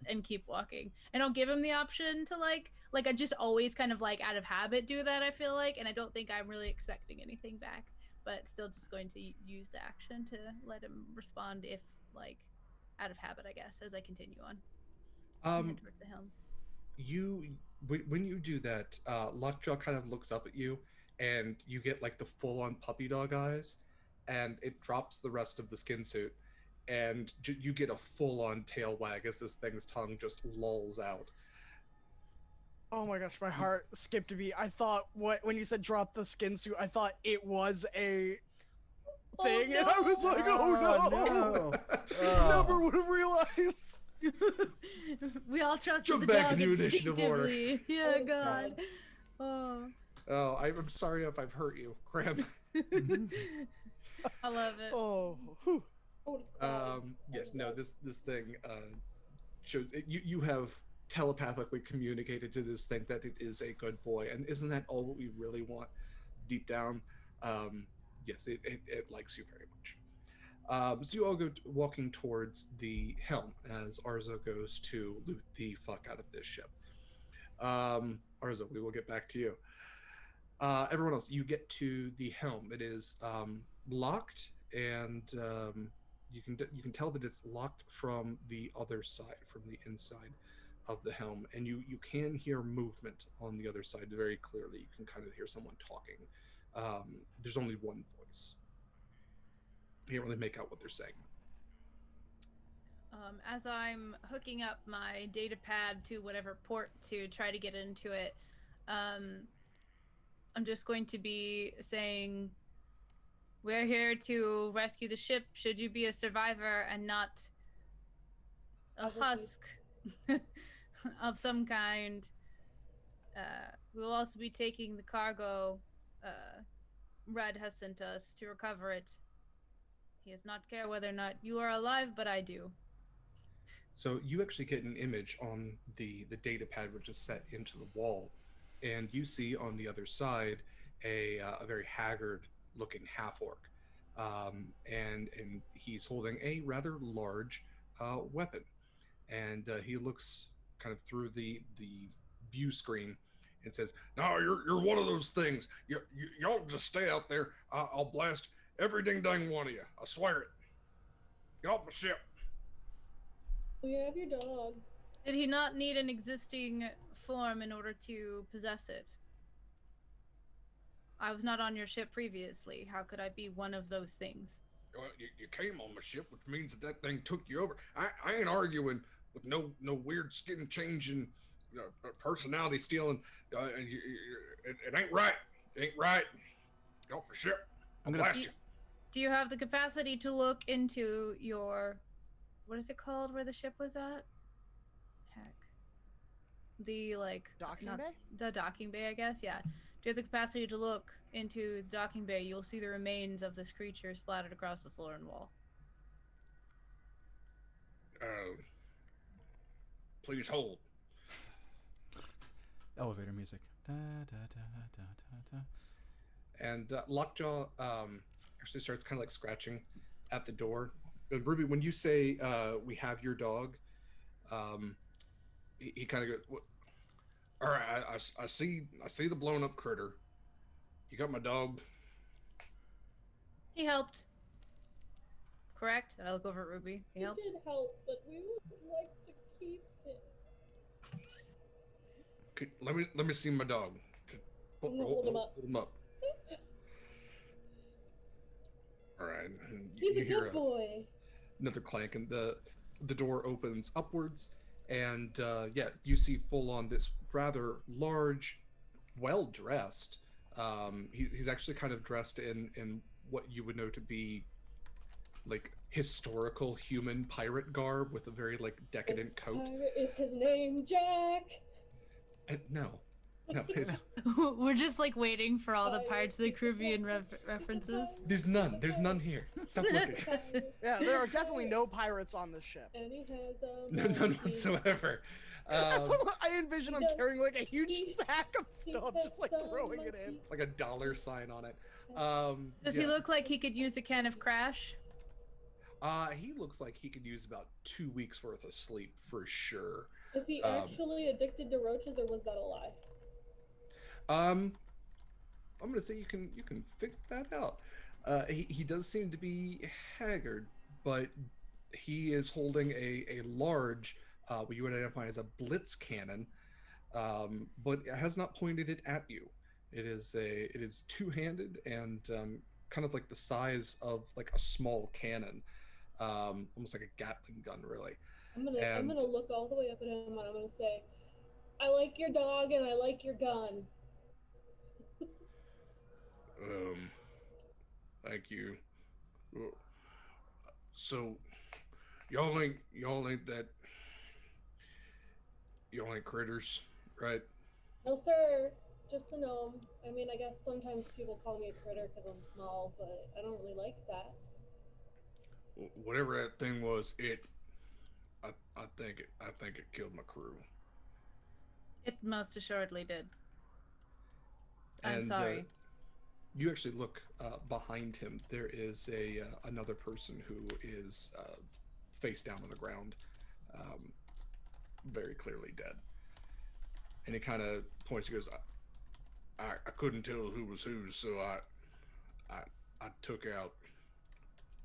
and keep walking. And I'll give him the option to like I just always kind of like out of habit do that, I feel like, and I don't think I'm really expecting anything back. But still just going to use the action to let him respond if, like, out of habit, I guess, as I continue on. Head towards the helm. When you do that, Lockjaw kind of looks up at you and you get like the full-on puppy dog eyes, and it drops the rest of the skin suit, and you get a full-on tail wag as this thing's tongue just lolls out. Oh my gosh, my heart skipped a beat. I thought when you said drop the skin suit, I thought it was a thing, and I was like, oh no, never would have realized. We all trusted Jump the back dog into initiative order. instinctively. Yeah, Oh, God. God. Oh. Oh, I'm sorry if I've hurt you, Graham. I love it. Oh, whew. I would've cried. Yes, no, this thing shows you have telepathically communicated to this thing that it is a good boy, and isn't that all what we really want deep down? Yes, it likes you very much. So you all go walking towards the helm as Arzo goes to loot the fuck out of this ship. Arzo, we will get back to you. Everyone else, you get to the helm. It is locked, and you can tell that it's locked from the other side, from the inside of the helm, and you can hear movement on the other side very clearly. You can kind of hear someone talking. There's only one voice. You can't really make out what they're saying. As I'm hooking up my data pad to whatever port to try to get into it, I'm just going to be saying, we're here to rescue the ship. Should you be a survivor and not a husk of some kind, we'll also be taking the cargo Red has sent us to recover it. He does not care whether or not you are alive, but I do. So you actually get an image on the data pad, which is set into the wall, and you see on the other side a very haggard looking half orc, and he's holding a rather large weapon, and he looks kind of through the view screen and says, "No, you're one of those things. Y'all just stay out there. I'll blast every ding dang one of you. I swear it. Get off my ship." We have your dog. Did he not need an existing form in order to possess it? I was not on your ship previously. How could I be one of those things? Well, you came on my ship, which means that thing took you over. I ain't arguing with no weird skin changing, personality stealing. It ain't right. It ain't right. Get off my ship. I'll blast you. Do you have the capacity to look into your... What is it called where the ship was at? Heck. The, Docking bay? The docking bay, I guess, yeah. Do you have the capacity to look into the docking bay? You'll see the remains of this creature splattered across the floor and wall. Please hold. Elevator music. Da, da, da, da, da, da. And Lockjaw actually starts kind of like scratching at the door. And Ruby, when you say we have your dog, he kind of goes, "What? All right, I see the blown up critter. You got my dog." He helped. Correct? And I look over at Ruby. He helped. did help, but we would like to keep it. Okay, let me see my dog. Just Hold him up. Hold him up. All right. He's a good boy. Another clank, and the door opens upwards, and you see full on this rather large, well dressed. He's actually kind of dressed in what you would know to be like historical human pirate garb with a very like decadent coat. Is his name Jack? No, it's We're just like waiting for all the Pirates of the Caribbean references. there's none here. Stop looking. Yeah, there are definitely no pirates on this ship. And he has None whatsoever. I envision him carrying like a huge sack of stuff, just like throwing it in. Like a dollar sign on it. Does he look like he could use a can of Crash? He looks like he could use about 2 weeks worth of sleep for sure. Is he actually addicted to roaches, or was that a lie? I'm gonna say you can figure that out. He does seem to be haggard, but he is holding a large, what you would identify as a blitz cannon, but it has not pointed it at you. It is two-handed and kind of like the size of like a small cannon, almost like a Gatling gun, really. I'm And gonna look all the way up at him and I'm gonna say, I like your dog and I like your gun. um, thank you. Well, so y'all ain't that y'all ain't critters, right? No sir, just a gnome. I mean, I guess sometimes people call me a critter because I'm small, but I don't really like that. Whatever that thing was, I think it killed my crew. It most assuredly did. I'm And sorry. you actually look behind him. There is a another person who is face down on the ground, um, very clearly dead. And he kind of points. He goes, I couldn't tell who was who, so I I took out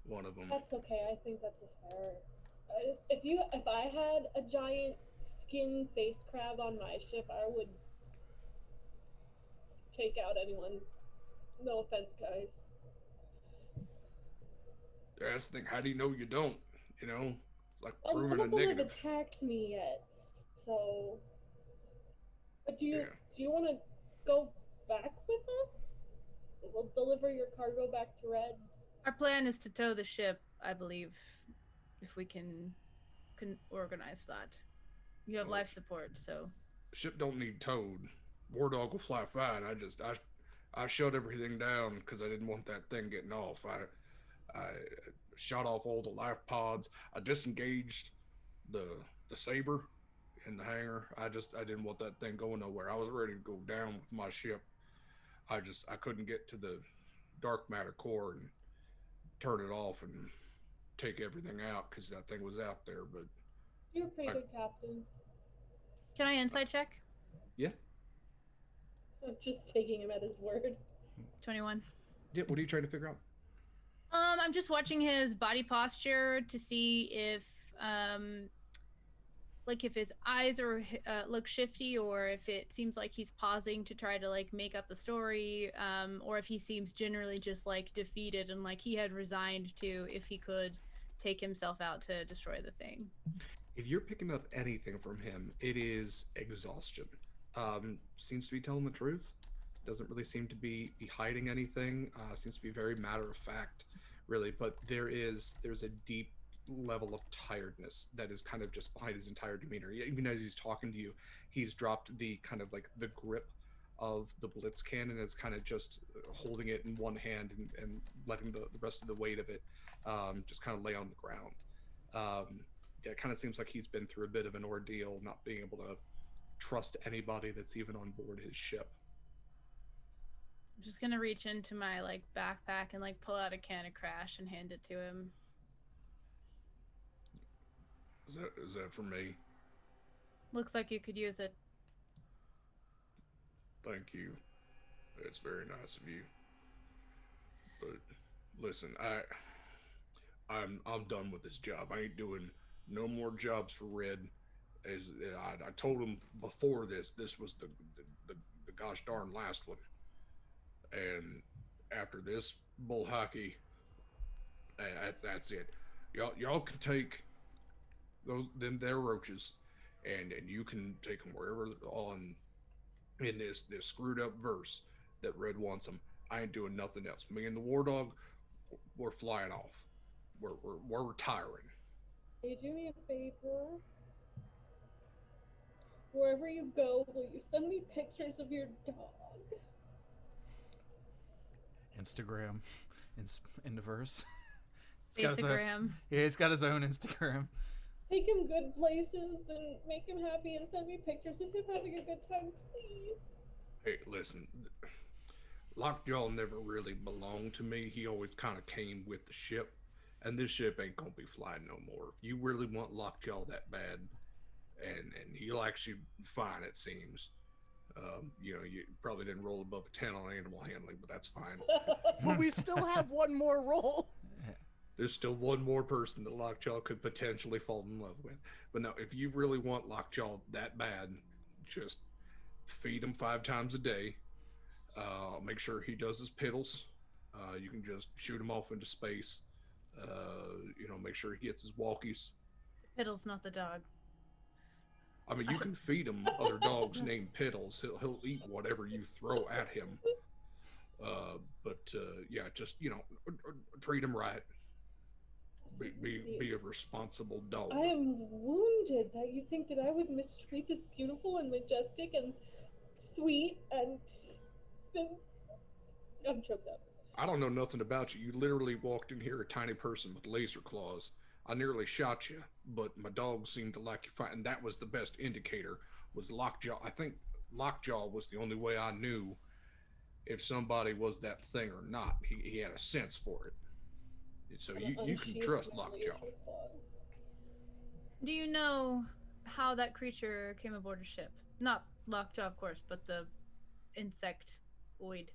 one of them. That's okay. I think that's a fair. If I had a giant skin face crab on my ship, I would take out anyone. No offense, guys. That's the thing. How do you know you don't? You know, it's like Well, proving none a of them have negative. attacked me yet, so. But Yeah. do you want to go back with us? We'll deliver your cargo back to Red. Our plan is to tow the ship, I believe, if we can organize that. You have Well, life support, so ship don't need towed. War dog will fly fine. I shut everything down because I didn't want that thing getting off. I shot off all the life pods. I disengaged the the saber in the hangar. I didn't want that thing going nowhere. I was ready to go down with my ship. I couldn't get to the dark matter core and turn it off and take everything out because that thing was out there. But You're a pretty I, good captain. can I insight check? yeah, I'm just taking him at his word. 21. yeah. What are you trying to figure out? I'm just watching his body posture to see if um like if his eyes are look shifty, or if it seems like he's pausing to try to like make up the story, or if he seems generally just like defeated and like he had resigned to, if he could, take himself out to destroy the thing. If you're picking up anything from him, it is exhaustion. Seems to be telling the truth. Doesn't really seem to be hiding anything. Seems to be very matter of fact, really. But there's a deep level of tiredness that is kind of just behind his entire demeanor. Even as he's talking to you, he's dropped the kind of like the grip of the blitz cannon. Is kind of just holding it in one hand and letting the rest of the weight of it just kind of lay on the ground. Um, yeah, it kind of seems like he's been through a bit of an ordeal, not being able to trust anybody that's even on board his ship. I'm just gonna reach into my like backpack and like pull out a can of Crash and hand it to him. Is that for me? Looks like you could use it. Thank you. That's very nice of you. But listen, I'm done with this job. I ain't doing no more jobs for Red. As I told him before this was the gosh darn last one. And after this bull hockey, that's it. Y'all can take those them their roaches, and you can take them wherever on in this screwed up verse that Red wants them. I ain't doing nothing else. Me and the War Dog, we're flying off. We're retiring. Can you do me a favor? Wherever you go, will you send me pictures of your dog? Instagram, in the verse. Instagram. Yeah, he's got his own Instagram. Take him good places and make him happy and send me pictures of him having a good time, please. Hey, listen, Lockjaw never really belonged to me. He always kind of came with the ship, and this ship ain't gonna be flying no more. If you really want Lockjaw that bad, and he'll actually fine, it seems. You probably didn't roll above a 10 on animal handling, but that's fine. But we still have one more roll. There's still one more person that Lockjaw could potentially fall in love with. But no, if you really want Lockjaw that bad, just feed him 5 times a day. Make sure he does his piddles. You can just shoot him off into space. Make sure he gets his walkies. Piddle's not the dog. I mean, you can feed him other dogs named Piddles. He'll eat whatever you throw at him. Yeah, just treat him right. Be a responsible dog. I am wounded that you think that I would mistreat this beautiful and majestic and sweet and this. I'm choked up. I don't know nothing about you. You literally walked in here a tiny person with laser claws. I nearly shot you, but my dog seemed to like you fight, and that was the best indicator. Was Lockjaw? I think Lockjaw was the only way I knew if somebody was that thing or not. He had a sense for it. So you can trust Lockjaw. Do you know how that creature came aboard a ship? Not Lockjaw, of course, but the insectoid.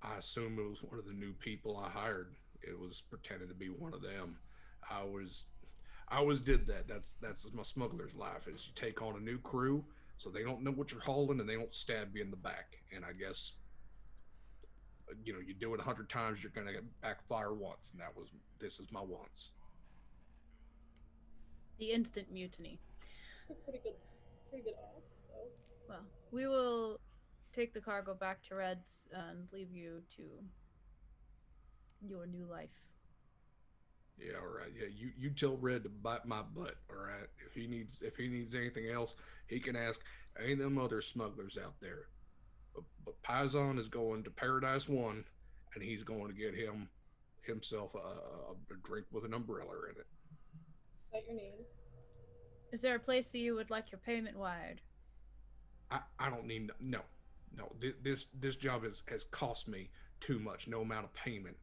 I assume it was one of the new people I hired. It was pretending to be one of them. I always did that. That's my smuggler's life. Is you take on a new crew, so they don't know what you're hauling and they don't stab you in the back. And I guess you do it 100 times, you're gonna backfire once, and this is my once. The instant mutiny. Pretty good odds. So. Well, we will take the cargo back to Red's and leave you to your new life. Yeah, all right. Yeah, you tell Red to bite my butt. All right. If he needs anything else, he can ask any of them other smugglers out there. But Paisan is going to Paradise One, and he's going to get himself a drink with an umbrella in it. Is that your name? Is there a place that you would like your payment wired? I don't need no. This job has cost me too much. No amount of payment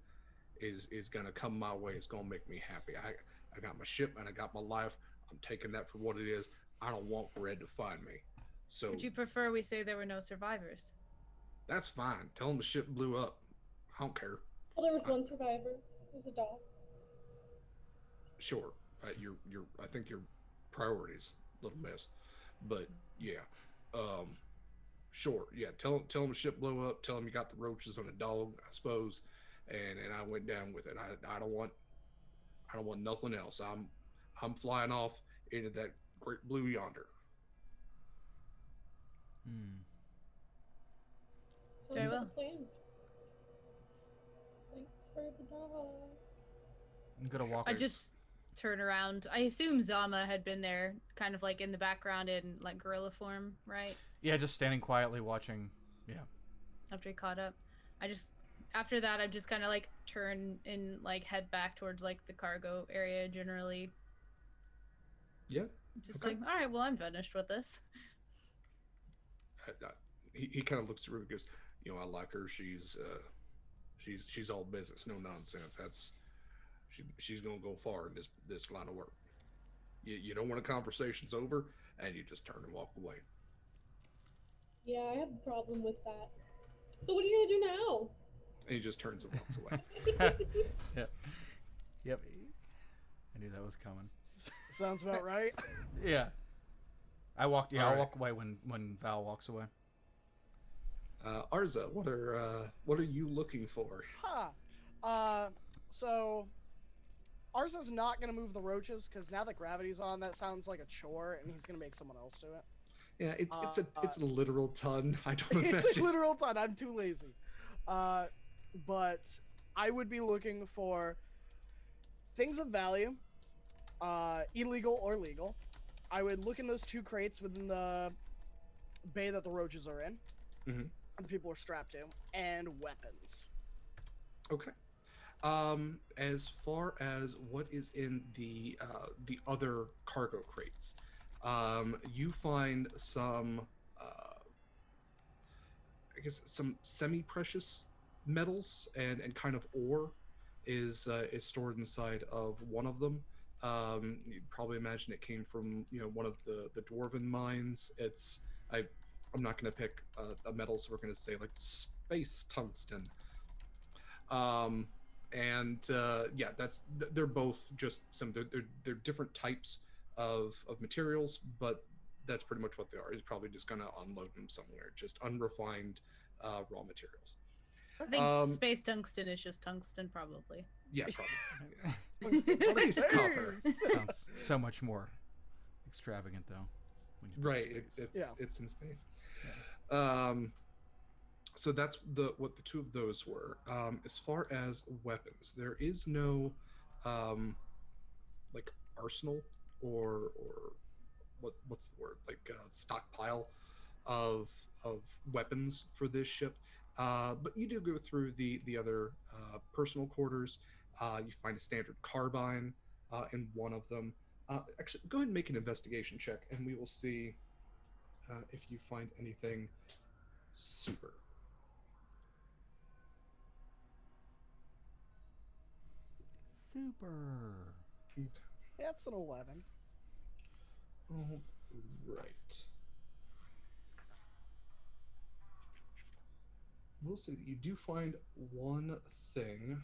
is gonna come my way. It's gonna make me happy. I got my ship and I got my life. I'm taking that for what it is. I don't want Red to find me. So would you prefer we say there were no survivors? That's fine. Tell him the ship blew up. I don't care. Well, there was one survivor. It was a dog. Sure. I think your priorities a little messed, but yeah. Sure. Yeah. Tell him the ship blew up. Tell him you got the roaches on a dog, I suppose, and I went down with it. I don't want nothing else. I'm flying off into that great blue yonder. Very well. Thanks for the dog. I'm gonna walk. I just turn around. I assume Zama had been there, kind of like in the background in like gorilla form, right? Yeah, just standing quietly watching. Yeah. After he caught up, after that, I just kind of like turn and like head back towards like the cargo area generally. Yeah. Just okay. like, all right, well, I'm finished with this. He kind of looks through and goes, I like her. She's all business, no nonsense. She's gonna go far in this line of work. You don't want a conversation's over, and you just turn and walk away. Yeah, I have a problem with that. So what are you gonna do now? And he just turns and walks away. Yep. I knew that was coming. Sounds about right. Yeah. I'll walk away when Val walks away. Arza, what are you looking for? So Arza's not gonna move the roaches because now that gravity's on, that sounds like a chore, and he's gonna make someone else do it. Yeah, it's a literal ton. I don't imagine. It's a literal ton. I'm too lazy. But I would be looking for things of value, illegal or legal. I would look in those two crates within the bay that the roaches are in. Mm-hmm. The people are strapped to, and weapons. Okay. As far as what is in the other cargo crates, you find some, I guess, some semi-precious metals and kind of ore is stored inside of one of them. You'd probably imagine it came from one of the dwarven mines. I'm not going to pick a metal, so we're going to say like space tungsten. They're both just they're different types of materials, but that's pretty much what they are. He's probably just gonna unload them somewhere, just unrefined raw materials. I think Um, space tungsten is just tungsten, probably. Yeah, probably. Yeah. Tungsten Space copper. space. Sounds so much more extravagant, though. When you put Right, space. it's in space. So that's what the two of those were. As far as weapons, there is no like arsenal or what's the word, like stockpile of weapons for this ship. But you do go through the other personal quarters. You find a standard carbine in one of them. Actually, go ahead and make an investigation check, and we will see if you find anything super. Super. That's an 11. All right. We'll see that you do find one thing.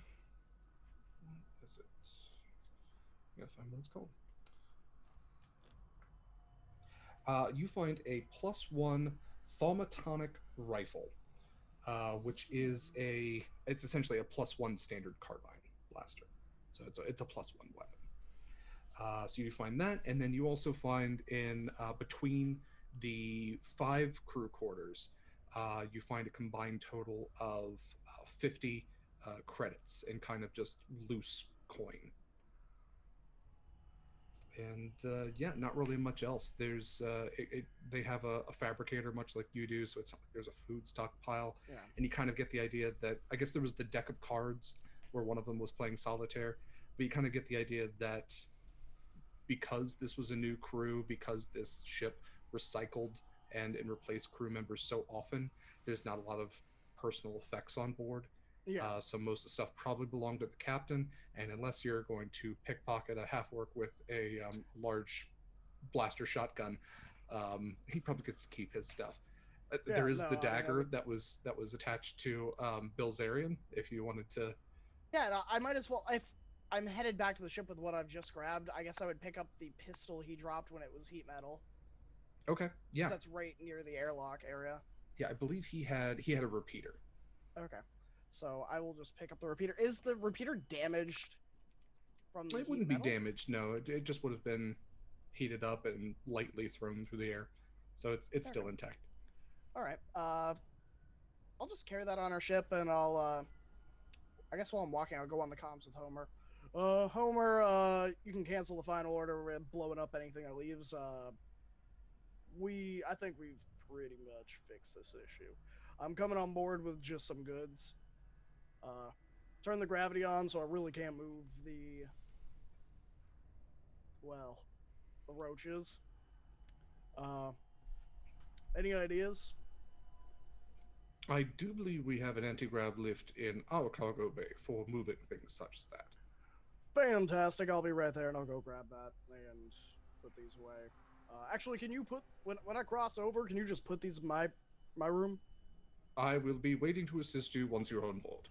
What is it? I gotta find what it's called. You find a +1 thaumatonic rifle, which is it's essentially a +1 standard carbine blaster. So it's a +1 weapon. So you find that, and then you also find in between the 5 crew quarters, you find a combined total of 50 credits in kind of just loose coin. And yeah, not really much else. There's they have a fabricator much like you do, so it's not like there's a food stockpile. Yeah. And you kind of get the idea that I guess there was the deck of cards where one of them was playing solitaire, but you kind of get the idea that because this was a new crew, because this ship recycled and replaced crew members so often, there's not a lot of personal effects on board. Yeah. So most of the stuff probably belonged to the captain, and unless you're going to pickpocket a half orc with a large blaster shotgun, he probably gets to keep his stuff. There is the dagger that was attached to Bill Zarian. If you wanted to, Yeah, no, I might as well. If I'm headed back to the ship with what I've just grabbed, I guess I would pick up the pistol he dropped when it was heat metal. okay, yeah, 'Cause that's right near the airlock area. yeah, I believe he had a repeater. Okay, so I will just pick up the repeater. Is the repeater damaged from the It heat wouldn't be metal? damaged. No, it just would have been heated up and lightly thrown through the air, so it's still Okay. intact. All right. I'll just carry that on our ship, and I'll. I guess while I'm walking, I'll go on the comms with Homer. Homer, you can cancel the final order. We're blowing up anything that leaves. I think we've pretty much fixed this issue. I'm coming on board with just some goods. Turn the gravity on, so I really can't move the roaches. Uh, any ideas? I do believe we have an anti-grav lift in our cargo bay for moving things such as that. Fantastic. I'll be right there, and I'll go grab that and put these away. Actually, can you put when I cross over? Can you just put these in my room? I will be waiting to assist you once you're on board.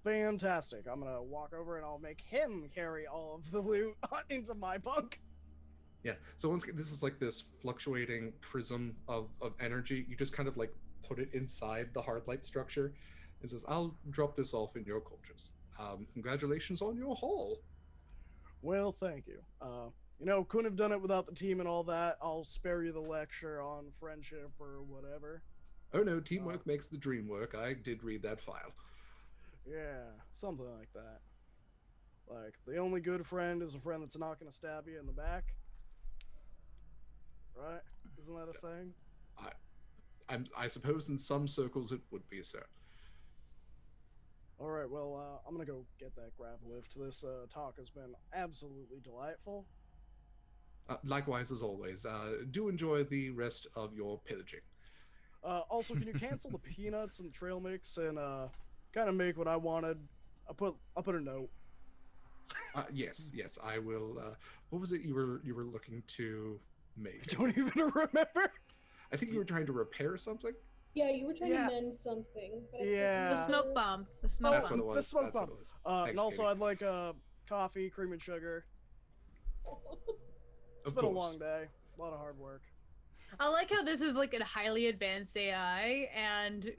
Fantastic. I'm gonna walk over and I'll make him carry all of the loot into my bunk. Yeah. So once this is like this fluctuating prism of energy, you just kind of like put it inside the hard light structure. It says, "I'll drop this off in your quarters. Congratulations on your haul." Well, thank you. Couldn't have done it without the team and all that. I'll spare you the lecture on friendship or whatever. Oh no, teamwork makes the dream work. I did read that file. Yeah, something like that. Like, the only good friend is a friend that's not gonna stab you in the back. Right? Isn't that a saying? I suppose in some circles it would be so. Alright, well, I'm gonna go get that grav lift. This talk has been absolutely delightful. Likewise, as always, do enjoy the rest of your pillaging. Also, can you cancel the peanuts and trail mix and kind of make what I wanted? I'll put a note. Yes, I will. What was it you were looking to make? I don't even remember. I think you were trying to repair something. Yeah, you were trying Yeah. to mend something. But I Yeah. can't The smoke remember. bomb. The smoke That's bomb. what it was. The smoke That's bomb. what it was. And Thanks, also, Katie. I'd like coffee, cream and sugar. It's Of been course. a long day. A lot of hard work. I like how this is like a highly advanced AI, and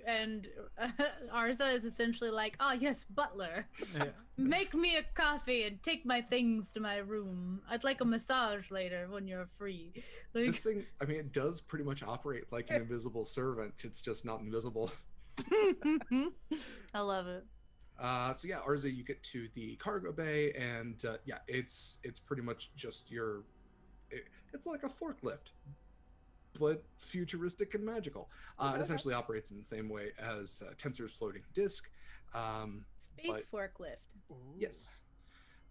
Arza is essentially like, ah, yes, butler, Yeah. make me a coffee and take my things to my room. I'd like a massage later when you're free. This Like, thing, I mean, it does pretty much operate like an invisible servant. It's just not invisible. I love it. So yeah, Arza, you get to the cargo bay, and yeah, it's pretty much just it's like a forklift, but futuristic and magical. It essentially operates in the same way as Tensor's floating disk. Space But forklift. yes,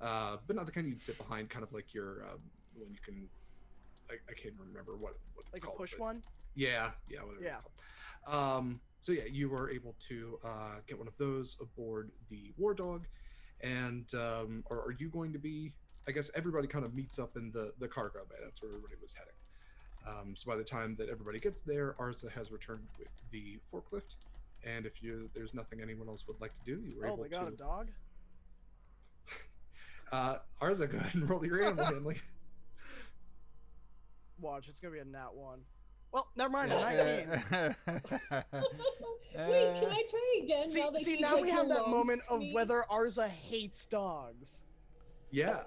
but not the kind you'd sit behind, kind of like your one you can. I can't remember what it's Like a called. push but one? Yeah, whatever Yeah. it's called. So yeah, you were able to get one of those aboard the War Dog, and or are you going to be? I guess everybody kind of meets up in the cargo bay. That's where everybody was heading. So by the time that everybody gets there, Arza has returned with the forklift, and if there's nothing anyone else would like to do, you were Oh, able they got to. a dog? Arza, go ahead and roll your animal handling. Watch, it's gonna be a nat 1. Well, never mind, a 19. Wait, can I try again? See, keep, now like, we have that belongs moment to of me? whether Arza hates dogs. Yeah,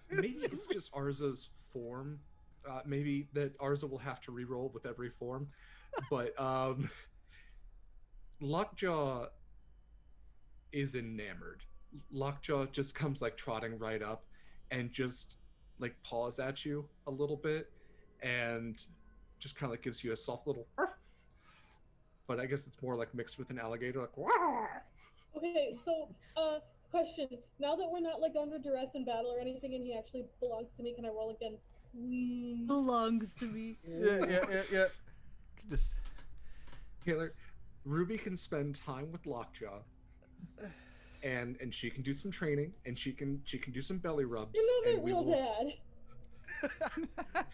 maybe it's just Arza's form. Maybe that Arza will have to re-roll with every form, but Lockjaw is enamored. Lockjaw just comes like trotting right up and just like paws at you a little bit and just kind of like gives you a soft little "Arf." But I guess it's more like mixed with an alligator, like "Wah!" Okay, so question. Now that we're not like under duress in battle or anything, and he actually belongs to me, can I roll again, please? Belongs to me. Yeah. Just Taylor, Ruby can spend time with Lockjaw, and she can do some training, and she can do some belly rubs. You're And not we my real will. dad.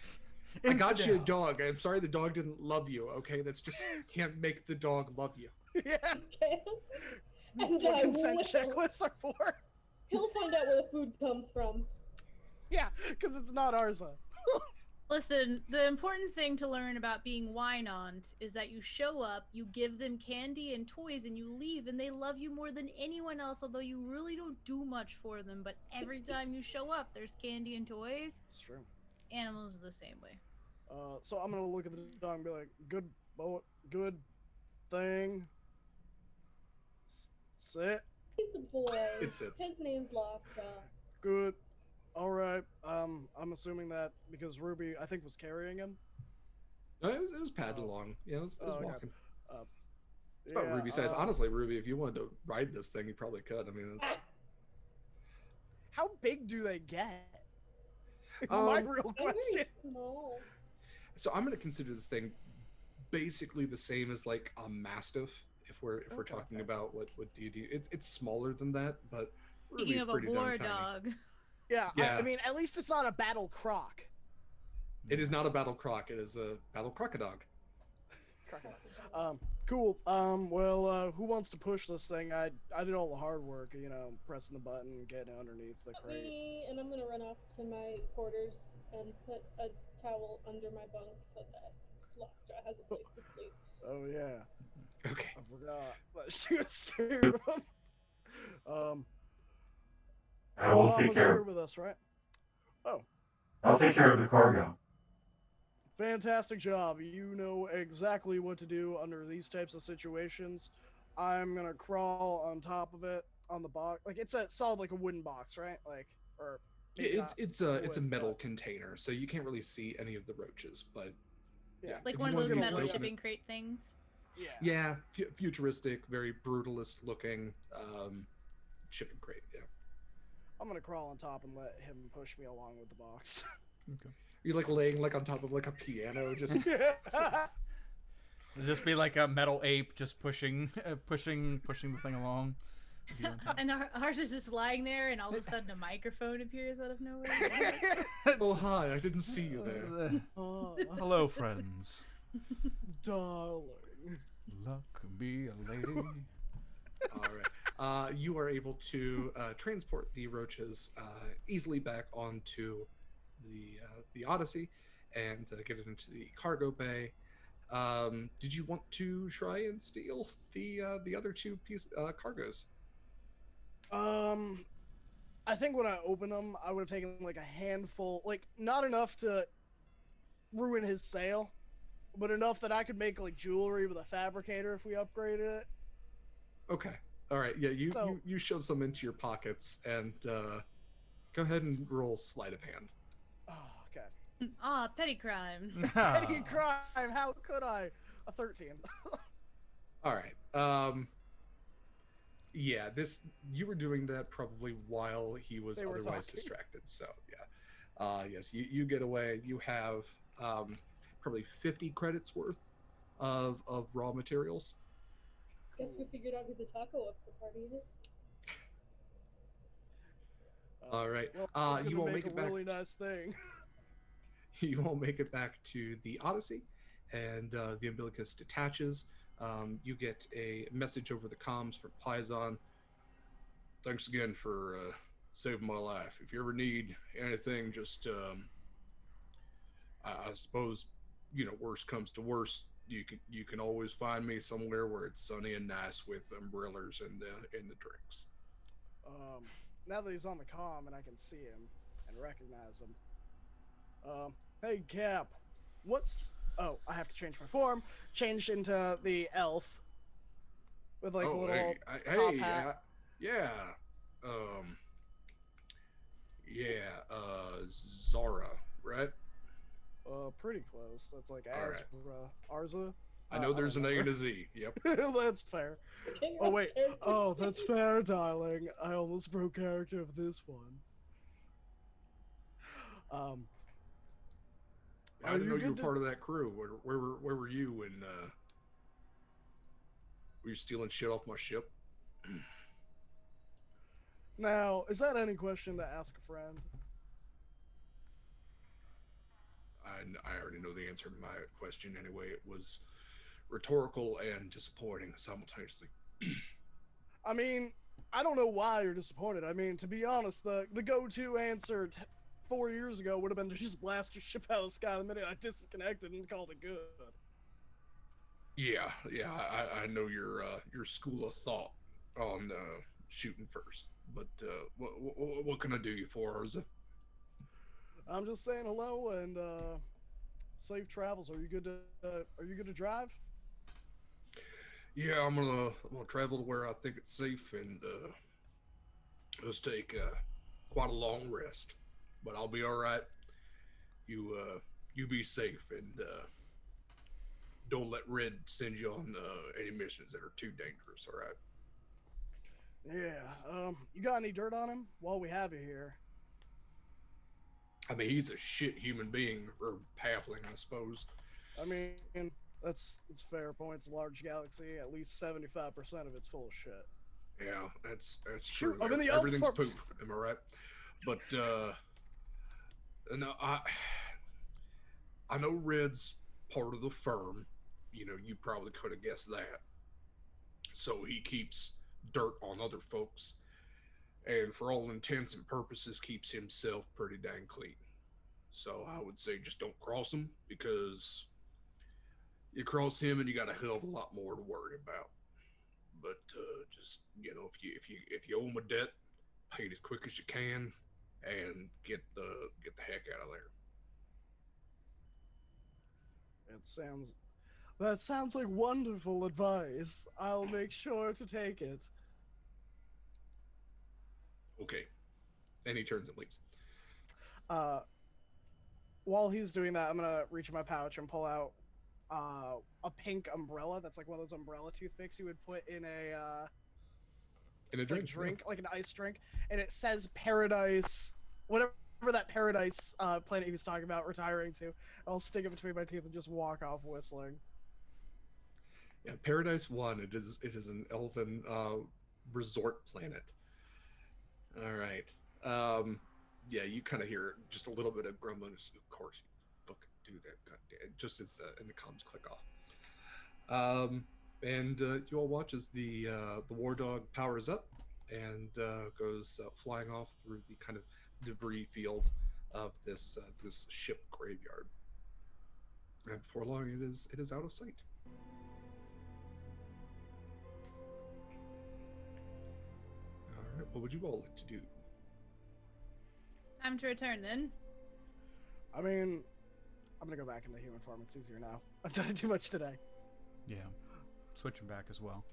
I got you a dog. I'm sorry the dog didn't love you. Okay, that's just can't make the dog love you. Yeah, Okay. And that's what I consent will. checklists are for. He'll find out where the food comes from. Yeah, because it's not Arza. Listen, the important thing to learn about being Wynaunt is that you show up, you give them candy and toys, and you leave, and they love you more than anyone else, although you really don't do much for them. But every time you show up, there's candy and toys. It's true. Animals are the same way. So I'm gonna look at the dog and be like, good boy, good thing. Sit. He's a boy. It sits. His name's Lockjaw. Good. All right. I'm assuming that because Ruby, I think, was carrying him. No, it was padded Oh. along. Yeah, it was Okay. walking. It's about Ruby size. Honestly, Ruby, if you wanted to ride this thing, you probably could. I mean, it's... How big do they get? It's my real I'm question. very small. So I'm going to consider this thing basically the same as like a mastiff. If we're talking about what deity, it's smaller than that, but Speaking Ruby's of a pretty war darn tiny. dog, Yeah, Yeah. I mean, at least it's not a battle croc. It is not a battle croc. It is a battle crocodog. Cool. Well, who wants to push this thing? I did all the hard work, pressing the button, getting underneath the crate. Me, and I'm gonna run off to my quarters and put a towel under my bunk so that Lockjaw has a place to sleep. Oh yeah, Okay. I forgot. But she was scared of him. I will Zama's take care. here with us, right? Oh, I'll take care of the cargo. fantastic job. You know exactly what to do under these types of situations. I'm gonna crawl on top of it on the box. Like it's a solid, like a wooden box, right? Like or maybe Yeah, not it's a wood, metal but- container, so you can't really see any of the roaches. But Yeah. like if one you of wanna those be metal able to open shipping crate things. Yeah. Yeah, futuristic, very brutalist looking shipping crate. Yeah. I'm gonna crawl on top and let him push me along with the box. You're like laying like on top of like a piano, just it'll just be like a metal ape just pushing the thing along. And ours is just lying there, and all of a sudden a microphone appears out of nowhere. oh hi, I didn't see you there. Oh, Hello, friends. darling. Luck be a lady. All right. You are able to transport the roaches easily back onto the Odyssey, and get it into the cargo bay. Did you want to try and steal the other two cargoes? Um, I think when I opened them, I would have taken like a handful, like not enough to ruin his sale, but enough that I could make like jewelry with a fabricator if we upgraded it. Okay. All right. Yeah, So, you shove some into your pockets and go ahead and roll sleight of hand. oh, okay. Ah, petty crime. Petty Ah. crime. How could I? A 13. All right. Yeah, this you were doing that probably while he was They were otherwise talking. distracted. So yeah, yes, you get away. You have probably 50 credits worth of raw materials. Guess we figured out who the taco of the party is. All right, Well, I was you gonna all make make a it back. really nice thing. You all make it back to the Odyssey, and the umbilicus detaches. You get a message over the comms from Paisan. Thanks again for saving my life. If you ever need anything, just I suppose worst comes to worst. You can always find me somewhere where it's sunny and nice with umbrellas and the drinks. Um, now that he's on the comm and I can see him and recognize him. Hey Cap, what's? Oh, I have to change my form. Changed into the elf with like a Oh little top hey hat. yeah um yeah Zara, right? Pretty close. That's like All right. Arza. I know I there's don't an A and remember. a Z. Yep. That's fair. Okay, Oh wait. character Oh, that's sheet. fair, darling. I almost broke character of this one. Um, I are didn't you know you were good to? part of that crew. Where were you when were you stealing shit off my ship? Now, is that any question to ask a friend? I already know the answer to my question anyway. It was rhetorical and disappointing simultaneously. I mean, I don't know why you're disappointed. I mean, to be honest, the go-to answer 4 years ago would have been to just blast your ship out of the sky the minute I disconnected and called it good. Yeah, I know your school of thought on shooting first, but what can I do you for, Arza? I'm just saying hello and safe travels. Are you good to drive? Yeah, I'm gonna travel to where I think it's safe and just take quite a long rest, but I'll be all right. You be safe and don't let Red send you on any missions that are too dangerous. All right. Yeah. You got any dirt on him while we have you here? I mean, he's a shit human being or halfling, I suppose. I mean, that's fair point. It's a large galaxy. At least 75% of it's full of shit. Yeah, that's Shoot, true. I'm in the elf Everything's form. poop. Am I right? But no, I know Red's part of the firm. You probably could have guessed that. So he keeps dirt on other folks, and for all intents and purposes, keeps himself pretty dang clean. So I would say just don't cross him because you cross him and you got a hell of a lot more to worry about. But just if you owe him a debt, pay it as quick as you can, and get the heck out of there. It sounds That sounds like wonderful advice. I'll make sure to take it. Okay. And he turns and leaves. Uh, while he's doing that, I'm gonna reach in my pouch and pull out a pink umbrella. That's like one of those umbrella toothpicks you would put in a In a like drink. drink, like an ice drink, and it says Paradise, whatever that Paradise planet he was talking about retiring to. I'll stick it between my teeth and just walk off whistling. Yeah, Paradise One. It is an elven resort planet. All right. Um, yeah, you kind of hear just a little bit of grumbling. Of course, you fucking do that. God damn, just as the comms click off. And you all watch as the war dog powers up and goes flying off through the kind of debris field of this ship graveyard. And before long, it is out of sight. All right, what would you all like to do? Time to return then. I mean, I'm gonna go back into human form. It's easier now. I've done it too much today. Yeah. Switching back as well.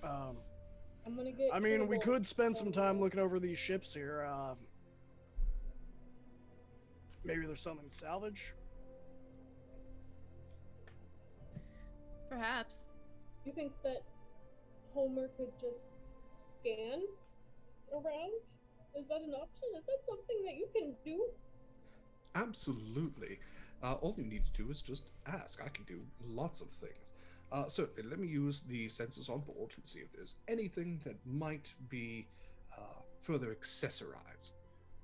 I'm gonna get. I mean, we Turtle could spend some time from- looking over these ships here. Maybe there's something to salvage. Perhaps. You think that Homer could just scan around? Is that an option? Is that something that you can do? Absolutely. All you need to do is just ask. I can do lots of things. So let me use the sensors on board to see if there's anything that might be further accessorize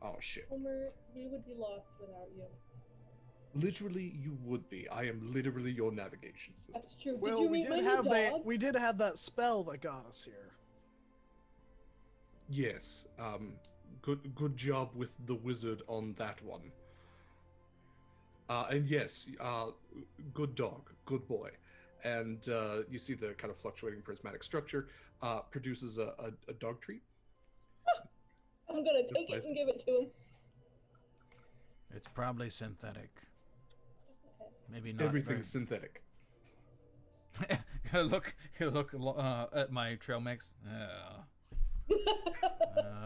our ship. Homer, we would be lost without you. Literally, you would be. I am literally your navigation system. That's true. Well, did you we meet my did new have dog? we did have that spell that got us here. Yes. Good job with the wizard on that one. And yes, good dog, good boy. And you see the kind of fluctuating prismatic structure produces a dog treat. I'm gonna take Just it and give it to him. It's probably synthetic. Okay. Maybe not. Everything's synthetic. look at my trail mix.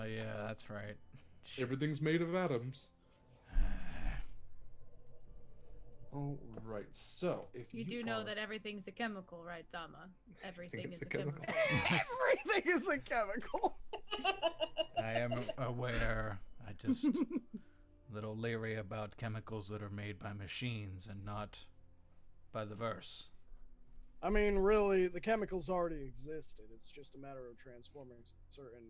Yeah, that's right. Everything's made of atoms. All right. So if You do know are- that everything's a chemical, right, Dama? Everything it's is a a chemical. Everything is a chemical. I am aware. I just a little leery about chemicals that are made by machines and not by the verse. I mean, really, the chemicals already existed. It's just a matter of transforming certain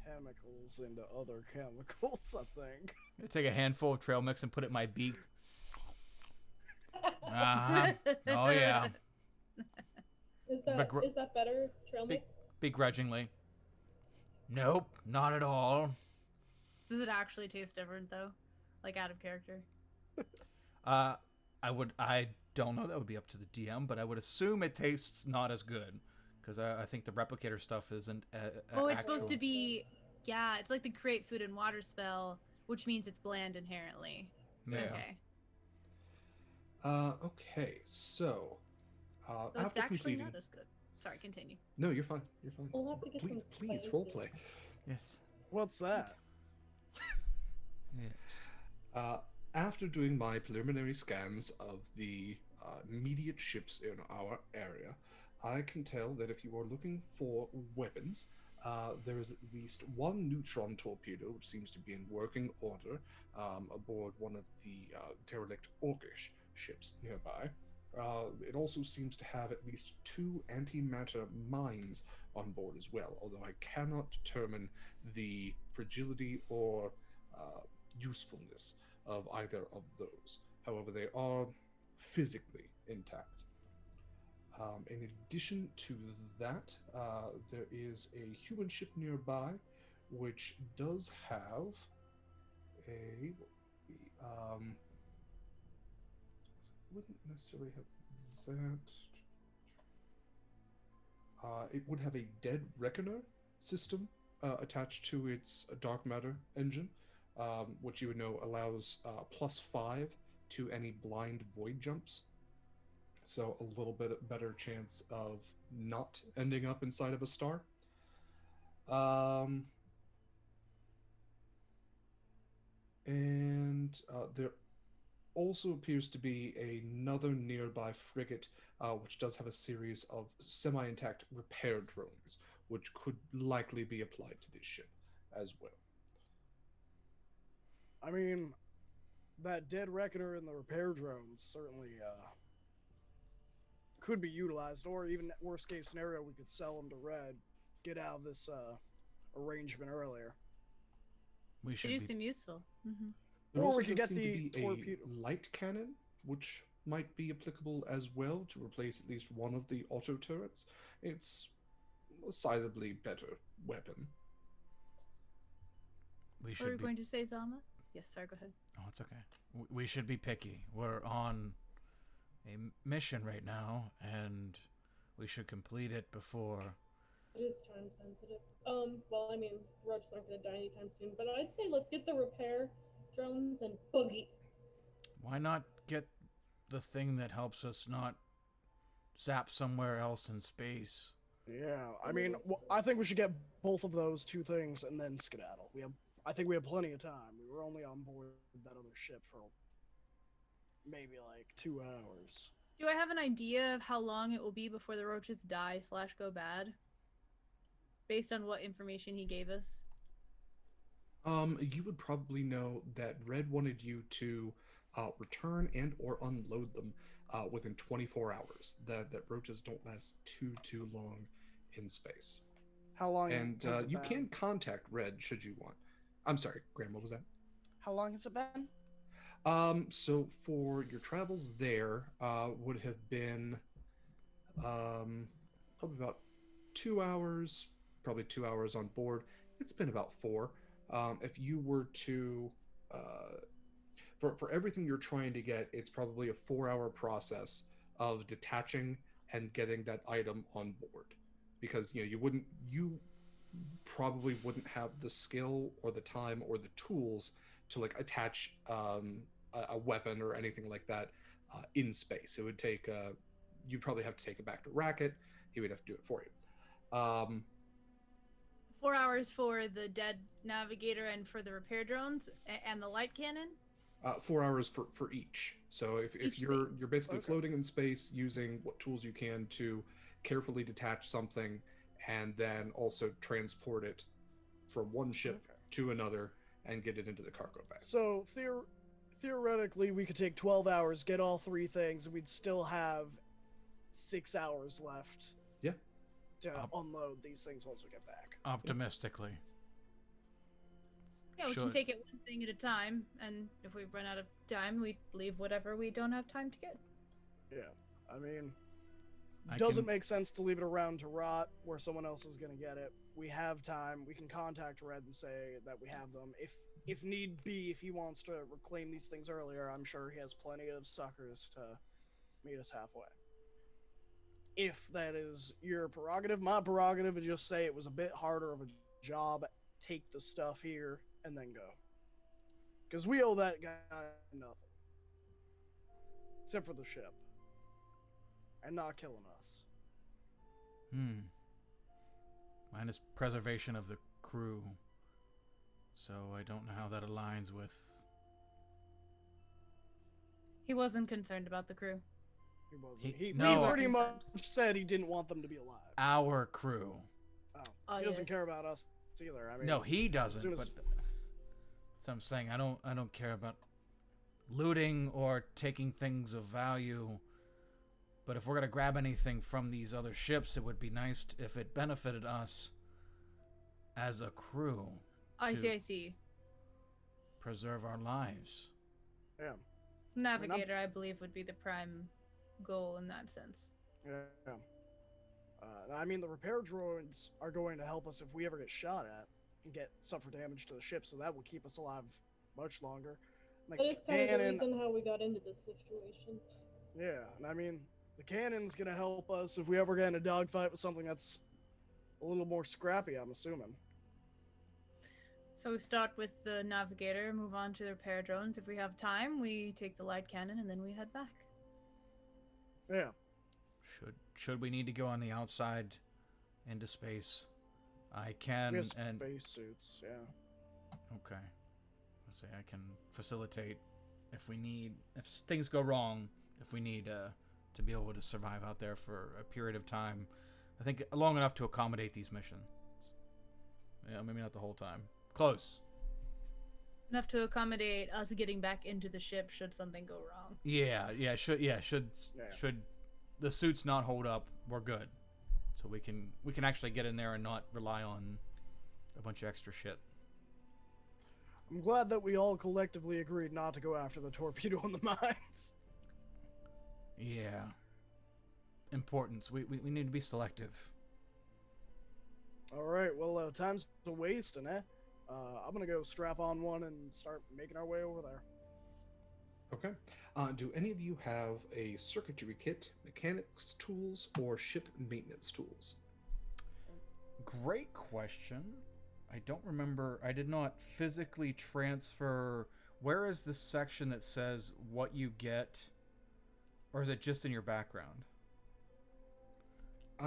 chemicals into other chemicals, I think. I take a handful of trail mix and put it in my beak. Uh-huh. Oh yeah. Is that Begr- is that better, trail Be- mix? begrudgingly. Nope, not at all. Does it actually taste different though? Like out of character? I don't know. That would be up to the DM, but I would assume it tastes not as good because I think the replicator stuff isn't. Oh, it's supposed to be. Yeah, it's like the create food and water spell, which means it's bland inherently. Yeah. Okay. Okay. So So it's after actually completing. not as good. Sorry, continue. No, you're fine. You're fine. We'll have to get please, some please, spices. roleplay. Yes. What's that? Yes. After doing my preliminary scans of the immediate ships in our area, I can tell that if you are looking for weapons, there is at least one neutron torpedo, which seems to be in working order, aboard one of the derelict Orcish ships nearby. It also seems to have at least 2 antimatter mines on board as well, although I cannot determine the fragility or usefulness of either of those. However, they are physically intact. In addition to that, there is a human ship nearby, which does have a wouldn't necessarily have that. It would have a dead reckoner system attached to its dark matter engine, which you would know allows +5 to any blind void jumps. So a little bit better chance of not ending up inside of a star. And there also appears to be another nearby frigate, which does have a series of semi-intact repair drones, which could likely be applied to this ship as well. I mean, that dead reckoner and the repair drones certainly could be utilized, or even worst case scenario, we could sell them to Red, get out of this arrangement earlier. We They should do be. seem useful. Mm-hmm. There Or also we could does get seem to the be torpedo. a light cannon, which might be applicable as well to replace at least one of the auto turrets. It's a sizably better weapon. We What were you should be. going to say, Zama? Yes, sir. Go ahead. Oh, it's okay. We should be picky. We're on a mission right now, and we should complete it before. It is time sensitive. Well, I mean, the roaches aren't going to die anytime soon, but I'd say let's get the repair drones and boogie. Why not get the thing that helps us not zap somewhere else in space? Yeah, I mean, I think we should get both of those two things and then skedaddle. I think we have plenty of time. We were only on board that other ship for maybe like 2 hours. Do I have an idea of how long it will be before the roaches die / go bad? Based on what information he gave us? You would probably know that Red wanted you to return and or unload them within 24 hours. That roaches don't last too long in space. How long? And has it you been? can contact Red should you want. I'm sorry, Graham, what was that? How long has it been? So for your travels there, would have been probably about 2 hours, probably 2 hours on board. It's been about 4. If you were to, for everything you're trying to get, it's probably a 4-hour process of detaching and getting that item on board, because you probably wouldn't have the skill or the time or the tools to like attach a weapon or anything like that in space. It would take you'd probably have to take it back to Racket. He would have to do it for you. 4 hours for the dead navigator and for the repair drones and the light cannon? 4 hours for each. So if Each you're thing. you're basically Okay. floating in space using what tools you can to carefully detach something and then also transport it from one ship Okay. to another and get it into the cargo bag. So theoretically, we could take 12 hours, get all 3 things, and we'd still have 6 hours left. Yeah. To Up. unload these things once we get back. Optimistically. Yeah, we can Should. take it one thing at a time, and if we run out of time, we leave whatever we don't have time to get. Yeah, I mean, I doesn't can- make sense to leave it around to rot where someone else is gonna get it. We have time. We can contact Red and say that we have them. If need be, if he wants to reclaim these things earlier, I'm sure he has plenty of suckers to meet us halfway. If that is your prerogative, my prerogative is just say it was a bit harder of a job. Take the stuff here and then go. Because we owe that guy nothing. Except for the ship. And not killing us. Mine is preservation of the crew. So I don't know how that aligns with. He wasn't concerned about the crew. He wasn't. He- He no, pretty concerned. much said he didn't want them to be alive. Our crew. Oh, Oh, he doesn't yes. care about us either. I mean, No, he doesn't. soon as- But so I'm saying I don't care about looting or taking things of value. But if we're gonna grab anything from these other ships, it would be nice if it benefited us as a crew. I To- see, I see. Preserve our lives. yeah. Navigator, I believe, would be the prime goal in that sense. Yeah. I mean, the repair droids are going to help us if we ever get shot at and suffer damage to the ship, so that will keep us alive much longer. The That is kind of the cannon, reason how we got into this situation. yeah, and I mean, the cannon's gonna help us if we ever get in a dogfight with something that's a little more scrappy, I'm assuming. So we start with the navigator, move on to the repair drones. If we have time, we take the light cannon, and then we head back. Yeah. Should we need to go on the outside into space? I can We have and space suits, yeah. okay. Let's say I can facilitate if things go wrong, if we need to be able to survive out there for a period of time. I think long enough to accommodate these missions. Yeah, maybe not the whole time. Close. Enough to accommodate us getting back into the ship should something go wrong. Should Yeah. the suits not hold up, we're good. So we can actually get in there and not rely on a bunch of extra shit. I'm glad that we all collectively agreed not to go after the torpedo in the mines. Yeah. Importance. We need to be selective. Alright, well, time's a wasting, eh? I'm gonna go strap on one and start making our way over there. Okay. Do any of you have a circuitry kit, mechanics tools, or ship maintenance tools? Great question. I don't remember. I did not physically transfer. Where is this section that says what you get, or is it just in your background?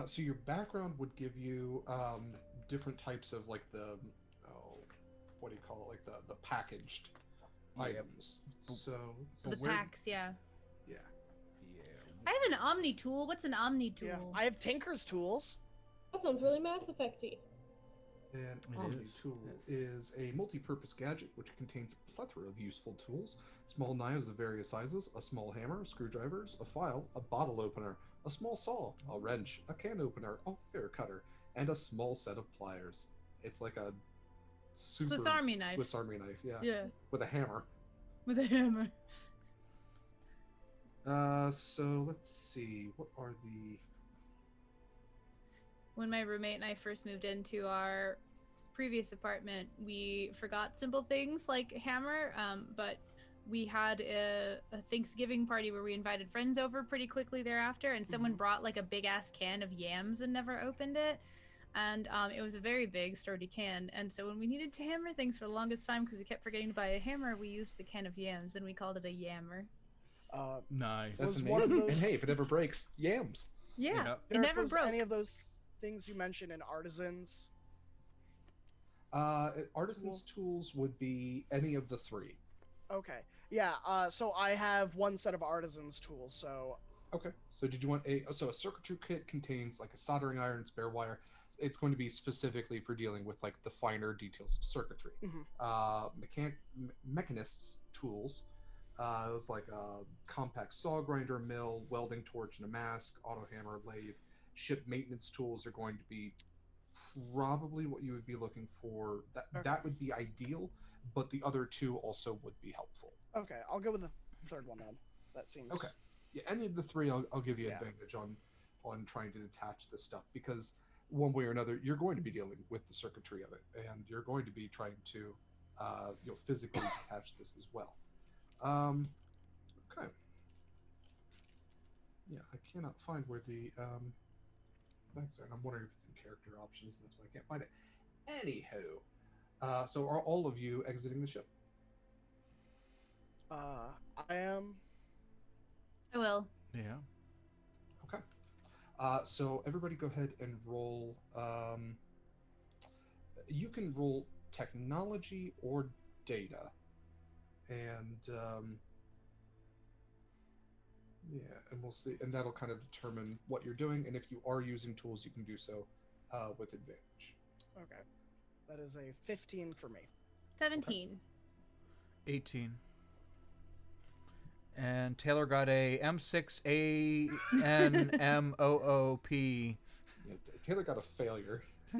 So your background would give you different types of like the oh, what do you call it? Like the packaged Yep. items. So The But where- packs, yeah. yeah. Yeah. I have an Omni tool. What's an Omni tool? Yeah, I have Tinker's tools. That sounds really Mass Effect-y. An It Omni is, tool yes. is a multi-purpose gadget which contains a plethora of useful tools, small knives of various sizes, a small hammer, screwdrivers, a file, a bottle opener, a small saw, a wrench, a can opener, a wire cutter, and a small set of pliers. It's like a super Swiss Army knife. Swiss Army knife, yeah, Yeah, with a hammer. with a hammer. So let's see. What are the? When my roommate and I first moved into our previous apartment, we forgot simple things like hammer, but we had a Thanksgiving party where we invited friends over pretty quickly thereafter, and someone Mhm. brought like a big ass can of yams and never opened it. And it was a very big, sturdy can. And so when we needed to hammer things for the longest time, because we kept forgetting to buy a hammer, we used the can of yams and we called it a yammer. Nice. That's Was one of amazing. those- And hey, if it ever breaks, yams. Yeah, Yeah. it Derek, never was broke. any of those things you mentioned in artisans? Artisan's tools would be any of the three. Okay. Yeah. So I have one set of artisans tools. So Okay. So did you want a circuitry kit contains like a soldering iron, spare wire. It's going to be specifically for dealing with like the finer details of circuitry. Mhm. Mechanists tools. It's like a compact saw grinder, mill, welding torch, and a mask, auto hammer, lathe. Ship maintenance tools are going to be probably what you would be looking for. That Okay. would be ideal, but the other two also would be helpful. okay, I'll go with the third one then. That seems Okay. Yeah, any of the three, I'll give you Yeah. advantage on trying to detach this stuff because one way or another, you're going to be dealing with the circuitry of it, and you're going to be trying to, physically detach this as well. Okay. Yeah, I cannot find where the bags are, and I'm wondering if it's in character options, and that's why I can't find it. Anywho, so are all of you exiting the ship? I am. I will. Yeah. Okay. So everybody go ahead and roll. You can roll technology or data. And yeah, and we'll see. And that'll kind of determine what you're doing. And if you are using tools, you can do so with advantage. Okay. That is a 15 for me. 17. 18. And Taylor got a M6ANMOOP. Yeah, Taylor got a failure. Oh,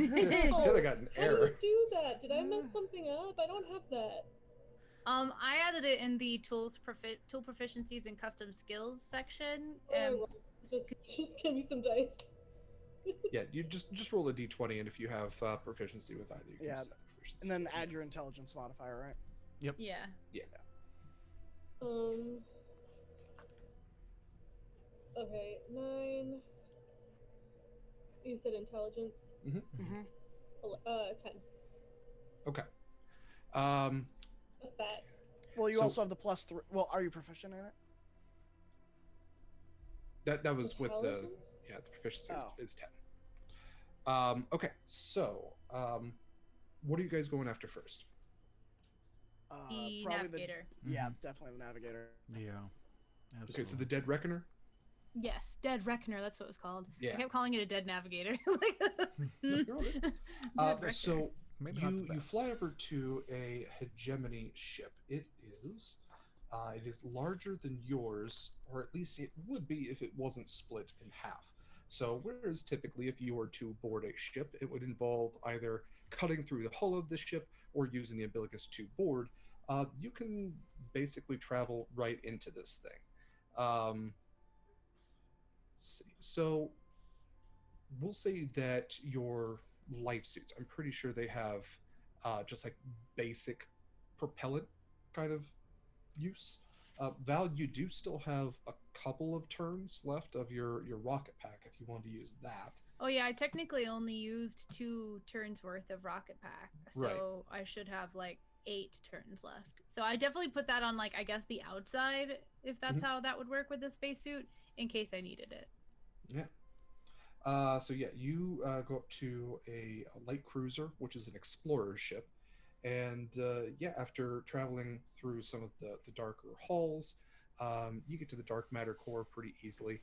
Taylor got an How do error. you do that? Did I mess something up? I don't have that. I added it in the tool proficiencies and custom skills section. What do I roll? Just give me some dice. Yeah, you just roll a d20, and if you have proficiency with either, you can Yeah, set the proficiency. And then to it. add your intelligence modifier, right? Yeah. Okay, 9. You said intelligence. Mm-hmm. 10. Okay. That's bad. Well, you So- also have the +3. Well, are you proficient in it? That was with the Intelligence? the proficiency Oh. is 10. Okay, so what are you guys going after first? The Probably navigator. Yeah, Mhm. definitely the navigator. Yeah. Absolutely. Okay, so the dead reckoner. Yes, Dead Reckoner, that's what it was called. Yeah. I kept calling it a dead navigator. You're all good. Dead Reckoner. So Maybe not the you best. fly over to a hegemony ship. It is larger than yours, or at least it would be if it wasn't split in half. So whereas typically if you were to board a ship, it would involve either cutting through the hull of the ship or using the umbilicus to board, you can basically travel right into this thing. Let's see. So we'll say that your life suits, I'm pretty sure they have just like basic propellant kind of use. Val, you do still have a couple of turns left of your rocket pack if you want to use that. Oh yeah, I technically only used 2 turns worth of rocket pack, Right. so I should have like 8 turns left. So I definitely put that on like I guess the outside, if that's Mhm. how that would work with the spacesuit, in case I needed it. Yeah. So yeah, you go up to a light cruiser, which is an explorer ship, and yeah, after traveling through some of the darker halls, you get to the dark matter core pretty easily.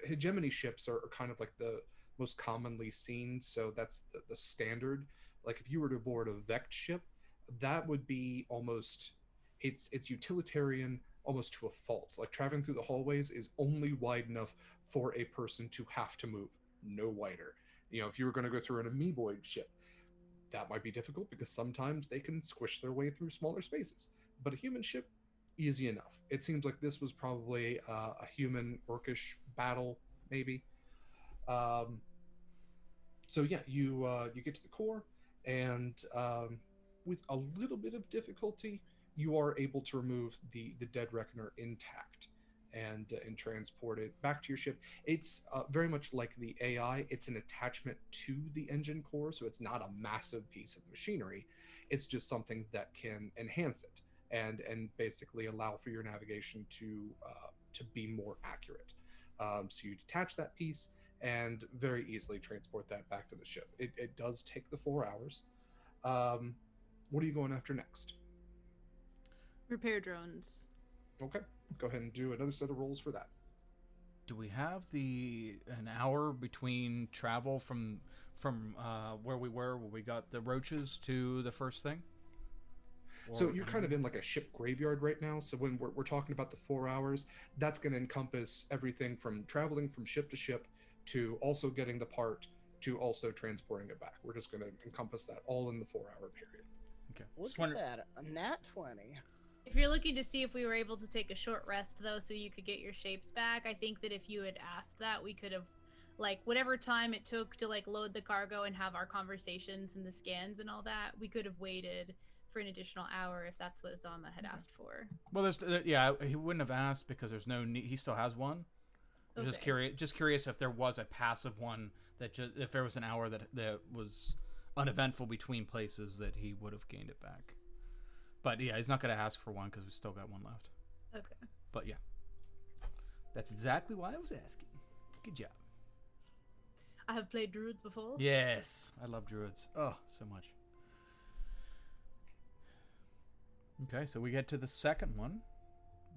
Hegemony ships are kind of like the most commonly seen, so that's the standard. Like if you were to board a Vect ship, that would be almost it's utilitarian almost to a fault. Like traveling through the hallways is only wide enough for a person to have to move, no wider. You know, if you were going to go through an amoeboid ship, that might be difficult because sometimes they can squish their way through smaller spaces. But a human ship, easy enough. It seems like this was probably a human orcish battle, maybe. Um, so yeah, you get to the core, and with a little bit of difficulty, you are able to remove the dead reckoner intact and transport it back to your ship. It's very much like the AI. It's an attachment to the engine core, so it's not a massive piece of machinery. It's just something that can enhance it and basically allow for your navigation to be more accurate. So you detach that piece and very easily transport that back to the ship. It does take the 4 hours. Um, what are you going after next? Repair drones. Okay, go ahead and do another set of rolls for that. Do we have an hour between travel from where we got the roaches to the first thing? So you're kind of in like a ship graveyard right now. So when we're talking about the 4 hours, that's going to encompass everything from traveling from ship to ship to also getting the part to also transporting it back. We're just going to encompass that all in the 4 hour period. Okay. Look at that, a nat 20. If you're looking to see if we were able to take a short rest though, so you could get your shapes back, I think that if you had asked that, we could have, like, whatever time it took to like load the cargo and have our conversations and the scans and all that, we could have waited for an additional hour if that's what Zama had asked for. Well, there's yeah, he wouldn't have asked because there's no need. He still has one. I was Okay. just curious if there was a passive one that if there was an hour that was uneventful between places that he would have gained it back. But yeah, he's not going to ask for one because we still got one left. Okay. But yeah, that's exactly why I was asking. Good job. I have played druids before. Yes, I love druids. Oh, so much. Okay, so we get to the second one.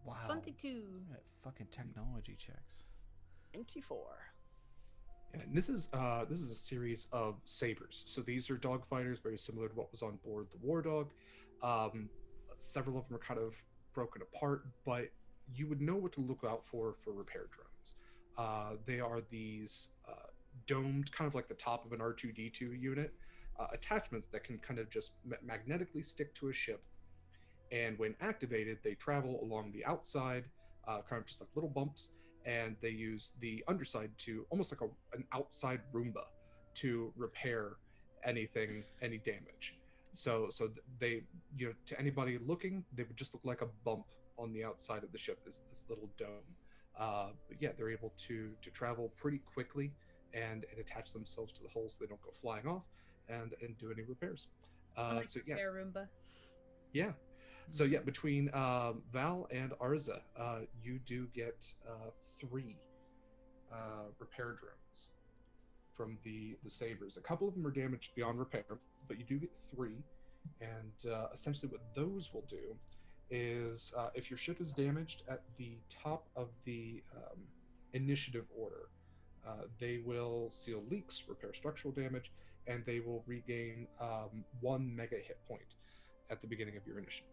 Wow. 22. Fucking technology checks. 24. And this is a series of sabers. So these are dog fighters, very similar to what was on board the War Dog. Several of them are kind of broken apart, but you would know what to look out for repair drones. They are these domed, kind of like the top of an R2D2 unit, attachments that can kind of just magnetically stick to a ship. And when activated, they travel along the outside, kind of just like little bumps, and they use the underside to almost like an outside Roomba to repair any damage. So they, you know, to anybody looking, they would just look like a bump on the outside of the ship, this little dome. But yeah, they're able to travel pretty quickly and attach themselves to the holes so they don't go flying off and do any repairs. Like So yeah, repair Roomba. yeah. So yeah, between Val and Arza, you do get 3 repair drones from the sabers. A couple of them are damaged beyond repair, but you do get 3. And essentially, what those will do is, if your ship is damaged at the top of the initiative order, they will seal leaks, repair structural damage, and they will regain 1 mega hit point at the beginning of your initiative.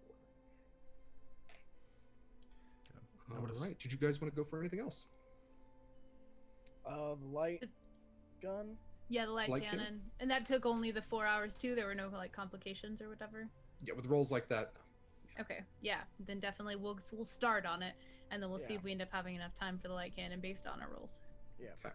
All right. Did you guys want to go for anything else? The light gun. Yeah, the light cannon. And that took only the 4 hours too. There were no like complications or whatever. Yeah, with rolls like that. Okay, yeah. Then definitely we'll start on it, and then we'll see Yeah. if we end up having enough time for the light cannon based on our rolls. Yeah. Okay.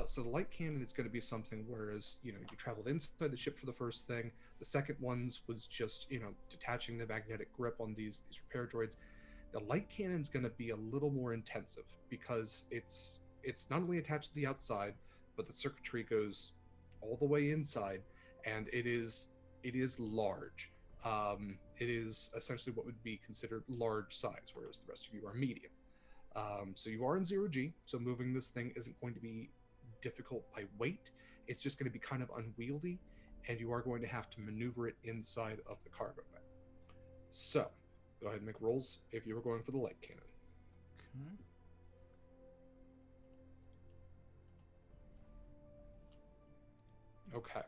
So the light cannon is going to be something, whereas you traveled inside the ship for the first thing. The second ones was just detaching the magnetic grip on these repair droids. The light cannon is going to be a little more intensive because it's not only attached to the outside, but the circuitry goes all the way inside, and it is large. It is essentially what would be considered large size, whereas the rest of you are medium. So you are in zero G, so moving this thing isn't going to be difficult by weight. It's just going to be kind of unwieldy, and you are going to have to maneuver it inside of the cargo bay. So go ahead and make rolls if you were going for the light cannon. Okay.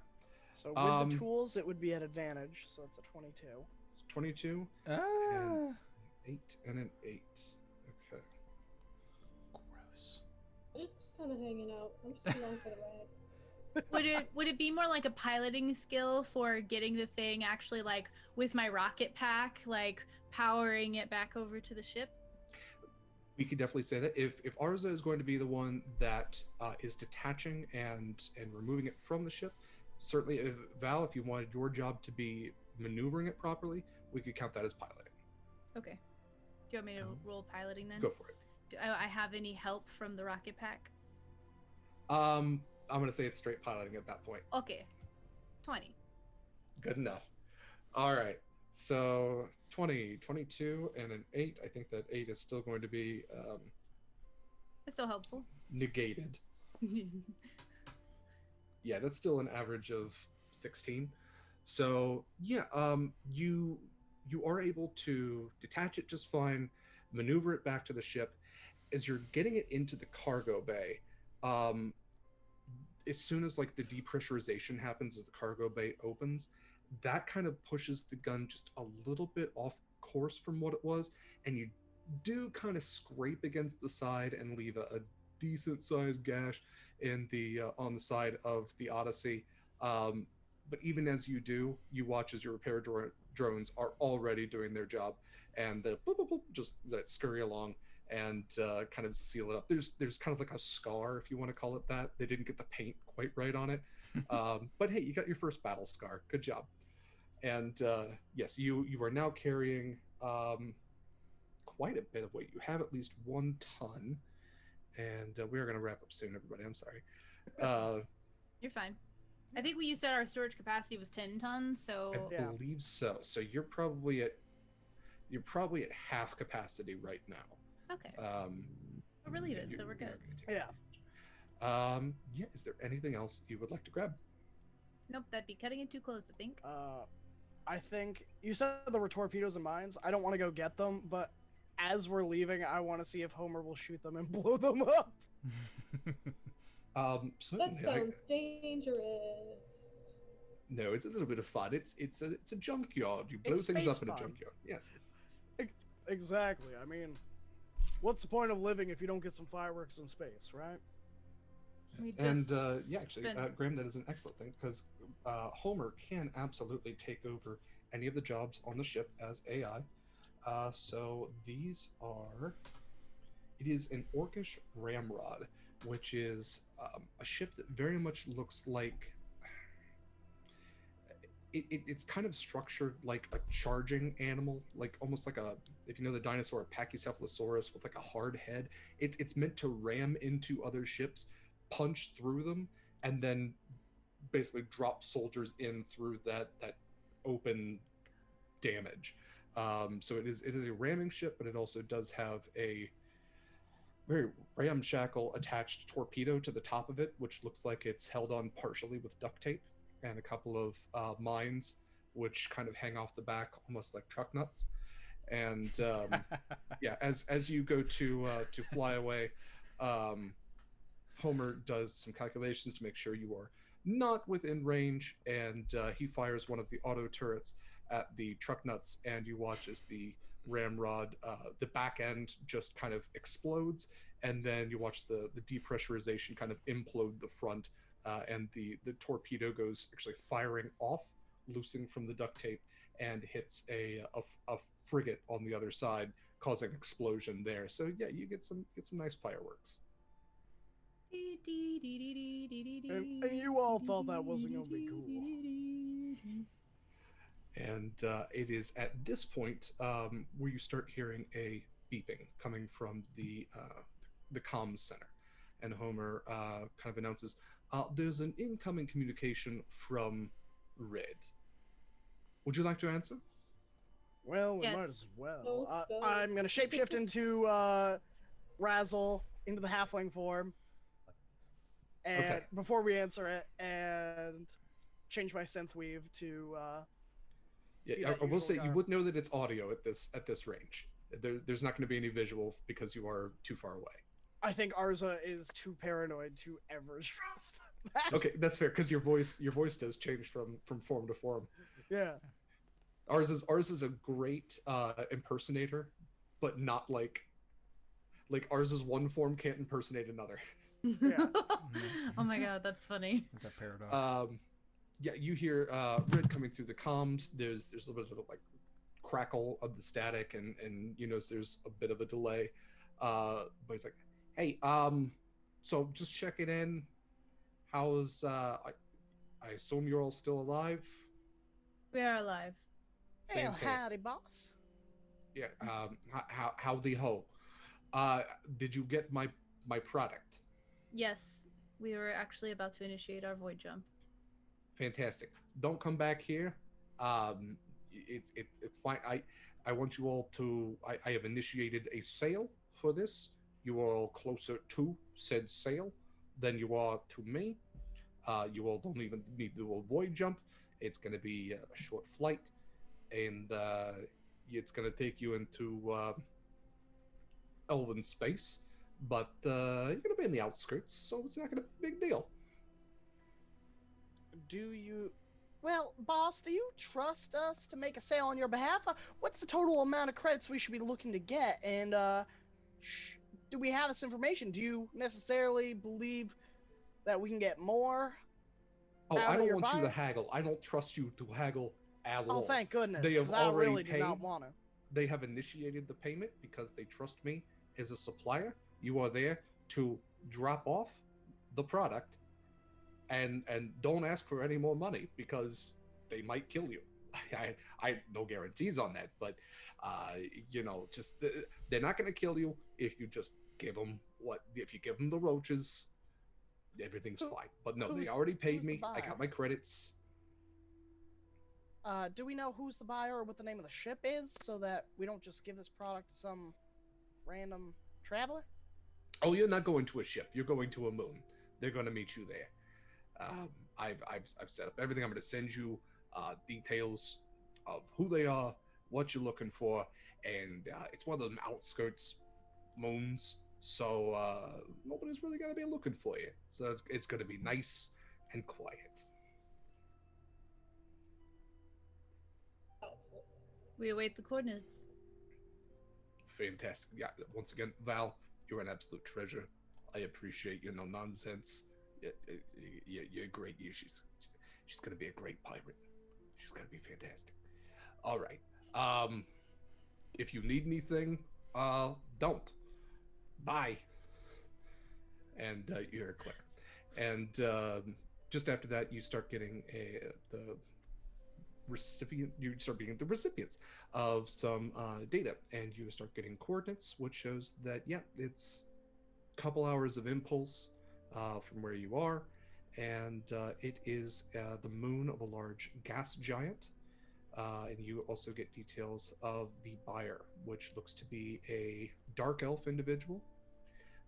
So with the tools, it would be at advantage. So it's a 22. 22. Ah. 8 and an 8. Okay. Gross. I'm just kind of hanging out. I'm just along for the ride. Would it be more like a piloting skill for getting the thing actually like with my rocket pack, like powering it back over to the ship? We could definitely say that if Arza is going to be the one that is detaching and removing it from the ship, certainly Val, if you wanted your job to be maneuvering it properly, we could count that as piloting. Okay. Do you want me to roll piloting then? Go for it. Do I have any help from the rocket pack? I'm gonna say it's straight piloting at that point. Okay. 20. Good enough. All right. So 20, 22, and an 8. I think that 8 is still going to be It's still helpful. negated. Yeah, that's still an average of 16. So yeah, you are able to detach it just fine, maneuver it back to the ship. As you're getting it into the cargo bay, as soon as like the depressurization happens as the cargo bay opens, that kind of pushes the gun just a little bit off course from what it was, and you do kind of scrape against the side and leave a decent sized gash in the on the side of the Odyssey. But even as you do, you watch as your repair drones are already doing their job, and the boop, boop, boop, just scurry along and kind of seal it up. There's kind of like a scar, if you want to call it that. They didn't get the paint quite right on it, but hey, you got your first battle scar. Good job. And yes, you are now carrying quite a bit of weight. You have at least 1 ton, and we are going to wrap up soon, everybody. I'm sorry. You're fine. I think you said our storage capacity was 10 tons, so I believe so. So you're probably at half capacity right now. okay. We're relieved, so we're good. Yeah. Yeah. Is there anything else you would like to grab? Nope, that'd be cutting it too close, I think. I think you said there were torpedoes and mines. I don't want to go get them, but as we're leaving, I want to see if Homer will shoot them and blow them up. Certainly. That sounds dangerous. No, it's a little bit of fun. It's a junkyard. You blow It's things space up in a fun. junkyard. Yes. Exactly. I mean, what's the point of living if you don't get some fireworks in space, right? We And just yeah, actually, spent- Graham, that is an excellent thing because Homer can absolutely take over any of the jobs on the ship as AI. So these are. It is an Orcish ramrod, which is a ship that very much looks like. It's kind of structured like a charging animal, like almost like if you know the dinosaur, a Pachycephalosaurus with like a hard head. It's meant to ram into other ships, punch through them, and then basically drop soldiers in through that open damage. So it is a ramming ship, but it also does have a very ramshackle attached torpedo to the top of it, which looks like it's held on partially with duct tape, and a couple of mines which kind of hang off the back almost like truck nuts. And yeah, as you go to fly away, Homer does some calculations to make sure you are not within range, and he fires one of the auto turrets at the truck nuts, and you watch as the ramrod, the back end just kind of explodes, and then you watch the depressurization kind of implode the front, and the torpedo goes actually firing off, loosing from the duct tape, and hits a frigate on the other side, causing explosion there. So yeah, you get some nice fireworks. And you all thought that wasn't gonna be cool. And it is at this point where you start hearing a beeping coming from the comms center, and Homer kind of announces, "There's an incoming communication from Red. Would you like to answer?" Well, we might Yes. as well. Ghost, I'm gonna ghost. shapeshift into Razzle into the halfling form, and Okay. before we answer it, and change my synth weave to be Yeah, that I will usual say you garb. would know that it's audio at this range. There's not going to be any visual because you are too far away. I think Arza is too paranoid to ever trust that. Okay, that's fair because your voice does change from form to form. Yeah. Ours is a great impersonator, but not like ours is one form can't impersonate another. Yeah. Oh my god, that's funny. It's a paradox. Yeah, you hear Red coming through the comms. There's a little bit of like crackle of the static, and you know there's a bit of a delay. But he's like, "Hey, so just checking in. How's I assume you're all still alive? We are alive. Well, Fantastic. howdy, boss. Yeah. Howdy ho. Did you get my product? Yes, we were actually about to initiate our void jump. Fantastic. Don't come back here. It's fine. I want you all to. I have initiated a sale for this. You are all closer to said sale than you are to me. You all don't even need to do a void jump. It's going to be a short flight, and it's going to take you into elven space. But you're going to be in the outskirts, so it's not going to be a big deal. Do you. Well, boss, do you trust us to make a sale on your behalf? What's the total amount of credits we should be looking to get? And, do we have this information? Do you necessarily believe that we can get more? Oh, Out I of don't your want you to buyer? haggle. I don't trust you to haggle at Oh, all. thank goodness, They have because I already really did not paid. want to. They have initiated the payment because they trust me as a supplier. You are there to drop off the product and don't ask for any more money because they might kill you. I no guarantees on that, but you know, just they're not going to kill you if you just give them if you give them the roaches, everything's fine. But no, they already paid who's the me. I buyer? got my credits. Do we know who's the buyer or what the name of the ship is so that we don't just give this product to some random traveler? Oh, you're not going to a ship. You're going to a moon. They're going to meet you there. I've set up everything. I'm going to send you details of who they are, what you're looking for, and it's one of them outskirts moons, so nobody's really going to be looking for you. So it's going to be nice and quiet. Helpful. We await the coordinates. Fantastic. Yeah, once again, Val, you're an absolute treasure. I appreciate your no nonsense. You're great. She's gonna be a great pirate. She's gonna be fantastic. All right. If you need anything, don't. Bye. And you hear a click. And just after that, you start getting the recipient. You start being the recipients of some data, and you start getting coordinates, which shows that it's a couple hours of impulse from where you are, and it is the moon of a large gas giant. And you also get details of the buyer, which looks to be a dark elf individual.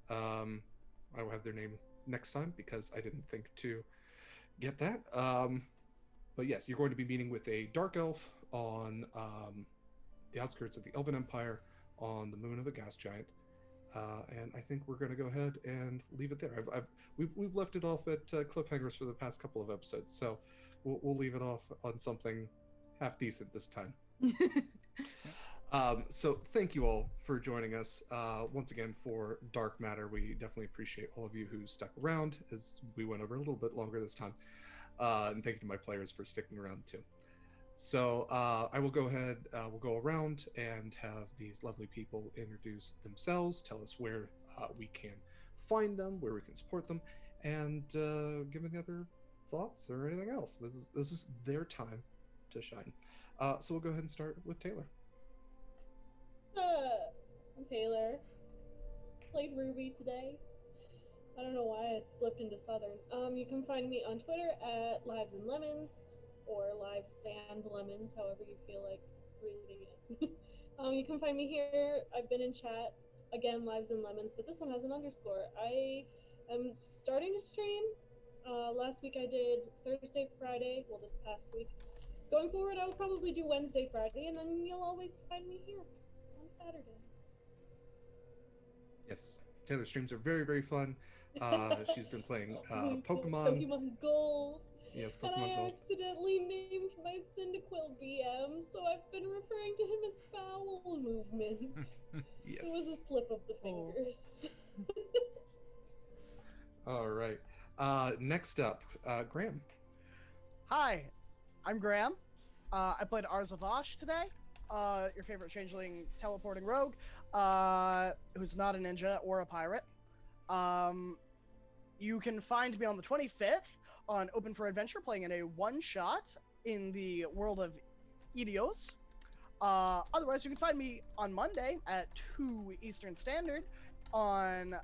I will have their name next time because I didn't think to get that. But yes, you're going to be meeting with a dark elf on the outskirts of the Elven Empire on the moon of a gas giant. And I think we're going to go ahead and leave it there. We've left it off at cliffhangers for the past couple of episodes, so we'll leave it off on something half decent this time. So thank you all for joining us once again for Dark Matter. We definitely appreciate all of you who stuck around as we went over a little bit longer this time. And thank you to my players for sticking around too. So I will go ahead, we'll go around and have these lovely people introduce themselves, tell us where we can find them, where we can support them, and give any other thoughts or anything else. This is their time to shine. So we'll go ahead and start with Taylor. I'm Taylor. Played Ruby today. I don't know why I slipped into Southern. You can find me on Twitter at Lives and Lemons, or Live Sand Lemons, however you feel like reading it. You can find me here. I've been in chat, again, Lives and Lemons, but this one has an underscore. I am starting to stream. Last week I did Thursday, Friday, well, this past week. Going forward, I will probably do Wednesday, Friday, and then you'll always find me here on Saturdays. Yes, Taylor's streams are very, very fun. She's been playing Pokemon. Pokemon Gold. Yes, And Pokemon I Gold. accidentally named my Cyndaquil BM, so I've been referring to him as Bowel Movement. Yes. It was a slip of the fingers. All right. Next up, Graham. Hi, I'm Graham. I played Arzavash today. Your favorite changeling teleporting rogue, who's not a ninja or a pirate. You can find me on the 25th on Open for Adventure, playing in a one-shot in the world of Idios. Otherwise, you can find me on Monday at 2 Eastern Standard on...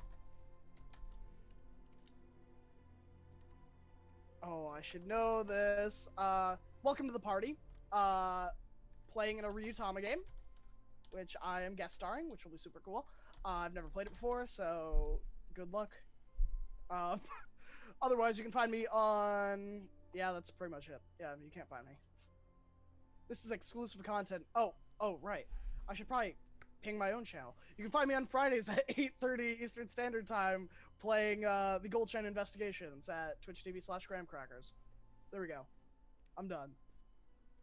Oh, I should know this. Welcome to the Party. Playing in a Ryutama game, which I am guest starring, which will be super cool. I've never played it before, so good luck. Otherwise, you can find me on... Yeah, that's pretty much it. Yeah, you can't find me. This is exclusive content. Oh, right. I should probably ping my own channel. You can find me on Fridays at 8:30 Eastern Standard Time playing the Gold Chain Investigations at twitch.tv/GrahamCrackers. There we go. I'm done.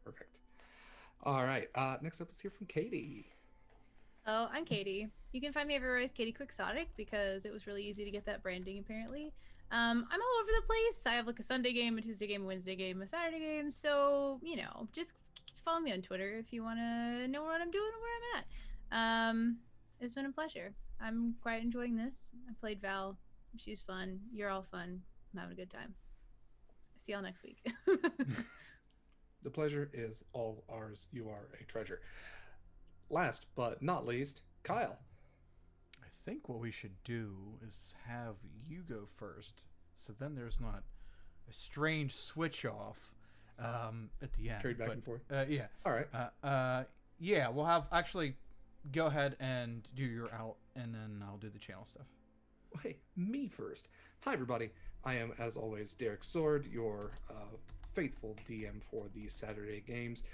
Perfect. All right. Next up, let's hear from Katie. Oh, I'm Katie. You can find me everywhere as Katie Quixotic because it was really easy to get that branding, apparently. I'm all over the place. I have like a Sunday game, a Tuesday game, a Wednesday game, a Saturday game. So, you know, just follow me on Twitter if you want to know what I'm doing and where I'm at. It's been a pleasure. I'm quite enjoying this. I played Val. She's fun. You're all fun. I'm having a good time. See y'all next week. The pleasure is all ours. You are a treasure. Last but not least, Kyle. I think what we should do is have you go first, so then there's not a strange switch off at the end. Trade back and forth. Yeah. All right. Yeah. We'll have actually go ahead and do your out, and then I'll do the channel stuff. Hey, me first. Hi, everybody. I am, as always, Derek Sword, your faithful DM for these Saturday games.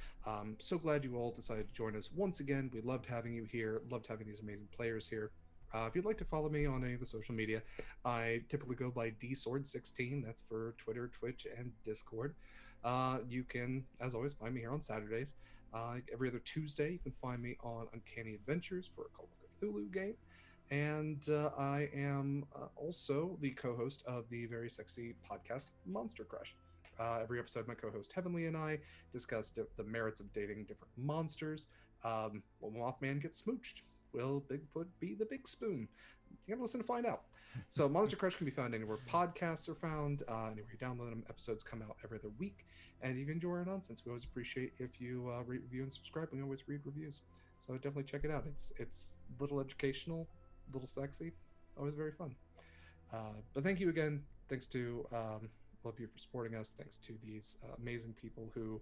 So glad you all decided to join us once again. We loved having you here. Loved having these amazing players here. If you'd like to follow me on any of the social media, I typically go by dsword16. That's for Twitter, Twitch, and Discord. You can, as always, find me here on Saturdays. Every other Tuesday, you can find me on Uncanny Adventures for a Call of Cthulhu game. And I am also the co-host of the very sexy podcast Monster Crush. Every episode, my co-host Heavenly and I discuss the merits of dating different monsters. Will Mothman get smooched? Will Bigfoot be the big spoon? You gotta listen to find out. So Monster Crush can be found anywhere podcasts are found, anywhere you download them. Episodes come out every other week. And if you enjoy our nonsense, we always appreciate if you rate, review, and subscribe. We always read reviews. So definitely check it out. It's a little educational, a little sexy, always very fun. But thank you again. Thanks to all of you for supporting us. Thanks to these amazing people who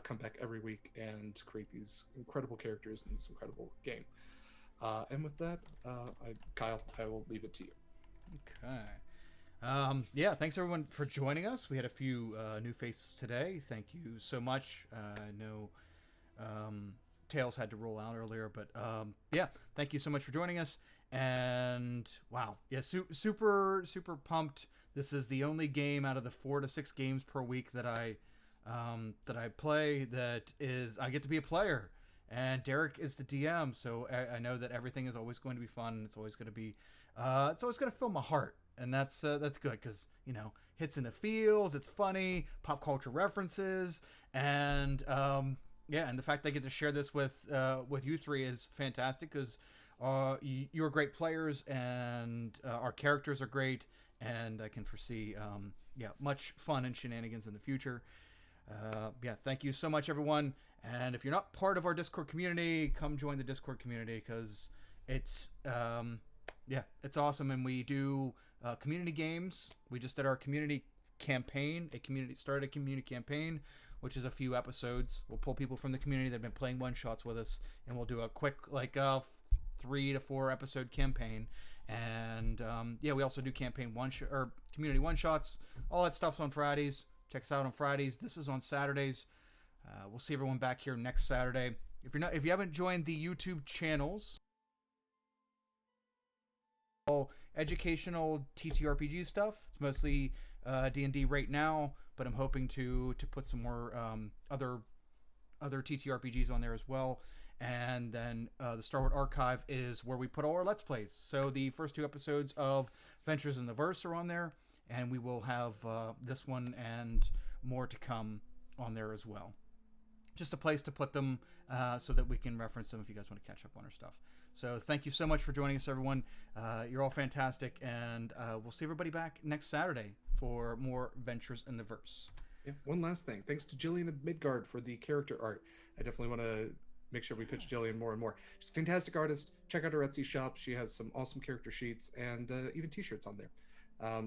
come back every week and create these incredible characters in this incredible game. And with that, Kyle, I will leave it to you. Okay. Yeah, thanks everyone for joining us. We had a few new faces today. Thank you so much. I know Tails had to roll out earlier, but yeah, thank you so much for joining us. And wow, yeah, super pumped. This is the only game out of the 4 to 6 games per week that I play that is I get to be a player. And Derek is the DM, so I know that everything is always going to be fun. It's always going to be, it's always going to fill my heart, and that's good because hits in the feels. It's funny, pop culture references, and yeah, and the fact that I get to share this with you three is fantastic because you're great players, and our characters are great, and I can foresee much fun and shenanigans in the future. Thank you so much, everyone. And if you're not part of our Discord community, come join the Discord community, because it's it's awesome. And we do community games. We just did our community campaign, started a community campaign, which is a few episodes. We'll pull people from the community that have been playing one shots with us, and we'll do a quick 3 to 4 episode campaign. And we also do campaign or community one shots. All that stuff's on Fridays. Check us out on Fridays. This is on Saturdays. We'll see everyone back here next Saturday. If you haven't joined the YouTube channels, all educational TTRPG stuff. It's mostly D&D right now, but I'm hoping to put some more other TTRPGs on there as well. And then the Stalwart Archive is where we put all our Let's Plays. So the first 2 episodes of Ventures in the Verse are on there, and we will have this one and more to come on there as well. Just a place to put them so that we can reference them if you guys want to catch up on our stuff. So thank you so much for joining us, everyone. You're all fantastic, and we'll see everybody back next Saturday for more Ventures in the Verse. Yeah, one last thing. Thanks to Jillian and Midgard for the character art. I definitely want to make sure we pitch Jillian more and more. She's a fantastic artist. Check out her Etsy shop. She has some awesome character sheets and even t-shirts on there.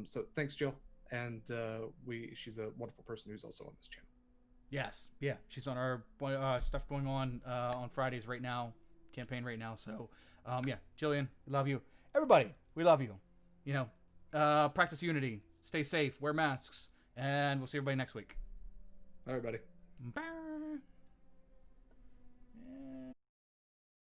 So thanks, Jill. And she's a wonderful person who's also on this channel. Yes, yeah, she's on our stuff going on Fridays right now, campaign right now. So, Jillian, we love you. Everybody, we love you. Practice unity, stay safe, wear masks, and we'll see everybody next week. Bye, everybody. Bye.